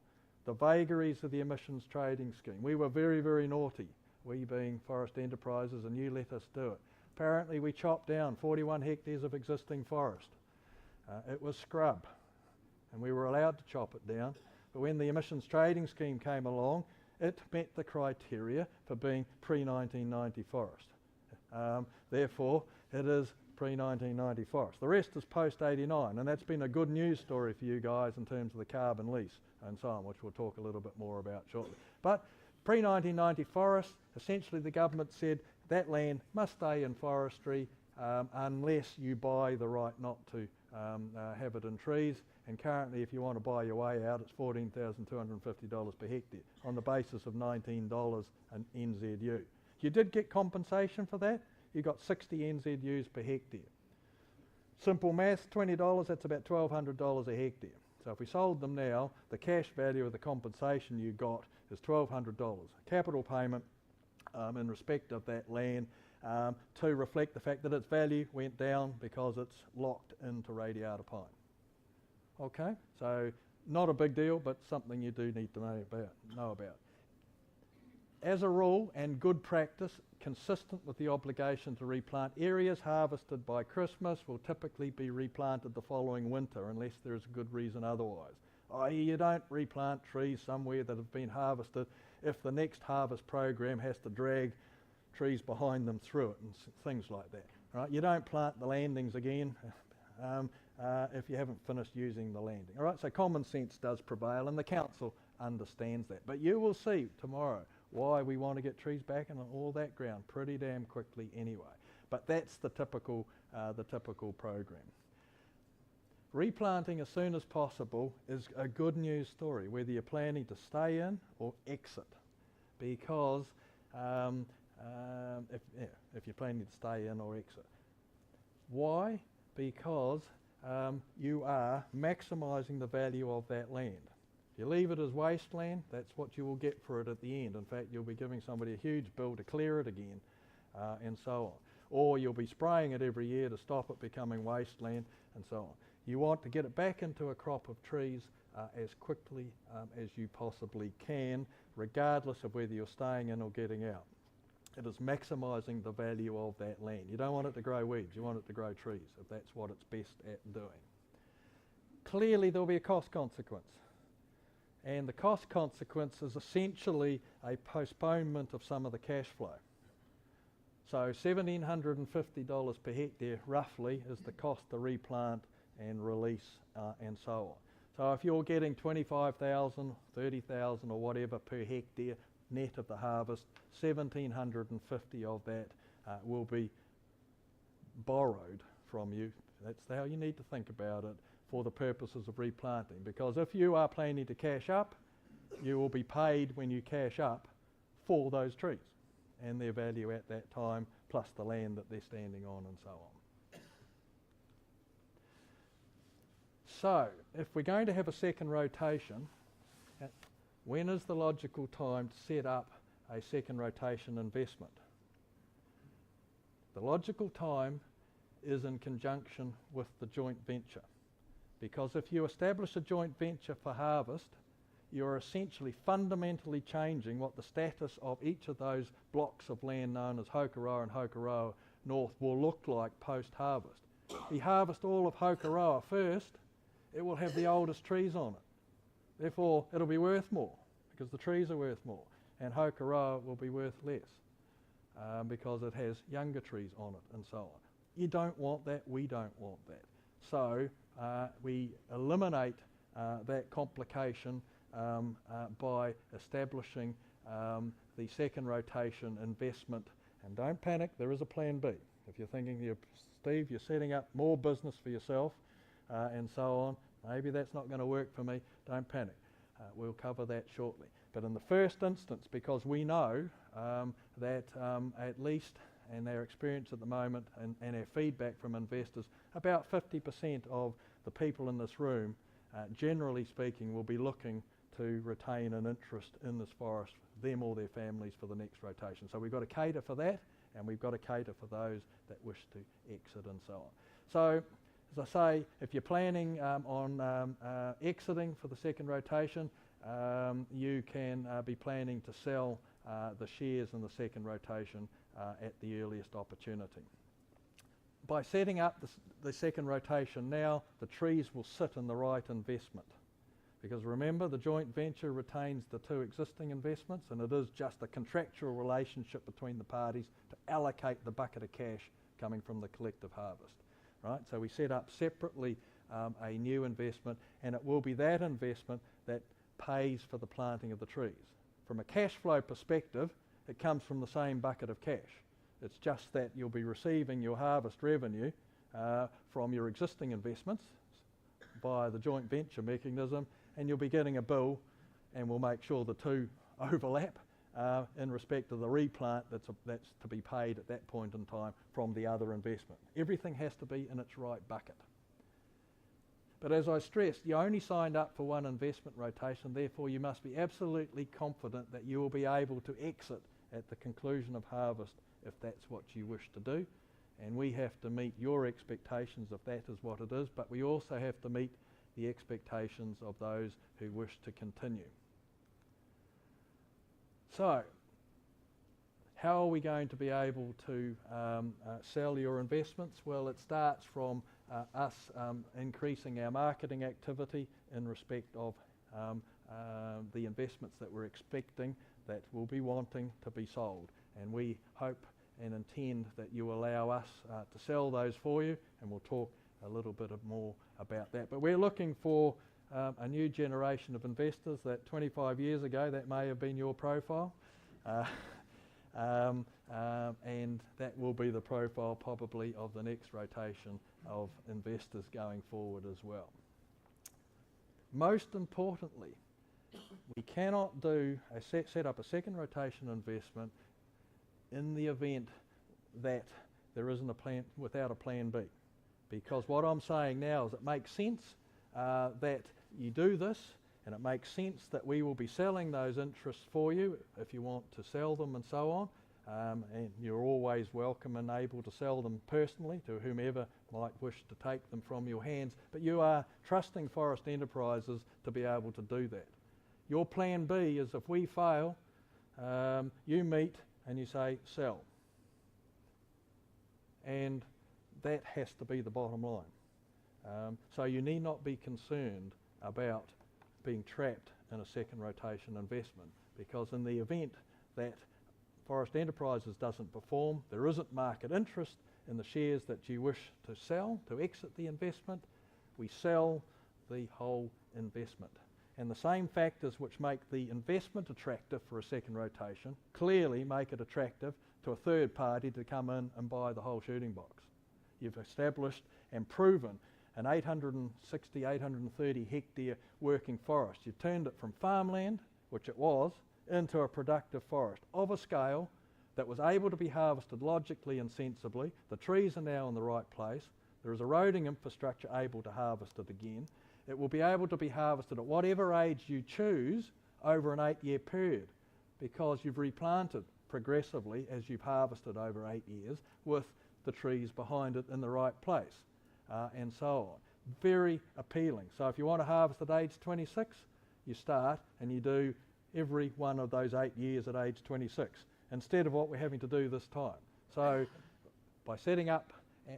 Speaker 1: The vagaries of the emissions trading scheme. We were very, very naughty, we being Forest Enterprises, and you let us do it. Apparently we chopped down 41 hectares of existing forest. It was scrub, and we were allowed to chop it down. But when the emissions trading scheme came along, it met the criteria for being pre-1990 forest. Therefore, it is pre-1990 forest. The rest is post-89, and that's been a good news story for you guys in terms of the carbon lease and so on, which we'll talk a little bit more about shortly. But pre-1990 forest, essentially the government said that land must stay in forestry unless you buy the right not to have it in trees, and currently if you want to buy your way out it's $14,250 per hectare on the basis of $19 an NZU. You did get compensation for that. You got 60 NZUs per hectare. Simple maths, $20, that's about $1,200 a hectare. So if we sold them now, the cash value of the compensation you got is $1,200. Capital payment in respect of that land to reflect the fact that its value went down because it's locked into radiata pine. Okay, so not a big deal, but something you do need to know about. As a rule and good practice, consistent with the obligation to replant, areas harvested by Christmas will typically be replanted the following winter unless there is a good reason otherwise. You don't replant trees somewhere that have been harvested if the next harvest program has to drag trees behind them through it and things like that. Right? You don't plant the landings again if you haven't finished using the landing. All right? So common sense does prevail, and the council understands that. But you will see tomorrow why we want to get trees back in all that ground pretty damn quickly anyway. But that's the typical program. Replanting as soon as possible is a good news story, whether you're planning to stay in or exit, because if you're planning to stay in or exit. Why? Because you are maximising the value of that land. If you leave it as wasteland, that's what you will get for it at the end. In fact, you'll be giving somebody a huge bill to clear it again, and so on. Or you'll be spraying it every year to stop it becoming wasteland, and so on. You want to get it back into a crop of trees as quickly as you possibly can, regardless of whether you're staying in or getting out. It is maximising the value of that land. You don't want it to grow weeds, you want it to grow trees, if that's what it's best at doing. Clearly there'll be a cost consequence. And the cost consequence is essentially a postponement of some of the cash flow. So $1,750 per hectare roughly is the cost to replant and release and so on. So if you're getting $25,000, $30,000 or whatever per hectare net of the harvest, $1,750 of that will be borrowed from you. That's how you need to think about it for the purposes of replanting, because if you are planning to cash up, you will be paid when you cash up for those trees and their value at that time, plus the land that they're standing on and so on. So, if we're going to have a second rotation, when is the logical time to set up a second rotation investment? The logical time is in conjunction with the joint venture. Because if you establish a joint venture for harvest, you're essentially fundamentally changing what the status of each of those blocks of land known as Hokoroa and Hokoroa North will look like post-harvest. If you harvest all of Hokoroa first, it will have the oldest trees on it. Therefore, it'll be worth more because the trees are worth more, and Hokoroa will be worth less because it has younger trees on it and so on. You don't want that, we don't want that. So we eliminate that complication by establishing the second rotation investment. And don't panic, there is a plan B. If you're thinking, Steve, you're setting up more business for yourself and so on, maybe that's not going to work for me, don't panic. We'll cover that shortly. But in the first instance, because we know that at least, and our experience at the moment and our feedback from investors, about 50% of the people in this room, generally speaking, will be looking to retain an interest in this forest, them or their families, for the next rotation. So we've got to cater for that, and we've got to cater for those that wish to exit and so on. So, as I say, if you're planning on exiting for the second rotation, you can be planning to sell the shares in the second rotation at the earliest opportunity. By setting up the second rotation now, the trees will sit in the right investment. Because remember, the joint venture retains the two existing investments, and it is just a contractual relationship between the parties to allocate the bucket of cash coming from the collective harvest. Right? So we set up separately a new investment, and it will be that investment that pays for the planting of the trees. From a cash flow perspective, it comes from the same bucket of cash. It's just that you'll be receiving your harvest revenue from your existing investments via the joint venture mechanism, and you'll be getting a bill, and we'll make sure the two overlap in respect of the replant that's to be paid at that point in time from the other investment. Everything has to be in its right bucket. But as I stressed, you only signed up for one investment rotation, therefore you must be absolutely confident that you will be able to exit at the conclusion of harvest if that's what you wish to do. And we have to meet your expectations if that is what it is, but we also have to meet the expectations of those who wish to continue. So, how are we going to be able to sell your investments? Well, it starts from us increasing our marketing activity in respect of the investments that we're expecting that will be wanting to be sold. And we hope and intend that you allow us to sell those for you, and we'll talk a little bit more about that. But we're looking for a new generation of investors that 25 years ago, that may have been your profile. And that will be the profile probably of the next rotation of investors going forward as well. Most importantly, we cannot set up a second rotation investment in the event that there isn't a plan, without a plan B. Because what I'm saying now is it makes sense that you do this, and it makes sense that we will be selling those interests for you if you want to sell them and so on. And you're always welcome and able to sell them personally to whomever might wish to take them from your hands. But you are trusting Forest Enterprises to be able to do that. Your plan B is if we fail, you meet and you say sell. And that has to be the bottom line. So you need not be concerned about being trapped in a second rotation investment, because in the event that Forest Enterprises doesn't perform, there isn't market interest in the shares that you wish to sell, to exit the investment, we sell the whole investment. And the same factors which make the investment attractive for a second rotation clearly make it attractive to a third party to come in and buy the whole shooting box. You've established and proven an 860, 830 hectare working forest. You've turned it from farmland, which it was, into a productive forest of a scale that was able to be harvested logically and sensibly. The trees are now in the right place. There is eroding infrastructure able to harvest it again. It will be able to be harvested at whatever age you choose over an 8-year period, because you've replanted progressively as you've harvested over 8 years with the trees behind it in the right place, and so on. Very appealing. So if you want to harvest at age 26, you start and you do every one of those 8 years at age 26, instead of what we're having to do this time. So by setting up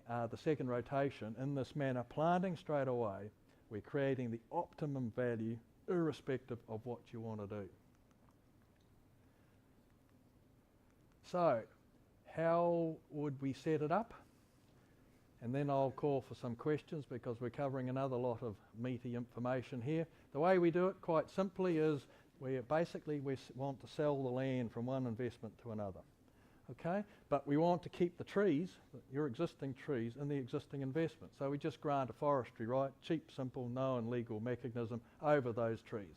Speaker 1: the second rotation in this manner, planting straight away, we're creating the optimum value irrespective of what you want to do. So how would we set it up? And then I'll call for some questions, because we're covering another lot of meaty information here. The way we do it quite simply is we want to sell the land from one investment to another. Okay? But we want to keep the trees, your existing trees, in the existing investment. So we just grant a forestry right, cheap, simple, known legal mechanism over those trees.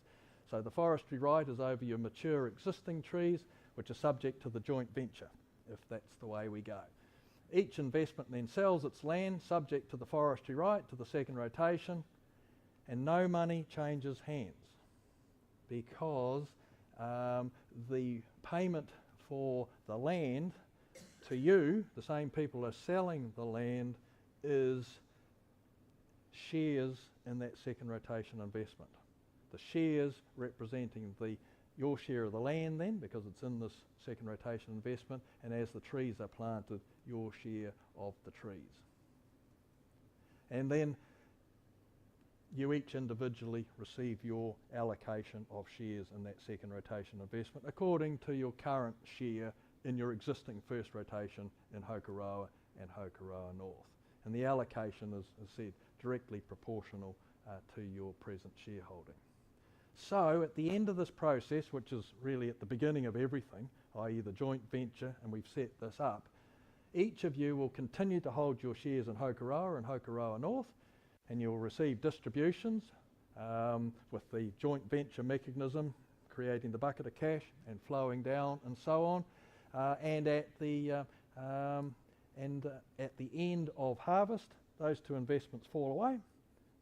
Speaker 1: So the forestry right is over your mature existing trees, which are subject to the joint venture, if that's the way we go. Each investment then sells its land subject to the forestry right to the second rotation, and no money changes hands, because the payment for the land to you, the same people who are selling the land, is shares in that second rotation investment. The shares representing your share of the land then, because it's in this second rotation investment, and as the trees are planted, your share of the trees. And then you each individually receive your allocation of shares in that second rotation investment according to your current share in your existing first rotation in Hokoroa and Hokoroa North. And the allocation is, as said, directly proportional to your present shareholding. So at the end of this process, which is really at the beginning of everything, i.e. the joint venture, and we've set this up, each of you will continue to hold your shares in Hokoroa and Hokoroa North, and you'll receive distributions with the joint venture mechanism creating the bucket of cash and flowing down and so on. And at the end of harvest, those two investments fall away.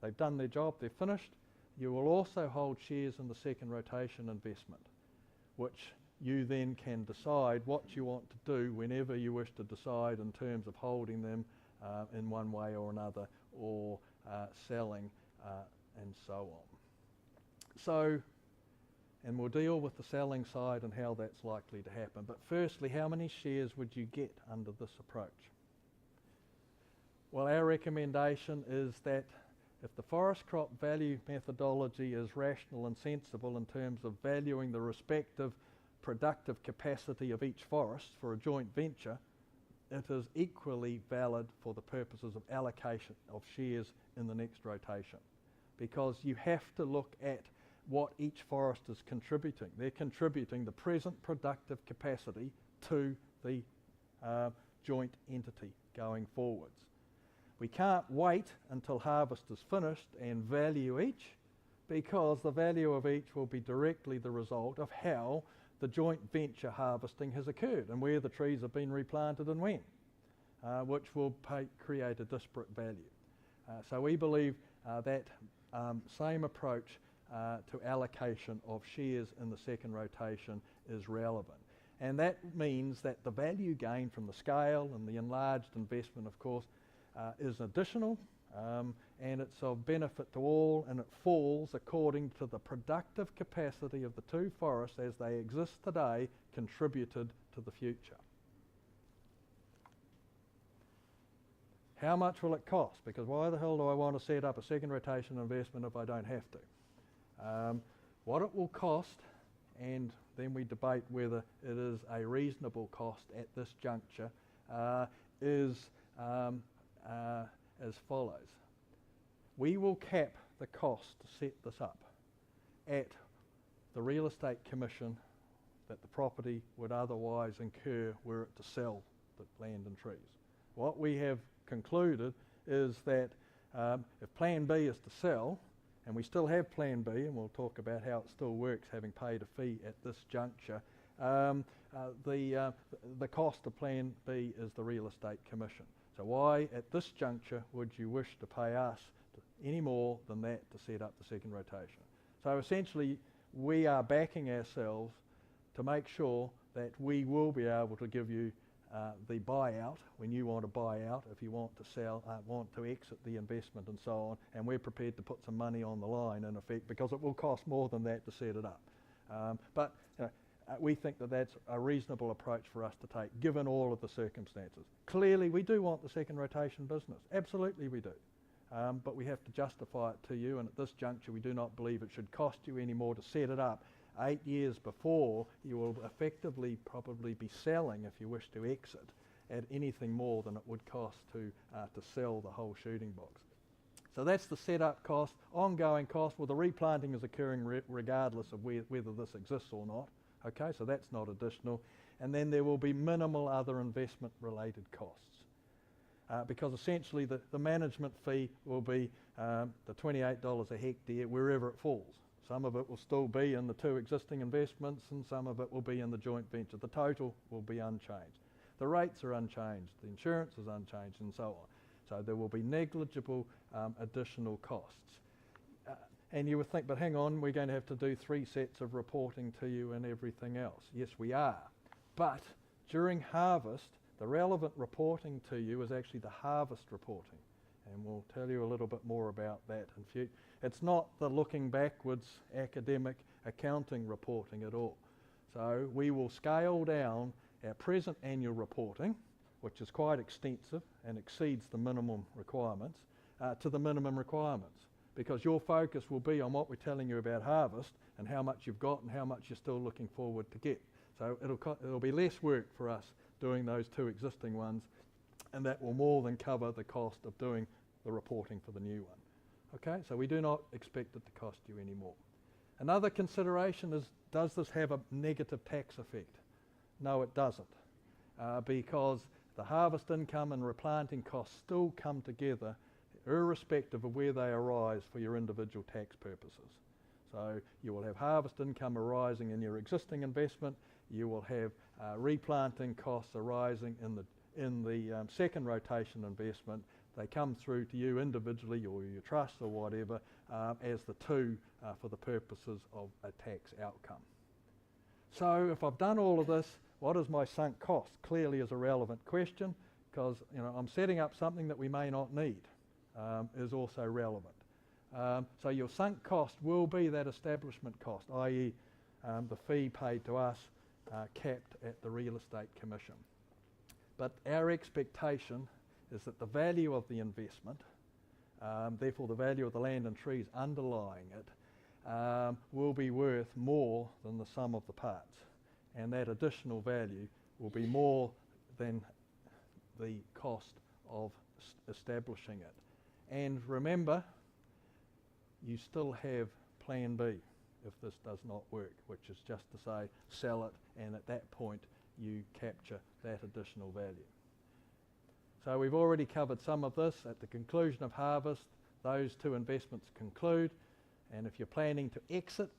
Speaker 1: They've done their job, they're finished. You will also hold shares in the second rotation investment, which you then can decide what you want to do whenever you wish to decide in terms of holding them in one way or another, or selling and so on. So, and we'll deal with the selling side and how that's likely to happen. But firstly, how many shares would you get under this approach? Well, our recommendation is that if the forest crop value methodology is rational and sensible in terms of valuing the respective productive capacity of each forest for a joint venture, it is equally valid for the purposes of allocation of shares in the next rotation. Because you have to look at what each forest is contributing. They're contributing the present productive capacity to the joint entity going forwards. We can't wait until harvest is finished and value each, because the value of each will be directly the result of how the joint venture harvesting has occurred and where the trees have been replanted and when, which will create a disparate value. So we believe that same approach to allocation of shares in the second rotation is relevant. And that means that the value gain from the scale and the enlarged investment, of course, is additional, and it's of benefit to all, and it falls according to the productive capacity of the two forests as they exist today, contributed to the future. How much will it cost? Because why the hell do I want to set up a second rotation investment if I don't have to? What it will cost, and then we debate whether it is a reasonable cost at this juncture, is as follows. We will cap the cost to set this up at the real estate commission that the property would otherwise incur were it to sell the land and trees. What we have concluded is that if Plan B is to sell, and we still have Plan B, and we'll talk about how it still works having paid a fee at this juncture, the cost of Plan B is the real estate commission. So why at this juncture would you wish to pay us any more than that to set up the second rotation? So essentially we are backing ourselves to make sure that we will be able to give you the buyout when you want to buy out, if you want to sell, want to exit the investment and so on, and we're prepared to put some money on the line in effect, because it will cost more than that to set it up. But we think that that's a reasonable approach for us to take, given all of the circumstances. Clearly, we do want the second rotation business. Absolutely we do. But we have to justify it to you, and at this juncture we do not believe it should cost you any more to set it up 8 years before you will effectively probably be selling, if you wish to exit, at anything more than it would cost to sell the whole shooting box. So that's the setup cost. Ongoing cost, well, the replanting is occurring regardless of whether this exists or not. Okay, so that's not additional. And then there will be minimal other investment related costs. Because essentially the management fee will be the $28 a hectare wherever it falls. Some of it will still be in the 2 existing investments and some of it will be in the joint venture. The total will be unchanged. The rates are unchanged, the insurance is unchanged and so on. So there will be negligible additional costs. And you would think, but hang on, we're going to have to do 3 sets of reporting to you and everything else. Yes, we are. But during harvest, the relevant reporting to you is actually the harvest reporting. And we'll tell you a little bit more about that in future. It's not the looking backwards academic accounting reporting at all. So we will scale down our present annual reporting, which is quite extensive and exceeds the minimum requirements, to the minimum requirements. Because your focus will be on what we're telling you about harvest and how much you've got and how much you're still looking forward to get. So it'll be less work for us doing those 2 existing ones, and that will more than cover the cost of doing the reporting for the new one. Okay, so we do not expect it to cost you any more. Another consideration is, does this have a negative tax effect? No, it doesn't, because the harvest income and replanting costs still come together irrespective of where they arise for your individual tax purposes. So you will have harvest income arising in your existing investment, you will have replanting costs arising in the second rotation investment. They come through to you individually or your trust or whatever as the 2 for the purposes of a tax outcome. So if I've done all of this, what is my sunk cost? Clearly is a relevant question, because I'm setting up something that we may not need, is also relevant. So your sunk cost will be that establishment cost, i.e. The fee paid to us capped at the Real Estate Commission. But our expectation is that the value of the investment, therefore the value of the land and trees underlying it, will be worth more than the sum of the parts. And that additional value will be more than the cost of establishing it. And remember, you still have plan B if this does not work, which is just to say sell it, and at that point you capture that additional value. So we've already covered some of this. At the conclusion of harvest, those 2 investments conclude, and if you're planning to exit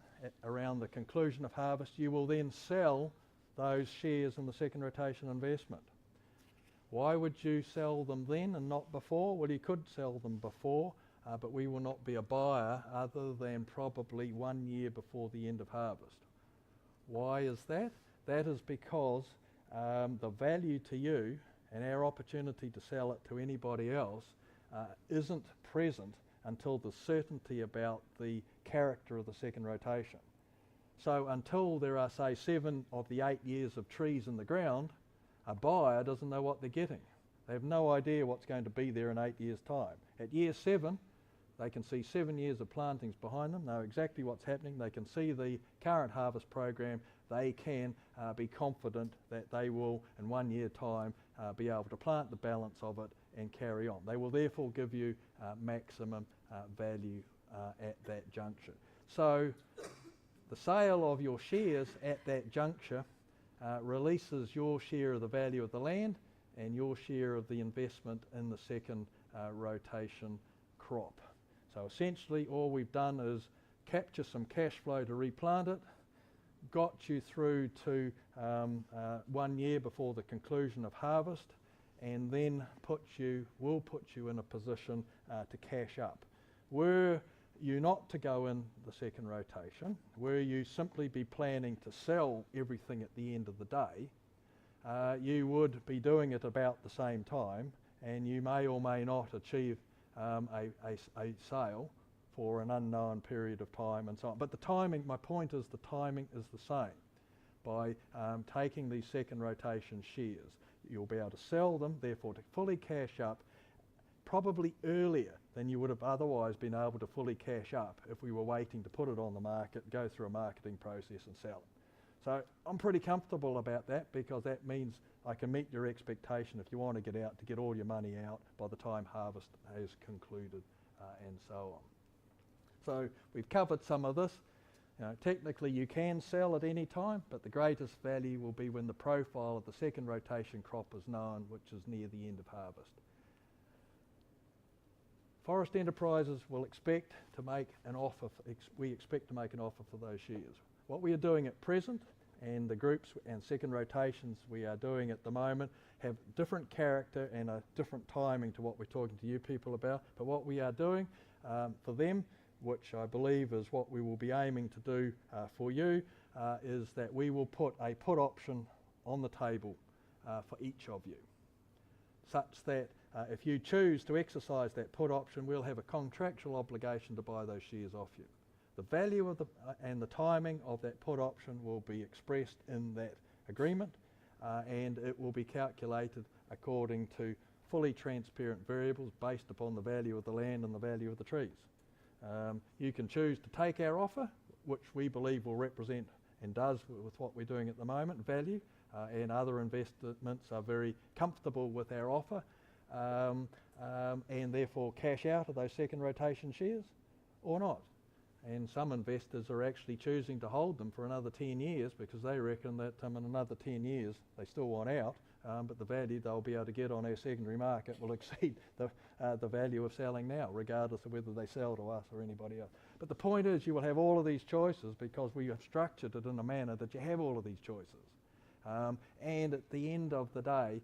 Speaker 1: around the conclusion of harvest, you will then sell those shares in the second rotation investment. Why would you sell them then and not before? Well, you could sell them before, but we will not be a buyer other than probably 1 year before the end of harvest. Why is that? That is because the value to you and our opportunity to sell it to anybody else isn't present until the certainty about the character of the second rotation. So until there are, say, 7 of the 8 years of trees in the ground, a buyer doesn't know what they're getting. They have no idea what's going to be there in 8 years' time. At year 7, they can see 7 years of plantings behind them, know exactly what's happening, they can see the current harvest program, they can be confident that they will, in 1 year time, be able to plant the balance of it and carry on. They will therefore give you maximum value at that juncture. So the sale of your shares at that juncture releases your share of the value of the land and your share of the investment in the second rotation crop. So essentially all we've done is capture some cash flow to replant it, got you through to 1 year before the conclusion of harvest, and then will put you in a position to cash up. Were you not to go in the second rotation, were you simply be planning to sell everything at the end of the day, you would be doing it about the same time, and you may or may not achieve a sale for an unknown period of time and so on. But the timing, my point is the timing is the same. By taking these second rotation shares, you'll be able to sell them, therefore to fully cash up, probably earlier than you would have otherwise been able to fully cash up if we were waiting to put it on the market, go through a marketing process and sell it. So I'm pretty comfortable about that, because that means I can meet your expectation if you want to get out, to get all your money out by the time harvest has concluded and so on. So we've covered some of this. Technically you can sell at any time, but the greatest value will be when the profile of the second rotation crop is known, which is near the end of harvest. Forest Enterprises will expect to make an offer, we expect to make an offer for those shares. What we are doing at present, and the groups and second rotations we are doing at the moment, have different character and a different timing to what we're talking to you people about. But what we are doing for them, which I believe is what we will be aiming to do for you, is that we will put a put option on the table for each of you, such that if you choose to exercise that put option, we'll have a contractual obligation to buy those shares off you. The value of and the timing of that put option will be expressed in that agreement, and it will be calculated according to fully transparent variables based upon the value of the land and the value of the trees. You can choose to take our offer, which we believe will represent and does with what we're doing at the moment, value, and other investments are very comfortable with our offer, and therefore cash out of those second rotation shares, or not. And some investors are actually choosing to hold them for another 10 years because they reckon that in another 10 years they still want out, but the value they'll be able to get on our secondary market will exceed the value of selling now, regardless of whether they sell to us or anybody else. But the point is, you will have all of these choices because we have structured it in a manner that you have all of these choices. And at the end of the day,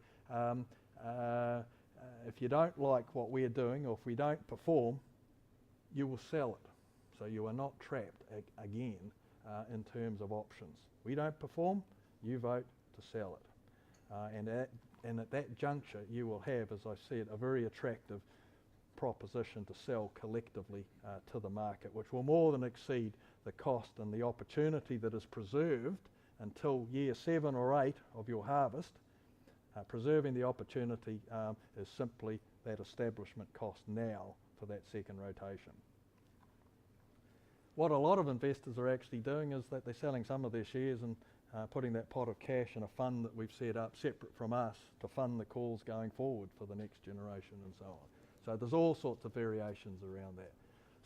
Speaker 1: if you don't like what we're doing, or if we don't perform, you will sell it. So you are not trapped again in terms of options. We don't perform, you vote to sell it. And at that juncture, you will have, as I said, a very attractive proposition to sell collectively to the market, which will more than exceed the cost and the opportunity that is preserved until year 7 or 8 of your harvest. Preserving the opportunity is simply that establishment cost now for that second rotation. What a lot of investors are actually doing is that they're selling some of their shares and putting that pot of cash in a fund that we've set up separate from us to fund the calls going forward for the next generation and so on. So there's all sorts of variations around that.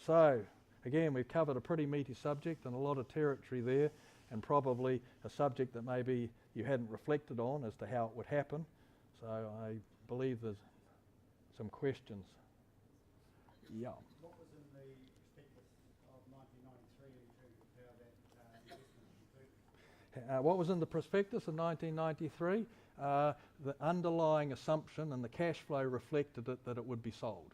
Speaker 1: So again, we've covered a pretty meaty subject and a lot of territory there, and probably a subject that maybe you hadn't reflected on as to how it would happen. So I believe there's some questions. Yeah.
Speaker 5: What was in the prospectus of 1993 in terms of how that investment was completed?
Speaker 1: What was in the prospectus of 1993? The underlying assumption and the cash flow reflected it that it would be sold.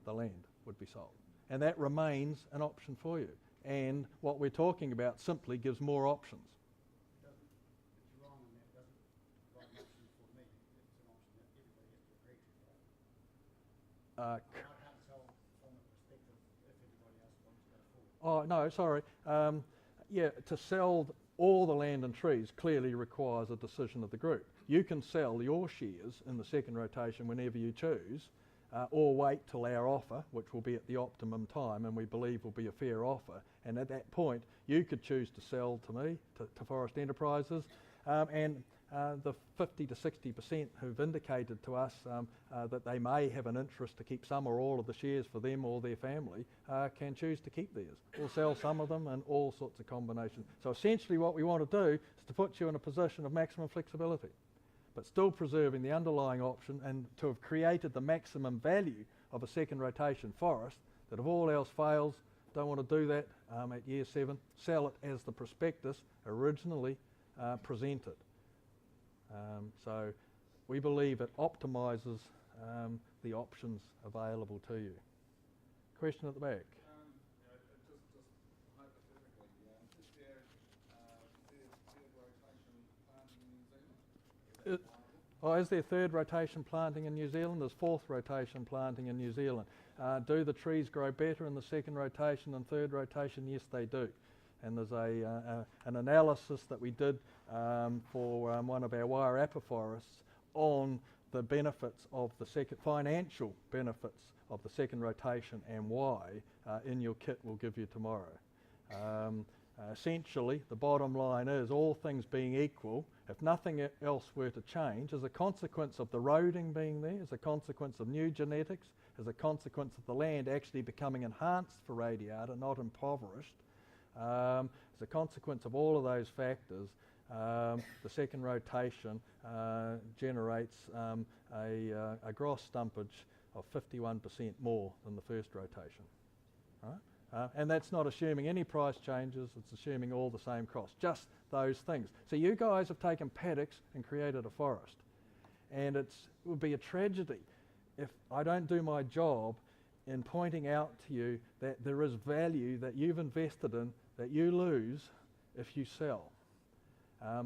Speaker 1: The land would be sold. And that remains an option for you. And what we're talking about simply gives more options.
Speaker 5: It's wrong in that it doesn't provide an option for me. It's an option that everybody has to agree to, right? I can't sell from the perspective if everybody else wants to go forward.
Speaker 1: Oh, no, sorry. Yeah, to sell all the land and trees clearly requires a decision of the group. You can sell your shares in the second rotation whenever you choose, or wait till our offer, which will be at the optimum time and we believe will be a fair offer. And at that point, you could choose to sell to me, to Forest Enterprises, and the 50 to 60% who've indicated to us that they may have an interest to keep some or all of the shares for them or their family can choose to keep theirs or sell some of them and all sorts of combinations. So essentially what we want to do is to put you in a position of maximum flexibility, but still preserving the underlying option and to have created the maximum value of a second rotation forest, that if all else fails, don't want to do that at year 7, sell it as the prospectus originally presented. So we believe it optimises the options available to you. Question at the back.
Speaker 3: Just hypothetically, is there third rotation planting in New Zealand? Is that viable?
Speaker 1: Is there third rotation planting in New Zealand? There's fourth rotation planting in New Zealand. Do the trees grow better in the second rotation than third rotation? Yes, they do. And there's an analysis that we did for one of our Wairarapa forests on the benefits of the financial benefits of the second rotation and why in your kit we'll give you tomorrow. Essentially, the bottom line is, all things being equal, if nothing else were to change, as a consequence of the roading being there, as a consequence of new genetics, as a consequence of the land actually becoming enhanced for radiata, not impoverished, as a consequence of all of those factors, the second rotation generates a gross stumpage of 51% more than the first rotation. Right? And that's not assuming any price changes, it's assuming all the same costs, just those things. So you guys have taken paddocks and created a forest. And it would be a tragedy if I don't do my job in pointing out to you that there is value that you've invested in that you lose if you sell.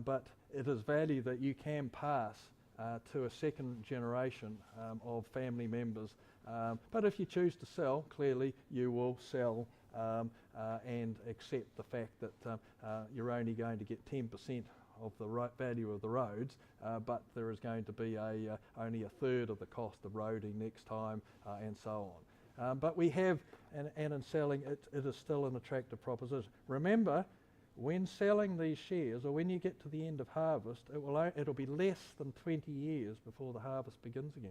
Speaker 1: But it is value that you can pass to a second generation of family members. But if you choose to sell, clearly you will sell and accept the fact that you're only going to get 10% of the value of the roads, but there is going to be only a third of the cost of roading next time, and so on. But we have, and in selling, it is still an attractive proposition. Remember, when selling these shares, or when you get to the end of harvest, it'll be less than 20 years before the harvest begins again.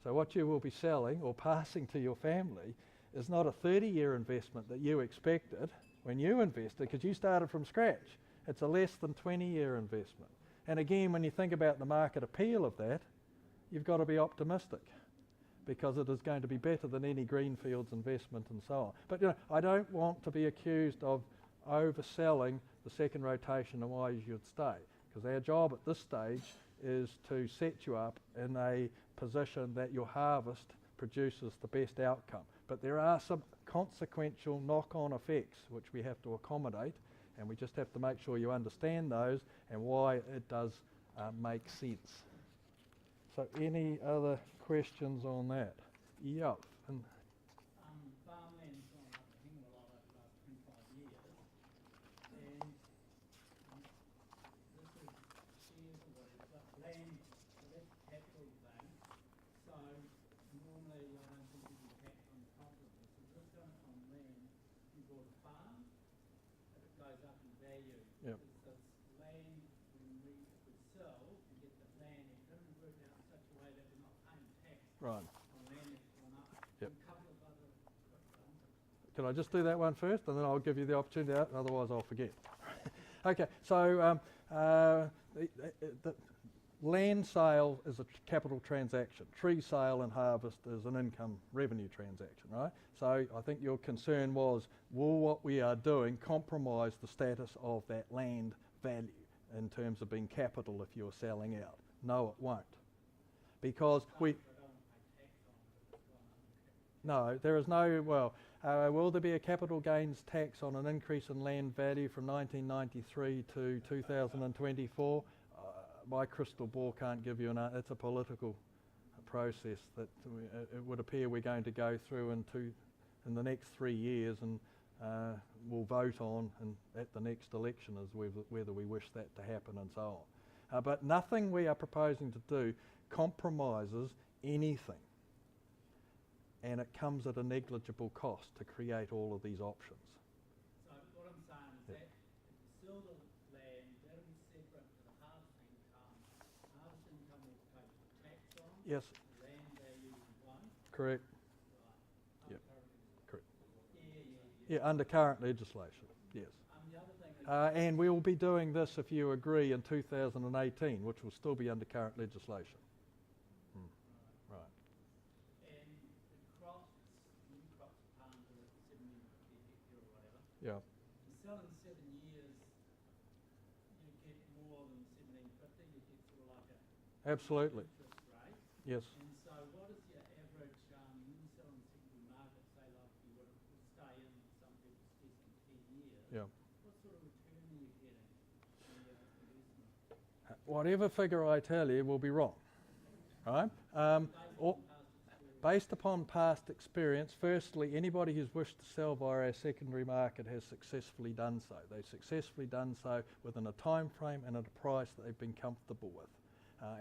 Speaker 1: So what you will be selling or passing to your family is not a 30-year investment that you expected when you invested, because you started from scratch. It's a less than 20-year investment. And again, when you think about the market appeal of that, you've got to be optimistic, because it is going to be better than any greenfields investment and so on. But I don't want to be accused of overselling the second rotation and why you should stay, because our job at this stage is to set you up in a position that your harvest produces the best outcome. But there are some consequential knock-on effects which we have to accommodate, and we just have to make sure you understand those and why it does make sense. So any other questions on that? Yep. And
Speaker 4: Farmland's gone up a hell of a lot over the last 25 years, and this is shares or whatever, but land, so that's capital thing. So normally I don't think you can tax on top of this. Is this going on land you bought a farm, if it goes up in value?
Speaker 1: Yep.
Speaker 4: Is this land when we would sell and get the land, it doesn't work out in such a way that we're not paying tax
Speaker 1: right.
Speaker 4: on land that's gone up.
Speaker 1: Yep.
Speaker 4: And a couple of other quick ones.
Speaker 1: Can I just do that one first, and then I'll give you the opportunity, otherwise I'll forget. Okay, so the land sale is a capital transaction. Tree sale and harvest is an income revenue transaction, right? So I think your concern was, will what we are doing compromise the status of that land value in terms of being capital if you're selling out? No, it won't. Because no, there is no, will there be a capital gains tax on an increase in land value from 1993 to 2024? My crystal ball can't give you an answer. It's a political process that it would appear we're going to go through in the next 3 years, and we'll vote on at the next election as whether we wish that to happen and so on. But nothing we are proposing to do compromises anything. And it comes at a negligible cost to create all of these options.
Speaker 4: So what I'm saying is that if you sell the land, that'll be separate to the harvest income. Harvest income will pay tax on.
Speaker 1: Yes.
Speaker 4: The land value won't.
Speaker 1: Correct.
Speaker 4: Right.
Speaker 1: Yep. Correct.
Speaker 4: Yeah.
Speaker 1: Yeah, under current legislation, yes.
Speaker 4: The other thing is
Speaker 1: And we will be doing this, if you agree, in 2018, which will still be under current legislation. Right.
Speaker 4: and the crops, new crops planted at 70 hectare or whatever.
Speaker 1: Yeah.
Speaker 4: You sell in 7 years, you get more than 1750. You get sort of like a
Speaker 1: Absolutely.
Speaker 4: interest rate.
Speaker 1: Yes.
Speaker 4: And so what is your average, when you sell in the secondary market, say like you would stay in, some people stay in 10 years,
Speaker 1: Yeah.
Speaker 4: what sort of return are you getting on your investment?
Speaker 1: Whatever figure I tell you will be wrong. Right? Based upon past experience, firstly, anybody who's wished to sell via our secondary market has successfully done so. They've successfully done so within a time frame and at a price that they've been comfortable with.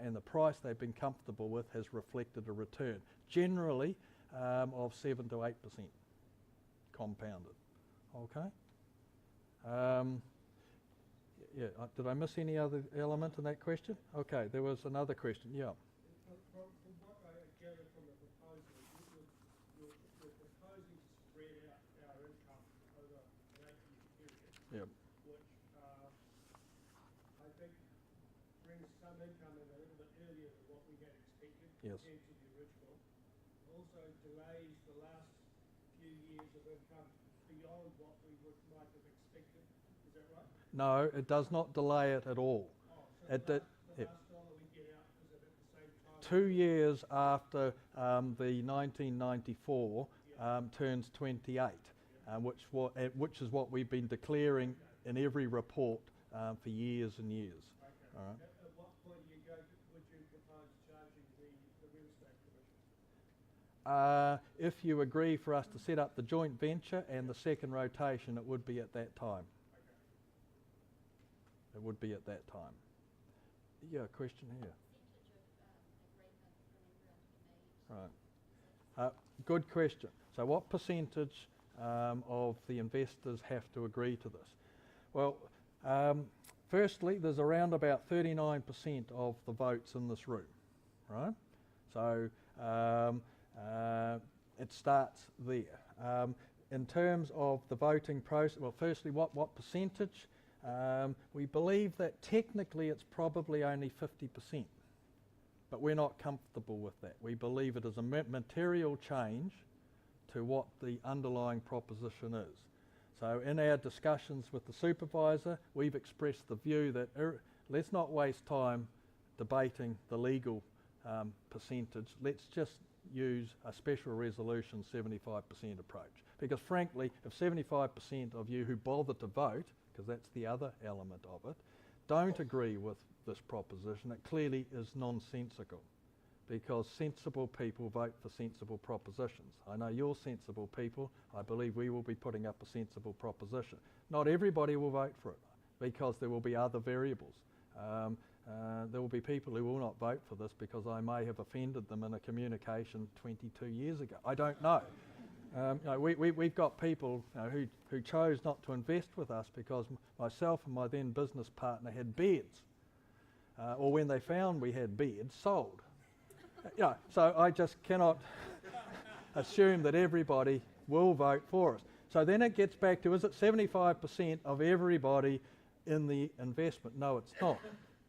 Speaker 1: And the price they've been comfortable with has reflected a return, generally of 7 to 8% compounded. Okay? Did I miss any other element in that question? Okay, there was another question. Yeah.
Speaker 6: From what I gather from the proposal, you're proposing to spread out our income over an 8-year period,
Speaker 1: Yeah.
Speaker 6: which I think brings some income in a little bit earlier than what we had expected. expected
Speaker 1: Yes.
Speaker 6: compared to the original. Also delays the last few years of income beyond what we might have expected. Is that right?
Speaker 1: No, it does not delay it at all.
Speaker 6: Oh, so
Speaker 1: It
Speaker 6: the
Speaker 1: did-
Speaker 6: last dollar we get out, is it at the same time?
Speaker 1: 2 years after the 1994 turns 28, which is what we've been declaring in every report for years and years.
Speaker 6: Okay.
Speaker 1: All right.
Speaker 6: At what point would you propose charging the real estate commission?
Speaker 1: If you agree for us to set up the joint venture and the second rotation, it would be at that time.
Speaker 6: Okay.
Speaker 1: It would be at that time. Yeah, a question here. Right. Good question. So what percentage of the investors have to agree to this? Well, firstly, there's around about 39% of the votes in this room, right? So it starts there. In terms of the voting process, well, firstly, what percentage? We believe that technically it's probably only 50%, but we're not comfortable with that. We believe it is a material change to what the underlying proposition is. So in our discussions with the supervisor, we've expressed the view that let's not waste time debating the legal percentage. Let's just use a special resolution 75% approach. Because frankly, if 75% of you who bother to vote, because that's the other element of it, don't agree with this proposition, it clearly is nonsensical. Because sensible people vote for sensible propositions. I know you're sensible people. I believe we will be putting up a sensible proposition. Not everybody will vote for it because there will be other variables. There will be people who will not vote for this because I may have offended them in a communication 22 years ago. I don't know. We've got people who chose not to invest with us because myself and my then business partner had beards. Or when they found we had beards, sold. So I just cannot assume that everybody will vote for us. So then it gets back to, is it 75% of everybody in the investment? No, it's not.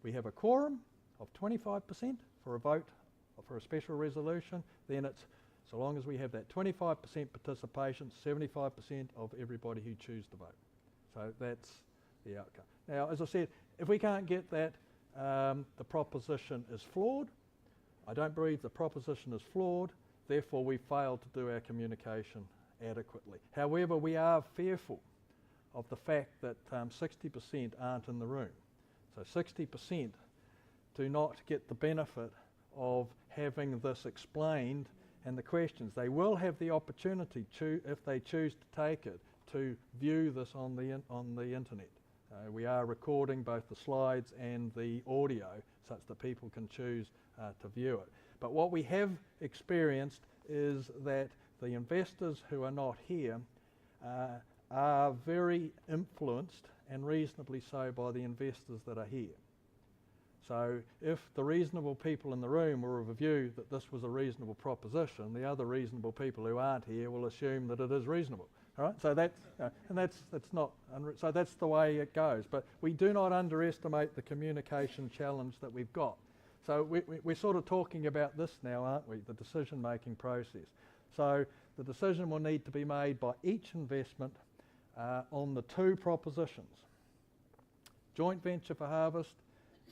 Speaker 1: We have a quorum of 25% for a vote for a special resolution. Then it's, so long as we have that 25% participation, 75% of everybody who choose to vote. So that's the outcome. Now, as I said, if we can't get that, the proposition is flawed. I don't believe the proposition is flawed, therefore we failed to do our communication adequately. However, we are fearful of the fact that 60% aren't in the room. So 60% do not get the benefit of having this explained and the questions. They will have the opportunity, if they choose to take it, to view this on the internet. We are recording both the slides and the audio such that people can choose to view it. But what we have experienced is that the investors who are not here are very influenced, and reasonably so, by the investors that are here. So if the reasonable people in the room were of a view that this was a reasonable proposition, the other reasonable people who aren't here will assume that it is reasonable. All right, so that's so that's the way it goes. But we do not underestimate the communication challenge that we've got. So we're sort of talking about this now, aren't we? The decision-making process. So the decision will need to be made by each investment on the two propositions: joint venture for harvest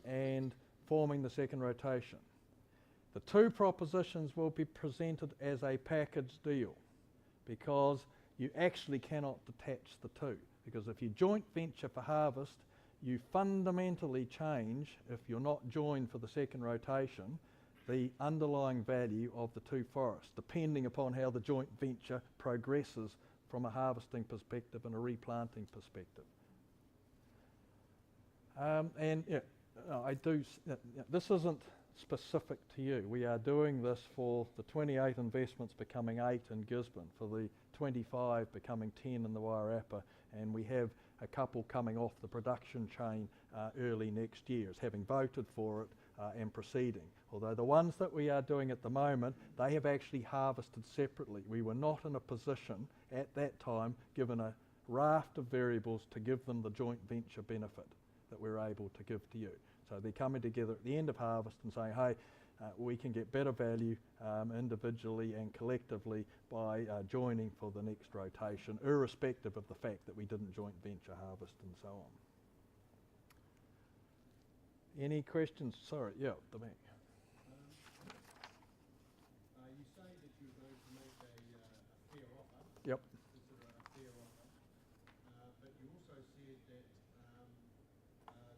Speaker 1: and forming the second rotation. The two propositions will be presented as a package deal, because you actually cannot detach the two. Because if you joint venture for harvest, you fundamentally change, if you're not joined for the second rotation, the underlying value of the two forests, depending upon how the joint venture progresses from a harvesting perspective and a replanting perspective. This isn't specific to you. We are doing this for the 28 investments becoming 8 in Gisborne, for the 25 becoming 10 in the Wairarapa, and we have a couple coming off the production chain early next year, as having voted for it and proceeding. Although the ones that we are doing at the moment, they have actually harvested separately. We were not in a position at that time, given a raft of variables, to give them the joint venture benefit that we're able to give to you. So they're coming together at the end of harvest and saying, hey, we can get better value individually and collectively by joining for the next rotation, irrespective of the fact that we didn't joint venture harvest and so on. Any questions? Sorry, yeah, the back.
Speaker 2: You say that you're going to make a fair offer.
Speaker 1: Yep.
Speaker 2: Consider a fair offer. But you also said that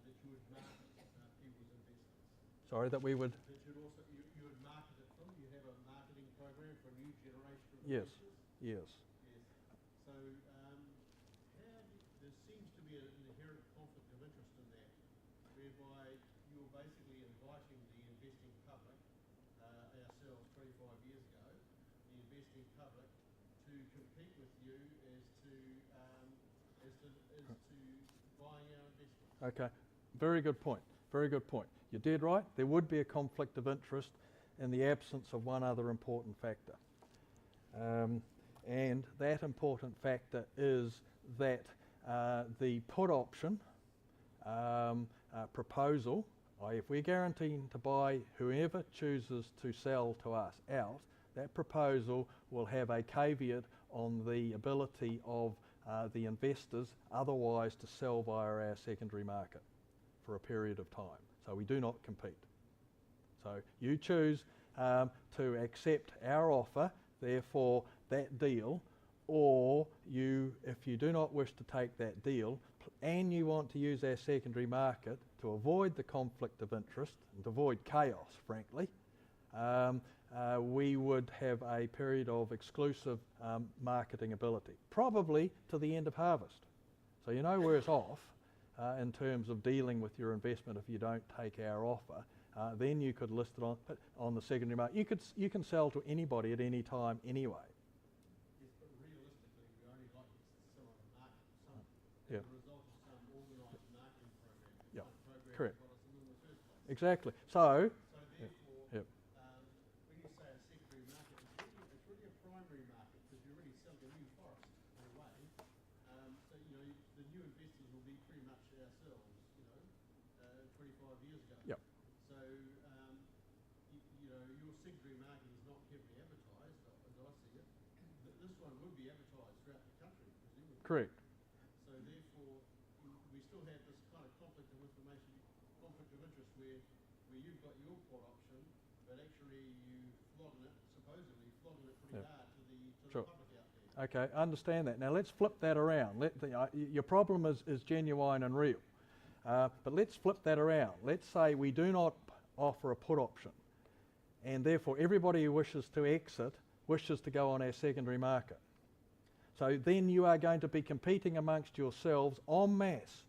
Speaker 2: that you would market people's investments.
Speaker 1: Sorry, that we would.
Speaker 2: That you'd also you would market it from. You have a marketing program for a new generation of
Speaker 1: Yes.
Speaker 2: investors.
Speaker 1: Yes.
Speaker 2: Yes. So there seems to be an inherent conflict of interest in that, whereby you're basically inviting the investing public, ourselves 25 years ago, the investing public, to compete with you as to buying our investments.
Speaker 1: Okay. Very good point. Very good point. You're dead right. There would be a conflict of interest in the absence of one other important factor. And that important factor is that the put option proposal, if we're guaranteeing to buy whoever chooses to sell to us out, that proposal will have a caveat on the ability of the investors otherwise to sell via our secondary market for a period of time. So we do not compete. So you choose to accept our offer, therefore that deal, or if you do not wish to take that deal and you want to use our secondary market to avoid the conflict of interest and to avoid chaos, frankly, we would have a period of exclusive marketing ability, probably to the end of harvest. So you're no worse off in terms of dealing with your investment if you don't take our offer. Then you could list it on the secondary market. You can sell to anybody at any time anyway.
Speaker 2: Yes, but realistically, we only like to sell on the market.
Speaker 1: Yeah.
Speaker 2: As a result of some organised marketing program.
Speaker 1: Yeah,
Speaker 2: Program
Speaker 1: correct.
Speaker 2: got us in the first place.
Speaker 1: Exactly. So,
Speaker 2: So therefore,
Speaker 1: yep.
Speaker 2: when you say a secondary market, it's really a primary market because you're really selling a new forest in a way. So the new investors will be pretty much ourselves, 25 years ago.
Speaker 1: Yep.
Speaker 2: So your secondary market is not heavily advertised, as I see it. This one would be advertised throughout the country, presumably.
Speaker 1: Correct.
Speaker 2: So therefore, we still have this kind of conflict of interest where you've got your put option, but actually supposedly flogging it pretty
Speaker 1: Yep.
Speaker 2: hard to the
Speaker 1: Sure.
Speaker 2: public out there.
Speaker 1: Okay, understand that. Now let's flip that around. Your problem is genuine and real. But let's flip that around. Let's say we do not offer a put option, and therefore everybody who wishes to exit wishes to go on our secondary market. So then you are going to be competing amongst yourselves en masse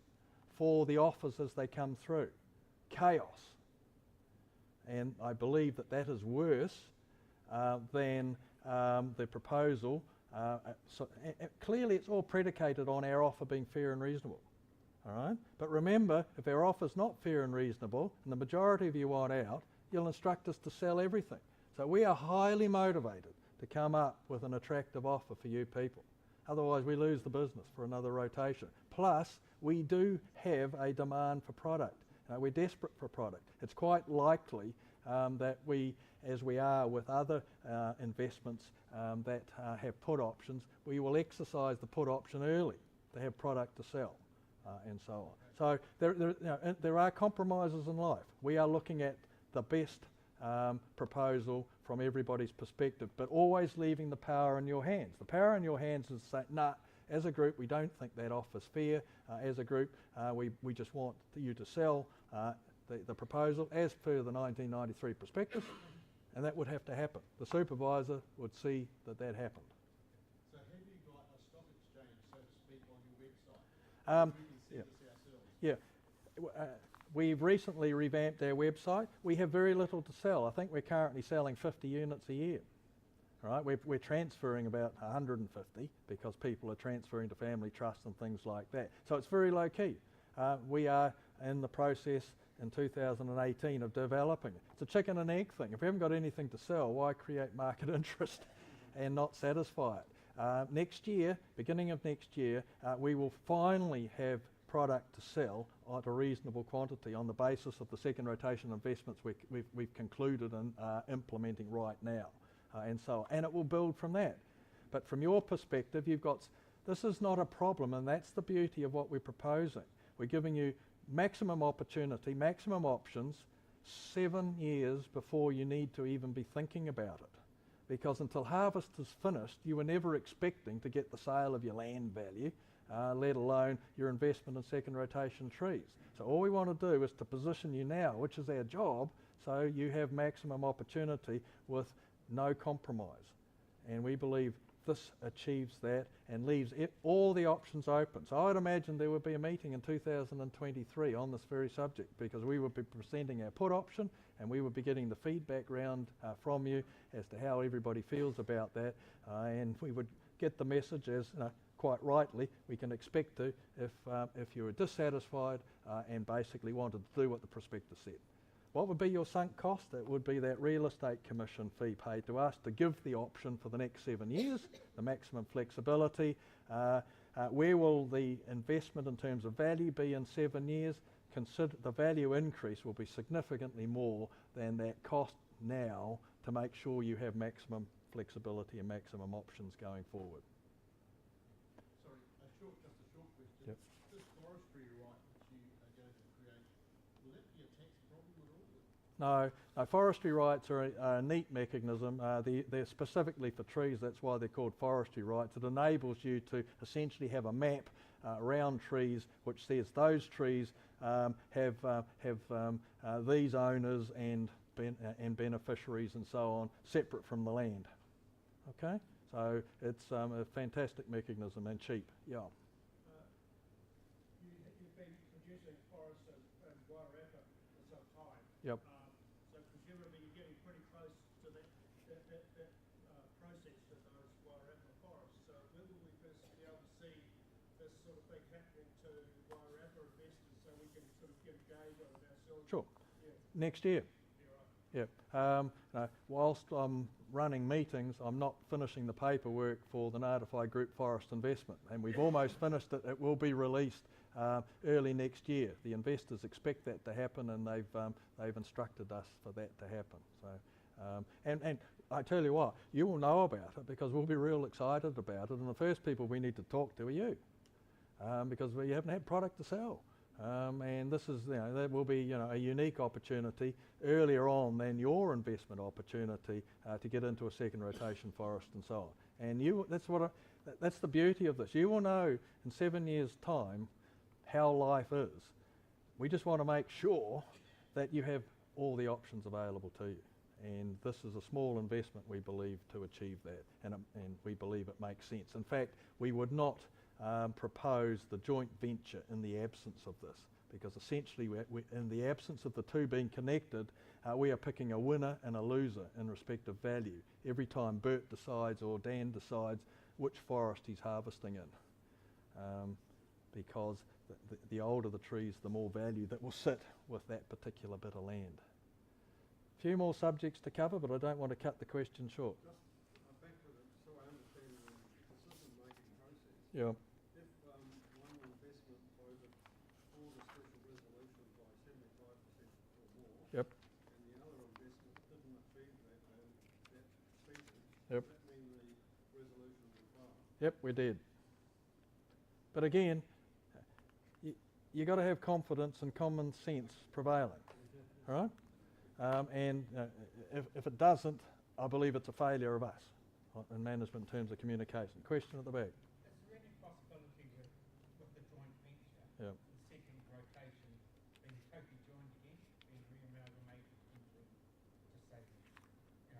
Speaker 1: for the offers as they come through. Chaos. And I believe that is worse than the proposal. Clearly it's all predicated on our offer being fair and reasonable. All right? But remember, if our offer's not fair and reasonable, and the majority of you want out, you'll instruct us to sell everything. So we are highly motivated to come up with an attractive offer for you people. Otherwise, we lose the business for another rotation. Plus, we do have a demand for product. We're desperate for product. It's quite likely that we, as we are with other investments that have put options, we will exercise the put option early to have product to sell. And so on. So there are compromises in life. We are looking at the best proposal from everybody's perspective, but always leaving the power in your hands. The power in your hands is saying, nah, as a group, we don't think that offer's fair. As a group, we just want you to sell the proposal as per the 1993 prospectus, and that would have to happen. The supervisor would see that happened.
Speaker 2: So have you got a stock exchange, so to speak, on your website?
Speaker 1: We've recently revamped our website. We have very little to sell. I think we're currently selling 50 units a year. All right, we're transferring about 150 because people are transferring to family trusts and things like that. So it's very low key. We are in the process in 2018 of developing it. It's a chicken and egg thing. If we haven't got anything to sell, why create market interest and not satisfy it? Next year, beginning of next year, we will finally have product to sell at a reasonable quantity on the basis of the second rotation investments we've concluded and are implementing right now, and so on. And it will build from that. But from your perspective, this is not a problem, and that's the beauty of what we're proposing. We're giving you maximum opportunity, maximum options, 7 years before you need to even be thinking about it. Because until harvest is finished, you were never expecting to get the sale of your land value, let alone your investment in second rotation trees. So all we want to do is to position you now, which is our job, so you have maximum opportunity with no compromise. And we believe this achieves that and leaves all the options open. So I'd imagine there would be a meeting in 2023 on this very subject, because we would be presenting our put option and we would be getting the feedback round from you as to how everybody feels about that, and we would get the message, as quite rightly we can expect to, if you were dissatisfied and basically wanted to do what the prospectus said. What would be your sunk cost? It would be that real estate commission fee paid to us to give the option for the next 7 years, the maximum flexibility. Where will the investment in terms of value be in 7 years? The value increase will be significantly more than that cost now to make sure you have maximum flexibility and maximum options going forward.
Speaker 6: Sorry, just a short question.
Speaker 1: Yep.
Speaker 6: This forestry right that you are going to create, will that be a tax problem at all?
Speaker 1: No, forestry rights are a neat mechanism. They're specifically for trees. That's why they're called forestry rights. It enables you to essentially have a map around trees which says those trees have these owners and beneficiaries and so on, separate from the land. Okay, so it's a fantastic mechanism and cheap. Yeah.
Speaker 6: You've been producing forests in Wairarapa for some time.
Speaker 1: Yep.
Speaker 6: So presumably you're getting pretty close to that process of those Wairarapa forests. So when will we first be able to see this sort of thing happening to Wairarapa investors, so we can sort of get a gauge on it ourselves?
Speaker 1: Sure.
Speaker 6: Yeah.
Speaker 1: Next year.
Speaker 6: Yeah, right.
Speaker 1: Yeah. Whilst I'm running meetings, I'm not finishing the paperwork for the Notified Group Forest Investment, and we've almost finished it. It will be released early next year. The investors expect that to happen, and they've instructed us for that to happen. So, and I tell you what, you will know about it because we'll be real excited about it, and the first people we need to talk to are you, because we haven't had product to sell. And this is, that will be, a unique opportunity earlier on than your investment opportunity to get into a second rotation forest and so on. And that's the beauty of this. You will know in 7 years' time how life is. We just want to make sure that you have all the options available to you. And this is a small investment, we believe, to achieve that. And we believe it makes sense. In fact, we would not propose the joint venture in the absence of this, because essentially in the absence of the two being connected, we are picking a winner and a loser in respect of value every time Bert decides or Dan decides which forest he's harvesting in, because the older the trees, the more value that will sit with that particular bit of land. A few more subjects to cover, but I don't want to cut the question short.
Speaker 6: Just back to so I understand the decision-making process.
Speaker 1: Yeah.
Speaker 6: If one investment voted for the special resolution by 75% or more,
Speaker 1: Yep.
Speaker 6: and the other investment didn't achieve that species,
Speaker 1: Yep.
Speaker 6: does that mean the resolution will fail?
Speaker 1: Yep, we did. But again, you got to have confidence and common sense prevailing, all right? And if it doesn't, I believe it's a failure of us in management in terms of communication. Question at the back.
Speaker 5: Is there any possibility with the joint venture,
Speaker 1: Yeah.
Speaker 5: the second rotation being totally joined again, being re-amalgamated into, just say,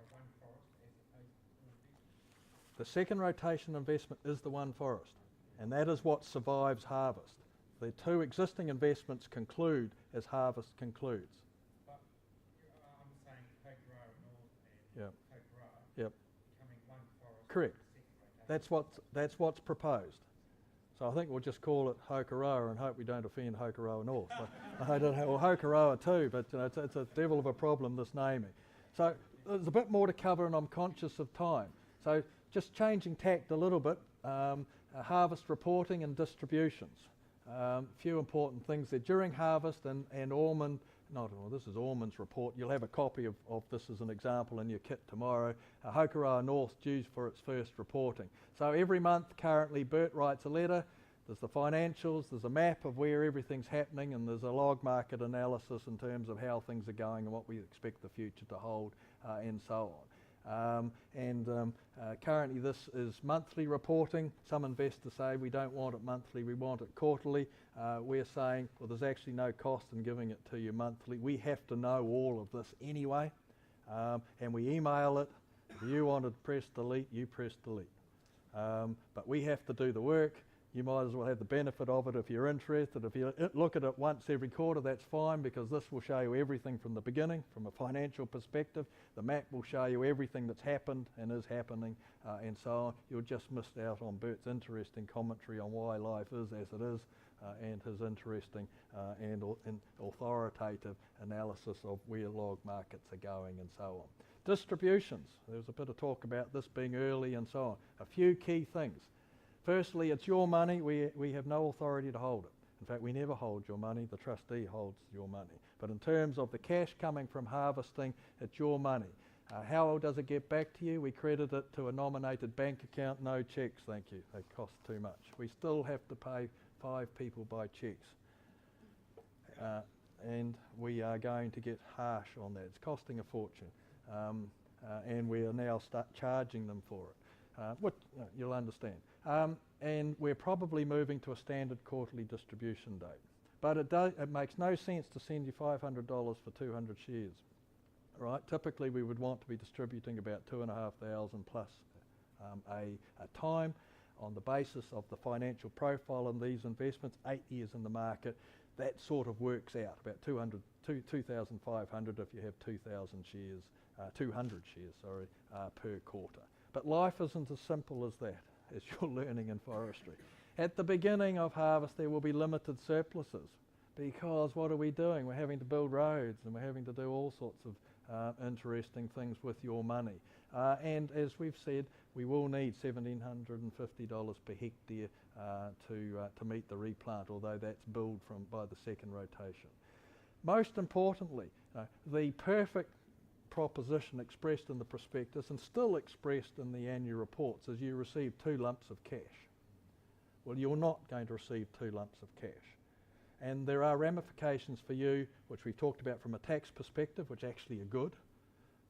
Speaker 5: one forest as opposed to two investments?
Speaker 1: The second rotation investment is the one forest, and that is what survives harvest. The two existing investments conclude as harvest concludes.
Speaker 5: But I'm saying Hokoroa North and
Speaker 1: Yep.
Speaker 5: Hokoroa
Speaker 1: Yep.
Speaker 5: becoming one forest.
Speaker 1: Correct.
Speaker 5: with the second rotation.
Speaker 1: That's what's proposed. So I think we'll just call it Hokoroa and hope we don't offend Hokoroa North. I don't know, or Hokoroa too, but it's a devil of a problem, this naming. So there's a bit more to cover, and I'm conscious of time. So just changing tact a little bit, harvest reporting and distributions. Few important things there. During harvest and Ormond, this is Ormond's report. You'll have a copy of this as an example in your kit tomorrow. Hokoroa North due for its first reporting. So every month currently Bert writes a letter. There's the financials, there's a map of where everything's happening, and there's a log market analysis in terms of how things are going and what we expect the future to hold, and so on. Currently this is monthly reporting. Some investors say we don't want it monthly, we want it quarterly. We're saying, well, there's actually no cost in giving it to you monthly. We have to know all of this anyway, and we email it. If you want to press delete, you press delete. But we have to do the work. You might as well have the benefit of it if you're interested. If you look at it once every quarter, that's fine, because this will show you everything from the beginning, from a financial perspective. The map will show you everything that's happened and is happening, and so on. You'll just miss out on Bert's interesting commentary on why life is as it is, and his interesting and authoritative analysis of where log markets are going and so on. Distributions. There's a bit of talk about this being early and so on. A few key things. Firstly, it's your money. We have no authority to hold it. In fact, we never hold your money. The trustee holds your money. But in terms of the cash coming from harvesting, it's your money. How does it get back to you? We credit it to a nominated bank account. No cheques, thank you. They cost too much. We still have to pay 5 people by cheques. And we are going to get harsh on that. It's costing a fortune. And we are now charging them for it. You'll understand. And we're probably moving to a standard quarterly distribution date. But it makes no sense to send you $500 for 200 shares. Right? Typically we would want to be distributing about 2,500 plus a time on the basis of the financial profile of these investments, 8 years in the market. That sort of works out, about 2,500 if you have 2,000 shares, 200 shares, per quarter. But life isn't as simple as that, as you're learning in forestry. At the beginning of harvest there will be limited surpluses, because what are we doing? We're having to build roads and we're having to do all sorts of interesting things with your money. And as we've said, we will need $1,750 per hectare to meet the replant, although that's billed by the second rotation. Most importantly, the perfect proposition expressed in the prospectus and still expressed in the annual reports is you receive 2 lumps of cash. Well, you're not going to receive 2 lumps of cash. And there are ramifications for you, which we've talked about from a tax perspective, which actually are good.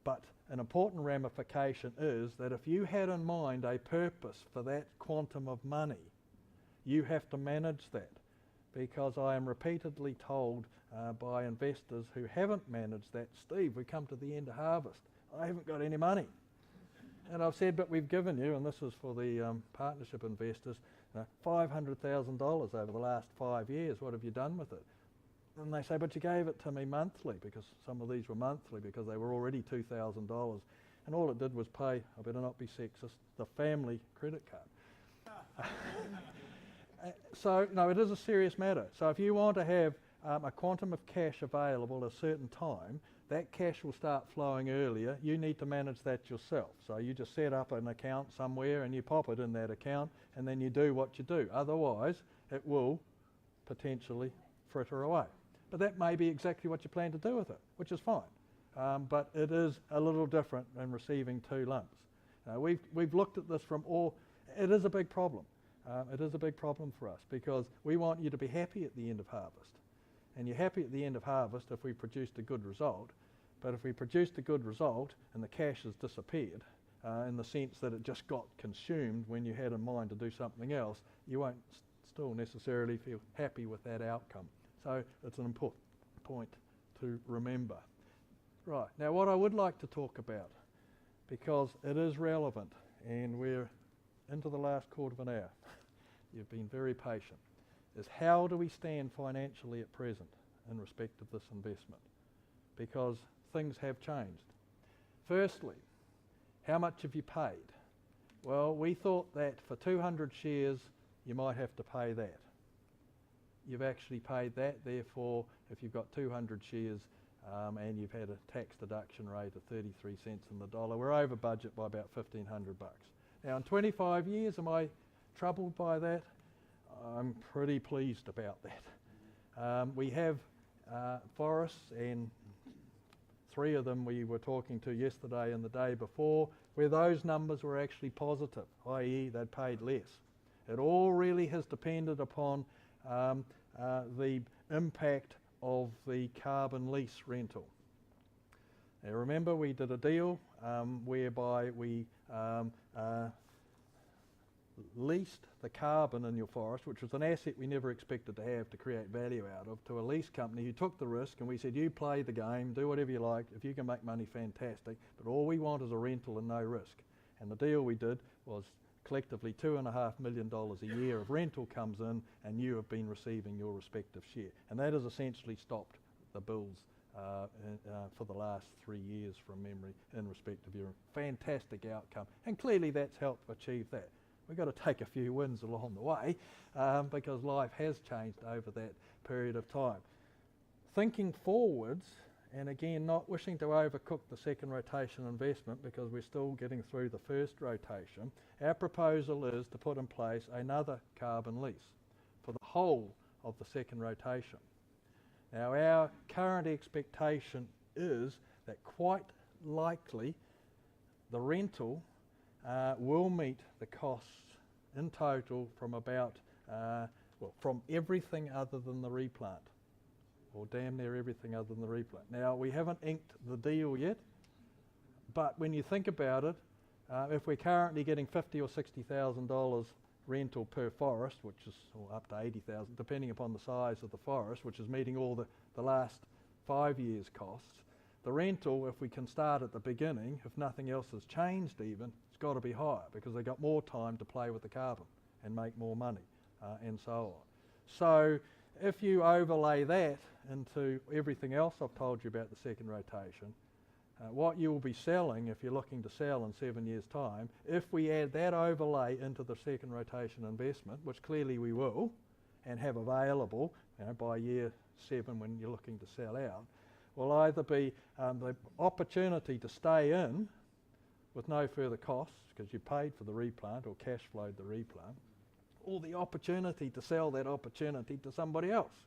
Speaker 1: But an important ramification is that if you had in mind a purpose for that quantum of money, you have to manage that. Because I am repeatedly told by investors who haven't managed that, Steve, we come to the end of harvest, I haven't got any money. And I've said, but we've given you, and this is for the partnership investors, $500,000 over the last 5 years. What have you done with it? And they say, but you gave it to me monthly, because some of these were monthly, because they were already $2,000. And all it did was pay, I better not be sexist, the family credit card. So, no, it is a serious matter. So if you want to have a quantum of cash available at a certain time, that cash will start flowing earlier. You need to manage that yourself. So you just set up an account somewhere and you pop it in that account, and then you do what you do. Otherwise, it will potentially fritter away. But that may be exactly what you plan to do with it, which is fine. But it is a little different than receiving 2 lumps. We've looked at this from all. It is a big problem. It is a big problem for us, because we want you to be happy at the end of harvest. And you're happy at the end of harvest if we produced a good result. But if we produced a good result and the cash has disappeared, in the sense that it just got consumed when you had in mind to do something else, you won't still necessarily feel happy with that outcome. So it's an important point to remember. Right, now what I would like to talk about, because it is relevant, and we're into the last quarter of an hour, you've been very patient, is how do we stand financially at present in respect of this investment? Because things have changed. Firstly, how much have you paid? Well, we thought that for 200 shares you might have to pay that. You've actually paid that, therefore if you've got 200 shares and you've had a tax deduction rate of 33 cents in the dollar, we're over budget by about $1,500. Now in 25 years, am I troubled by that? I'm pretty pleased about that. We have forests, and 3 of them we were talking to yesterday and the day before, where those numbers were actually positive, i.e. they'd paid less. It all really has depended upon the impact of the carbon lease rental. Now remember, we did a deal whereby we leased the carbon in your forest, which was an asset we never expected to have to create value out of, to a lease company who took the risk, and we said, you play the game, do whatever you like, if you can make money, fantastic, but all we want is a rental and no risk. And the deal we did was collectively $2.5 million a year of rental comes in, and you have been receiving your respective share. And that has essentially stopped the bills for the last 3 years from memory in respect of your fantastic outcome. And clearly that's helped achieve that. We've got to take a few wins along the way because life has changed over that period of time. Thinking forwards, and again not wishing to overcook the second rotation investment because we're still getting through the first rotation, our proposal is to put in place another carbon lease for the whole of the second rotation. Now our current expectation is that quite likely the rental will meet the costs in total from about, from everything other than the replant, or damn near everything other than the replant. Now we haven't inked the deal yet, but when you think about it, if we're currently getting $50,000 or $60,000 rental per forest, which is up to $80,000, depending upon the size of the forest, which is meeting all the last 5 years' costs. The rental, if we can start at the beginning, if nothing else has changed even, it's got to be higher because they've got more time to play with the carbon and make more money and so on. So if you overlay that into everything else I've told you about the second rotation, what you will be selling if you're looking to sell in 7 years' time, if we add that overlay into the second rotation investment, which clearly we will, and have available by year 7 when you're looking to sell out, will either be the opportunity to stay in with no further costs because you paid for the replant or cash flowed the replant, or the opportunity to sell that opportunity to somebody else,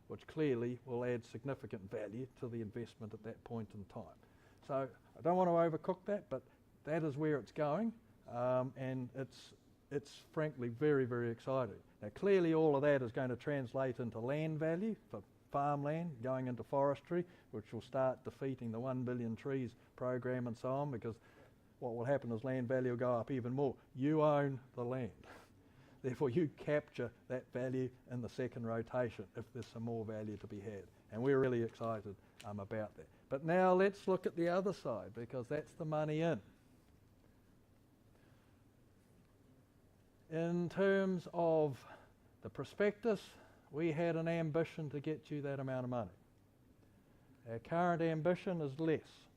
Speaker 1: which clearly will add significant value to the investment at that point in time. So I don't want to overcook that, but that is where it's going, and it's frankly very, very exciting. Now clearly all of that is going to translate into land value for farmland going into forestry, which will start defeating the 1 billion trees program and so on, because what will happen is land value will go up even more. You own the land. Therefore you capture that value in the second rotation if there's some more value to be had. And we're really excited about that. But now let's look at the other side, because that's the money in. In terms of the prospectus, we had an ambition to get you that amount of money. Our current ambition is less.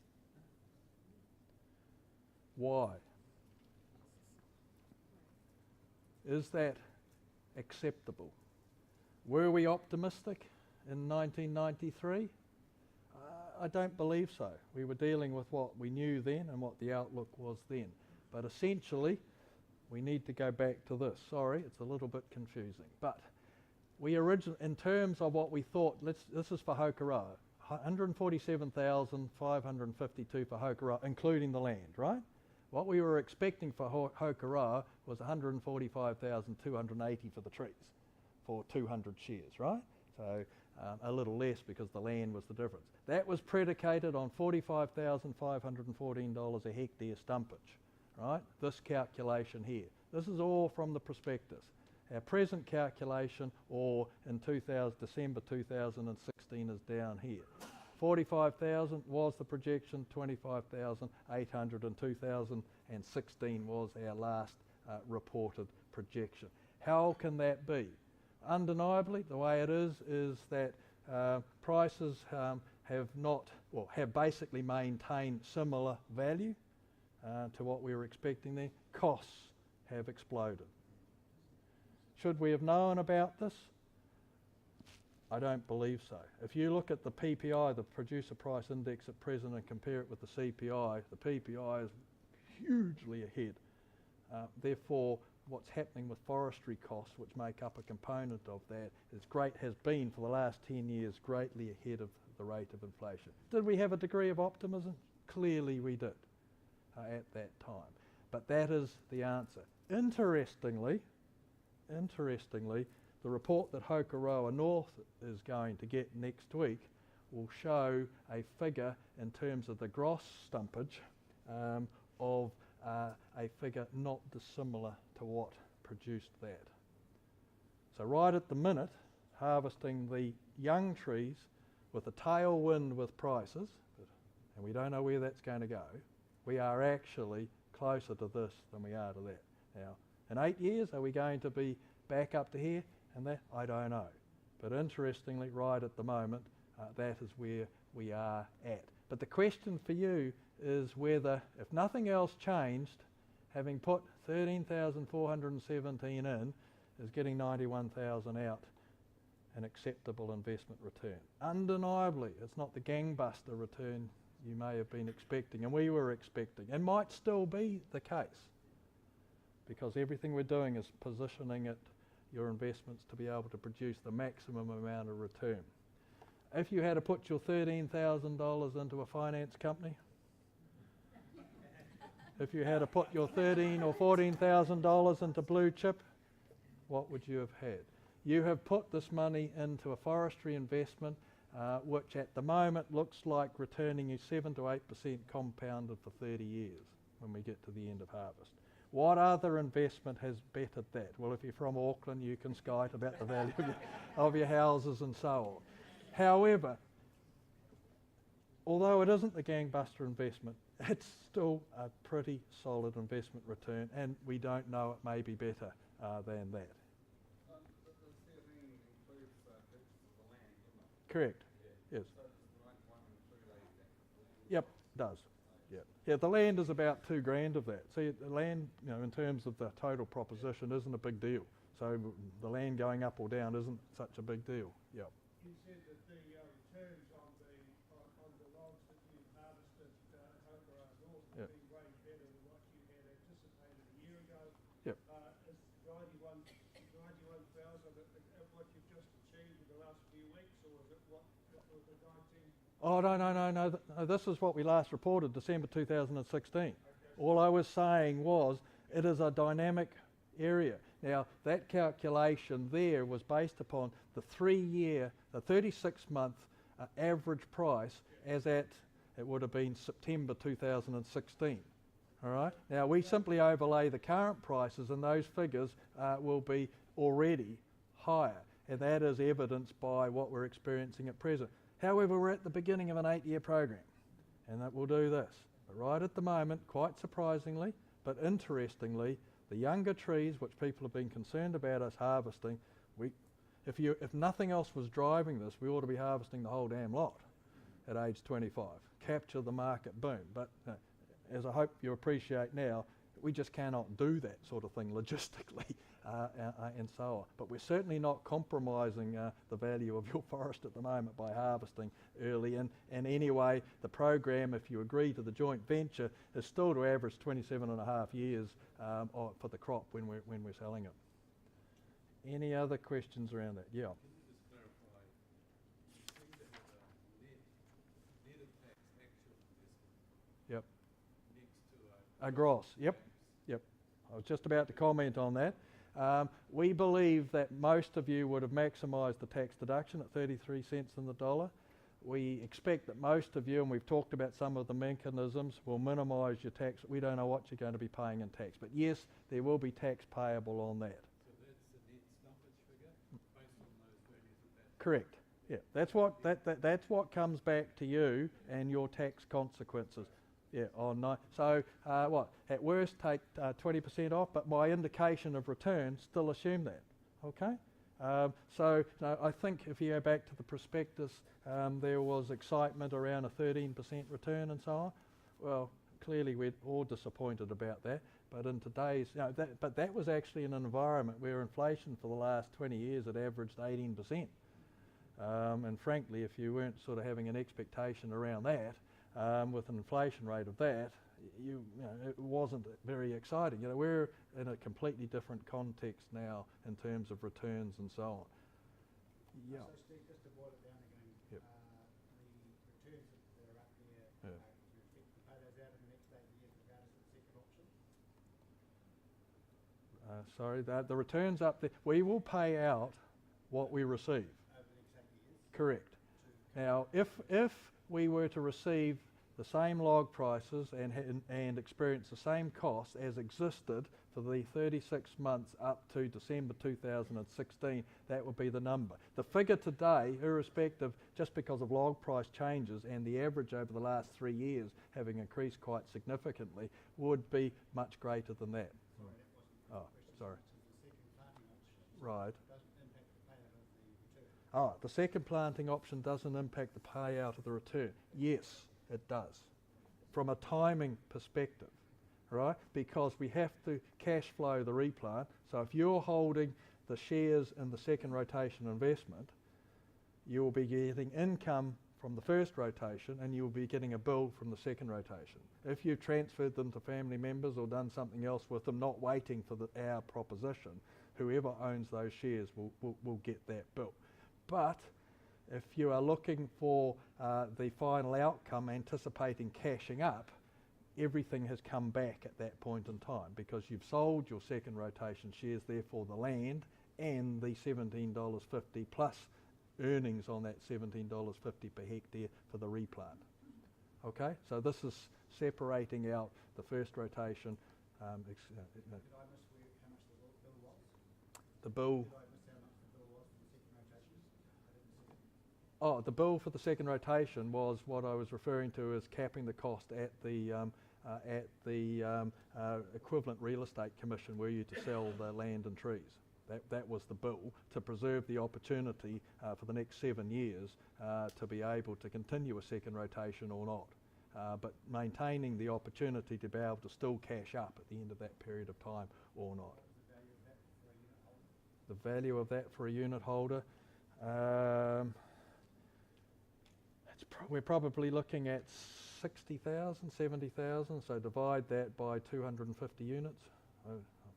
Speaker 1: Why? Is that acceptable? Were we optimistic in 1993? I don't believe so. We were dealing with what we knew then and what the outlook was then. But essentially, we need to go back to this. Sorry, it's a little bit confusing. But we in terms of what we thought, this is for Hokoroa, 147,552 for Hokoroa, including the land, right? What we were expecting for Hokoroa was 145,280 for the trees, for 200 shares, right? So a little less because the land was the difference. That was predicated on $45,514 a hectare stumpage, right? This calculation here. This is all from the prospectus. Our present calculation, or in December 2016, is down here. 45,000 was the projection, 25,800 in 2016 was our last reported projection. How can that be? Undeniably, the way it is that prices have basically maintained similar value to what we were expecting there. Costs have exploded. Should we have known about this? I don't believe so. If you look at the PPI, the Producer Price Index at present, and compare it with the CPI, the PPI is hugely ahead. Therefore, what's happening with forestry costs, which make up a component of that, has been for the last 10 years greatly ahead of the rate of inflation. Did we have a degree of optimism? Clearly we did at that time. But that is the answer. Interestingly, the report that Hokoroa North is going to get next week will show a figure in terms of the gross stumpage of a figure not dissimilar to what produced that. So right at the minute, harvesting the young trees with a tailwind with prices, and we don't know where that's going to go, we are actually closer to this than we are to that. Now, in 8 years, are we going to be back up to here and that? I don't know. But interestingly, right at the moment, that is where we are at. But the question for you is whether, if nothing else changed, having put 13,417 in, is getting 91,000 out an acceptable investment return. Undeniably, it's not the gangbuster return you may have been expecting, and we were expecting, and might still be the case, because everything we're doing is positioning your investments to be able to produce the maximum amount of return. If you had to put your $13,000 into a finance company, if you had to put your $13,000 or $14,000 into blue chip, what would you have had? You have put this money into a forestry investment, which at the moment looks like returning you 7 to 8% compounded for 30 years when we get to the end of harvest. What other investment has bettered that? Well, if you're from Auckland, you can skite about the value of your houses and so on. However, although it isn't the gangbuster investment, it's still a pretty solid investment return, and we don't know it may be better than that.
Speaker 2: The 13 includes purchase of the land, doesn't it?
Speaker 1: Correct.
Speaker 2: Yeah.
Speaker 1: Yes.
Speaker 2: So does the 91 include a
Speaker 1: Yep, does. Yeah, the land is about $2,000 of that. See, the land, in terms of the total proposition, isn't a big deal. So the land going up or down isn't such a big deal. Yep.
Speaker 6: You said that the returns on the logs that you harvested at Hokoroa North have been way better than what you had anticipated a year ago.
Speaker 1: Yep.
Speaker 6: Is 91,000 what you've just achieved in the last few weeks, or is it what was the 19?
Speaker 1: Oh, no. This is what we last reported, December 2016. All I was saying was it is a dynamic area. Now, that calculation there was based upon the 36-month average price as at, it would have been September 2016. All right? Now, we simply overlay the current prices, and those figures will be already higher, and that is evidenced by what we're experiencing at present. However, we're at the beginning of an 8-year program, and that will do this. But right at the moment, quite surprisingly, but interestingly, the younger trees, which people have been concerned about us harvesting, if nothing else was driving this, we ought to be harvesting the whole damn lot at age 25. Capture the market boom. But as I hope you appreciate now, we just cannot do that sort of thing logistically. And so on. But we're certainly not compromising the value of your forest at the moment by harvesting early. And anyway, the program, if you agree to the joint venture, is still to average 27.5 years for the crop when we're selling it. Any other questions around that? Yeah.
Speaker 2: Can you just clarify, you seem to have a net of tax actual investment
Speaker 1: Yep.
Speaker 2: next to
Speaker 1: A gross. Yep. I was just about to comment on that. We believe that most of you would have maximised the tax deduction at 33 cents in the dollar. We expect that most of you, and we've talked about some of the mechanisms, will minimise your tax. We don't know what you're going to be paying in tax, but yes, there will be tax payable on that.
Speaker 2: So that's the net stumpage figure based on those values of that?
Speaker 1: Correct. Yeah, that's what comes back to you and your tax consequences. Yeah, so at worst take 20% off, but my indication of return still assume that, okay? So I think if you go back to the prospectus, there was excitement around a 13% return and so on. Well, clearly we're all disappointed about that, but in today's, but that was actually an environment where inflation for the last 20 years had averaged 18%. And frankly, if you weren't sort of having an expectation around that, with an inflation rate of that, you know, it wasn't very exciting. You know, we're in a completely different context now in terms of returns and so on. Yeah.
Speaker 4: So Steve, just to boil it down again,
Speaker 1: Yep.
Speaker 4: the returns that are up there,
Speaker 1: Yeah.
Speaker 4: you expect to pay those out in the next 8 years regardless of the second option?
Speaker 1: Sorry, the returns up there, we will pay out what we receive.
Speaker 4: Over the next 8 years?
Speaker 1: Correct. Now, if we were to receive the same log prices and experience the same costs as existed for the 36 months up to December 2016, that would be the number. The figure today, irrespective, just because of log price changes and the average over the last 3 years having increased quite significantly, would be much greater than that.
Speaker 4: Sorry, that wasn't the
Speaker 1: Oh,
Speaker 4: question.
Speaker 1: sorry.
Speaker 4: So the second planting option
Speaker 1: Right.
Speaker 4: doesn't impact the payout of the return?
Speaker 1: Oh, the second planting option doesn't impact the payout of the return. Yes, it does. From a timing perspective, right? Because we have to cash flow the replant. So if you're holding the shares in the second rotation investment, you will be getting income from the first rotation and you will be getting a bill from the second rotation. If you've transferred them to family members or done something else with them, not waiting for our proposition, whoever owns those shares will get that bill. But if you are looking for the final outcome, anticipating cashing up, everything has come back at that point in time because you've sold your second rotation shares, therefore the land and the $17.50 plus earnings on that $17.50 per hectare for the replant. Okay, so this is separating out the first rotation.
Speaker 4: Did I miss how much the bill was?
Speaker 1: The bill.
Speaker 4: Did I miss how much the bill was for the second rotation? I didn't see it.
Speaker 1: Oh, the bill for the second rotation was what I was referring to as capping the cost at the equivalent real estate commission were you to sell the land and trees. That was the bill to preserve the opportunity for the next 7 years to be able to continue a second rotation or not, but maintaining the opportunity to be able to still cash up at the end of that period of time or not.
Speaker 4: What was the value of that for a unit holder?
Speaker 1: The value of that for a unit holder, we're probably looking at 60,000, 70,000, so divide that by 250 units.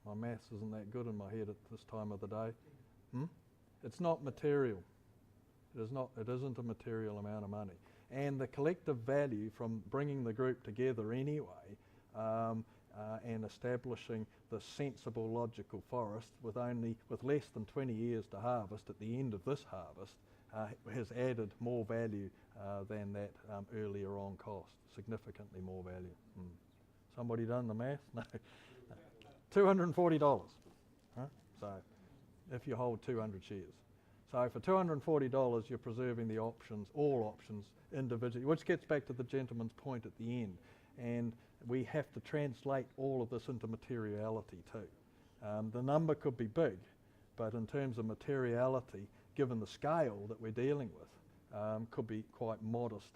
Speaker 1: My maths isn't that good in my head at this time of the day. It's not material. It isn't a material amount of money. And the collective value from bringing the group together anyway and establishing the sensible, logical forest with less than 20 years to harvest at the end of this harvest has added more value than that earlier on cost, significantly more value. Somebody done the math? No. $240, huh? So if you hold 200 shares. So for $240 you're preserving the options, all options individually, which gets back to the gentleman's point at the end. And we have to translate all of this into materiality too. The number could be big, but in terms of materiality, given the scale that we're dealing with, could be quite modest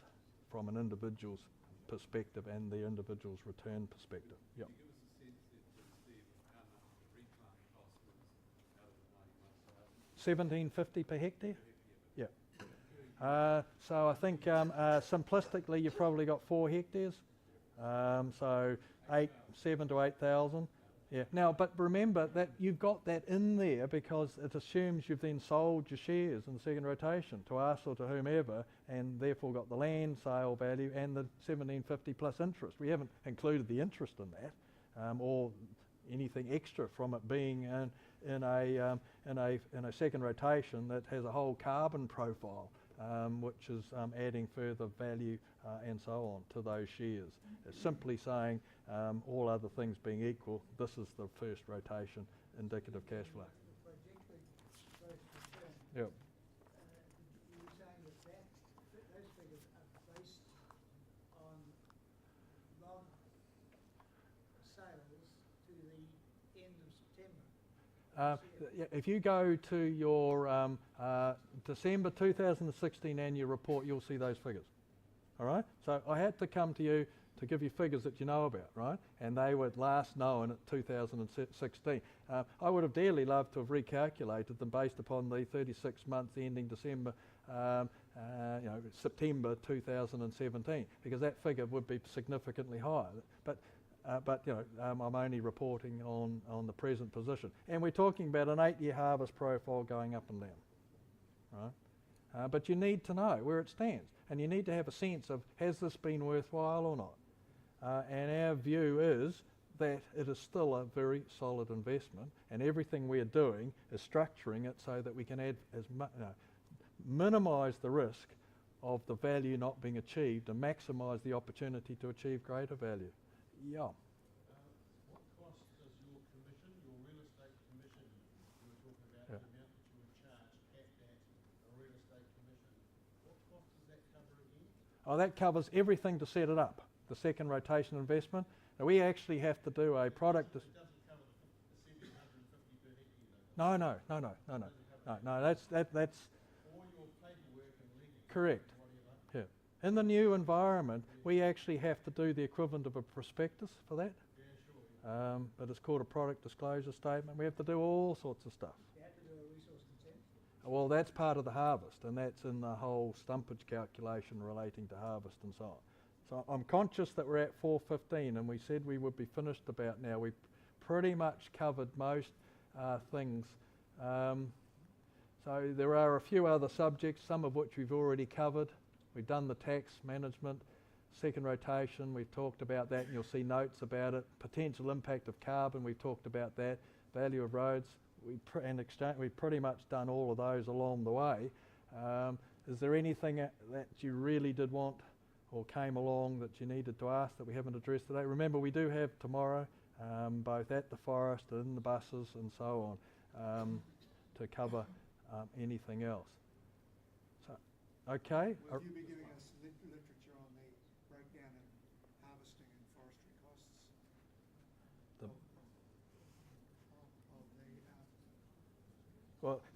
Speaker 1: from an individual's perspective and the individual's return perspective. Yep.
Speaker 2: Can you give us a sense then, Steve, of how much the replant cost was out of the 91,000?
Speaker 1: $17.50 per hectare? Yeah. So I think simplistically you've probably got 4 hectares. So 7 to 8,000. Yeah. Now, but remember that you've got that in there because it assumes you've then sold your shares in the second rotation to us or to whomever, and therefore got the land sale value and the $17.50 plus interest. We haven't included the interest in that, or anything extra from it being in a second rotation that has a whole carbon profile, which is adding further value and so on to those shares. It's simply saying all other things being equal, this is the first rotation indicative cash flow.
Speaker 4: The projected gross return.
Speaker 1: Yep.
Speaker 4: You were saying that those figures are based on log sales to the end of September.
Speaker 1: If you go to your December 2016 annual report, you'll see those figures. All right? So I had to come to you to give you figures that you know about, right? And they were last known at 2016. I would have dearly loved to have recalculated them based upon the 36 months ending December, September 2017, because that figure would be significantly higher. But I'm only reporting on the present position. And we're talking about an 8-year harvest profile going up and down, right? But you need to know where it stands, and you need to have a sense of, has this been worthwhile or not? And our view is that it is still a very solid investment, and everything we're doing is structuring it so that we can add minimise the risk of the value not being achieved and maximise the opportunity to achieve greater value. Yeah.
Speaker 6: What cost does your commission, your real estate commission, you were talking about, the amount that you would charge capped at a real estate commission, what cost does that cover again?
Speaker 1: Oh, that covers everything to set it up, the second rotation investment. Now, we actually have to do a product...
Speaker 6: It doesn't cover the 1,750 per hectare, though.
Speaker 1: No, that's
Speaker 6: All your paperwork and legal...
Speaker 1: correct.
Speaker 6: Whatever.
Speaker 1: Yeah. In the new environment, we actually have to do the equivalent of a prospectus for that.
Speaker 6: Yeah, sure.
Speaker 1: But it's called a product disclosure statement. We have to do all sorts of stuff.
Speaker 4: You have to do a resource consent.
Speaker 1: Well, that's part of the harvest, and that's in the whole stumpage calculation relating to harvest and so on. So I'm conscious that we're at 4:15, and we said we would be finished about now. We've pretty much covered most things. So there are a few other subjects, some of which we've already covered. We've done the tax management, second rotation, we've talked about that, and you'll see notes about it. Potential impact of carbon, we've talked about that. Value of roads, we've pretty much done all of those along the way. Is there anything that you really did want or came along that you needed to ask that we haven't addressed today? Remember, we do have tomorrow, both at the forest and in the buses and so on, to cover anything else. So, okay.
Speaker 7: Will you be giving us literature on the breakdown in harvesting and forestry costs?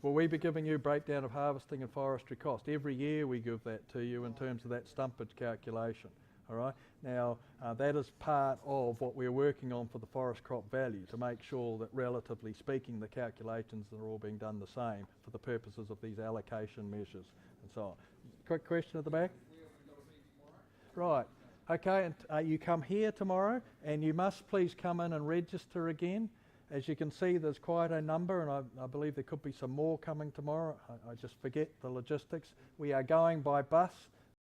Speaker 1: Will we be giving you a breakdown of harvesting and forestry cost? Every year we give that to you in terms of that stumpage calculation. All right. Now that is part of what we're working on for the forest crop value, to make sure that, relatively speaking, the calculations are all being done the same for the purposes of these allocation measures and so on. Quick question at the back. Right. Okay. And you come here tomorrow, and you must please come in and register again. As you can see, there's quite a number, and I believe there could be some more coming tomorrow. I just forget the logistics. We are going by bus.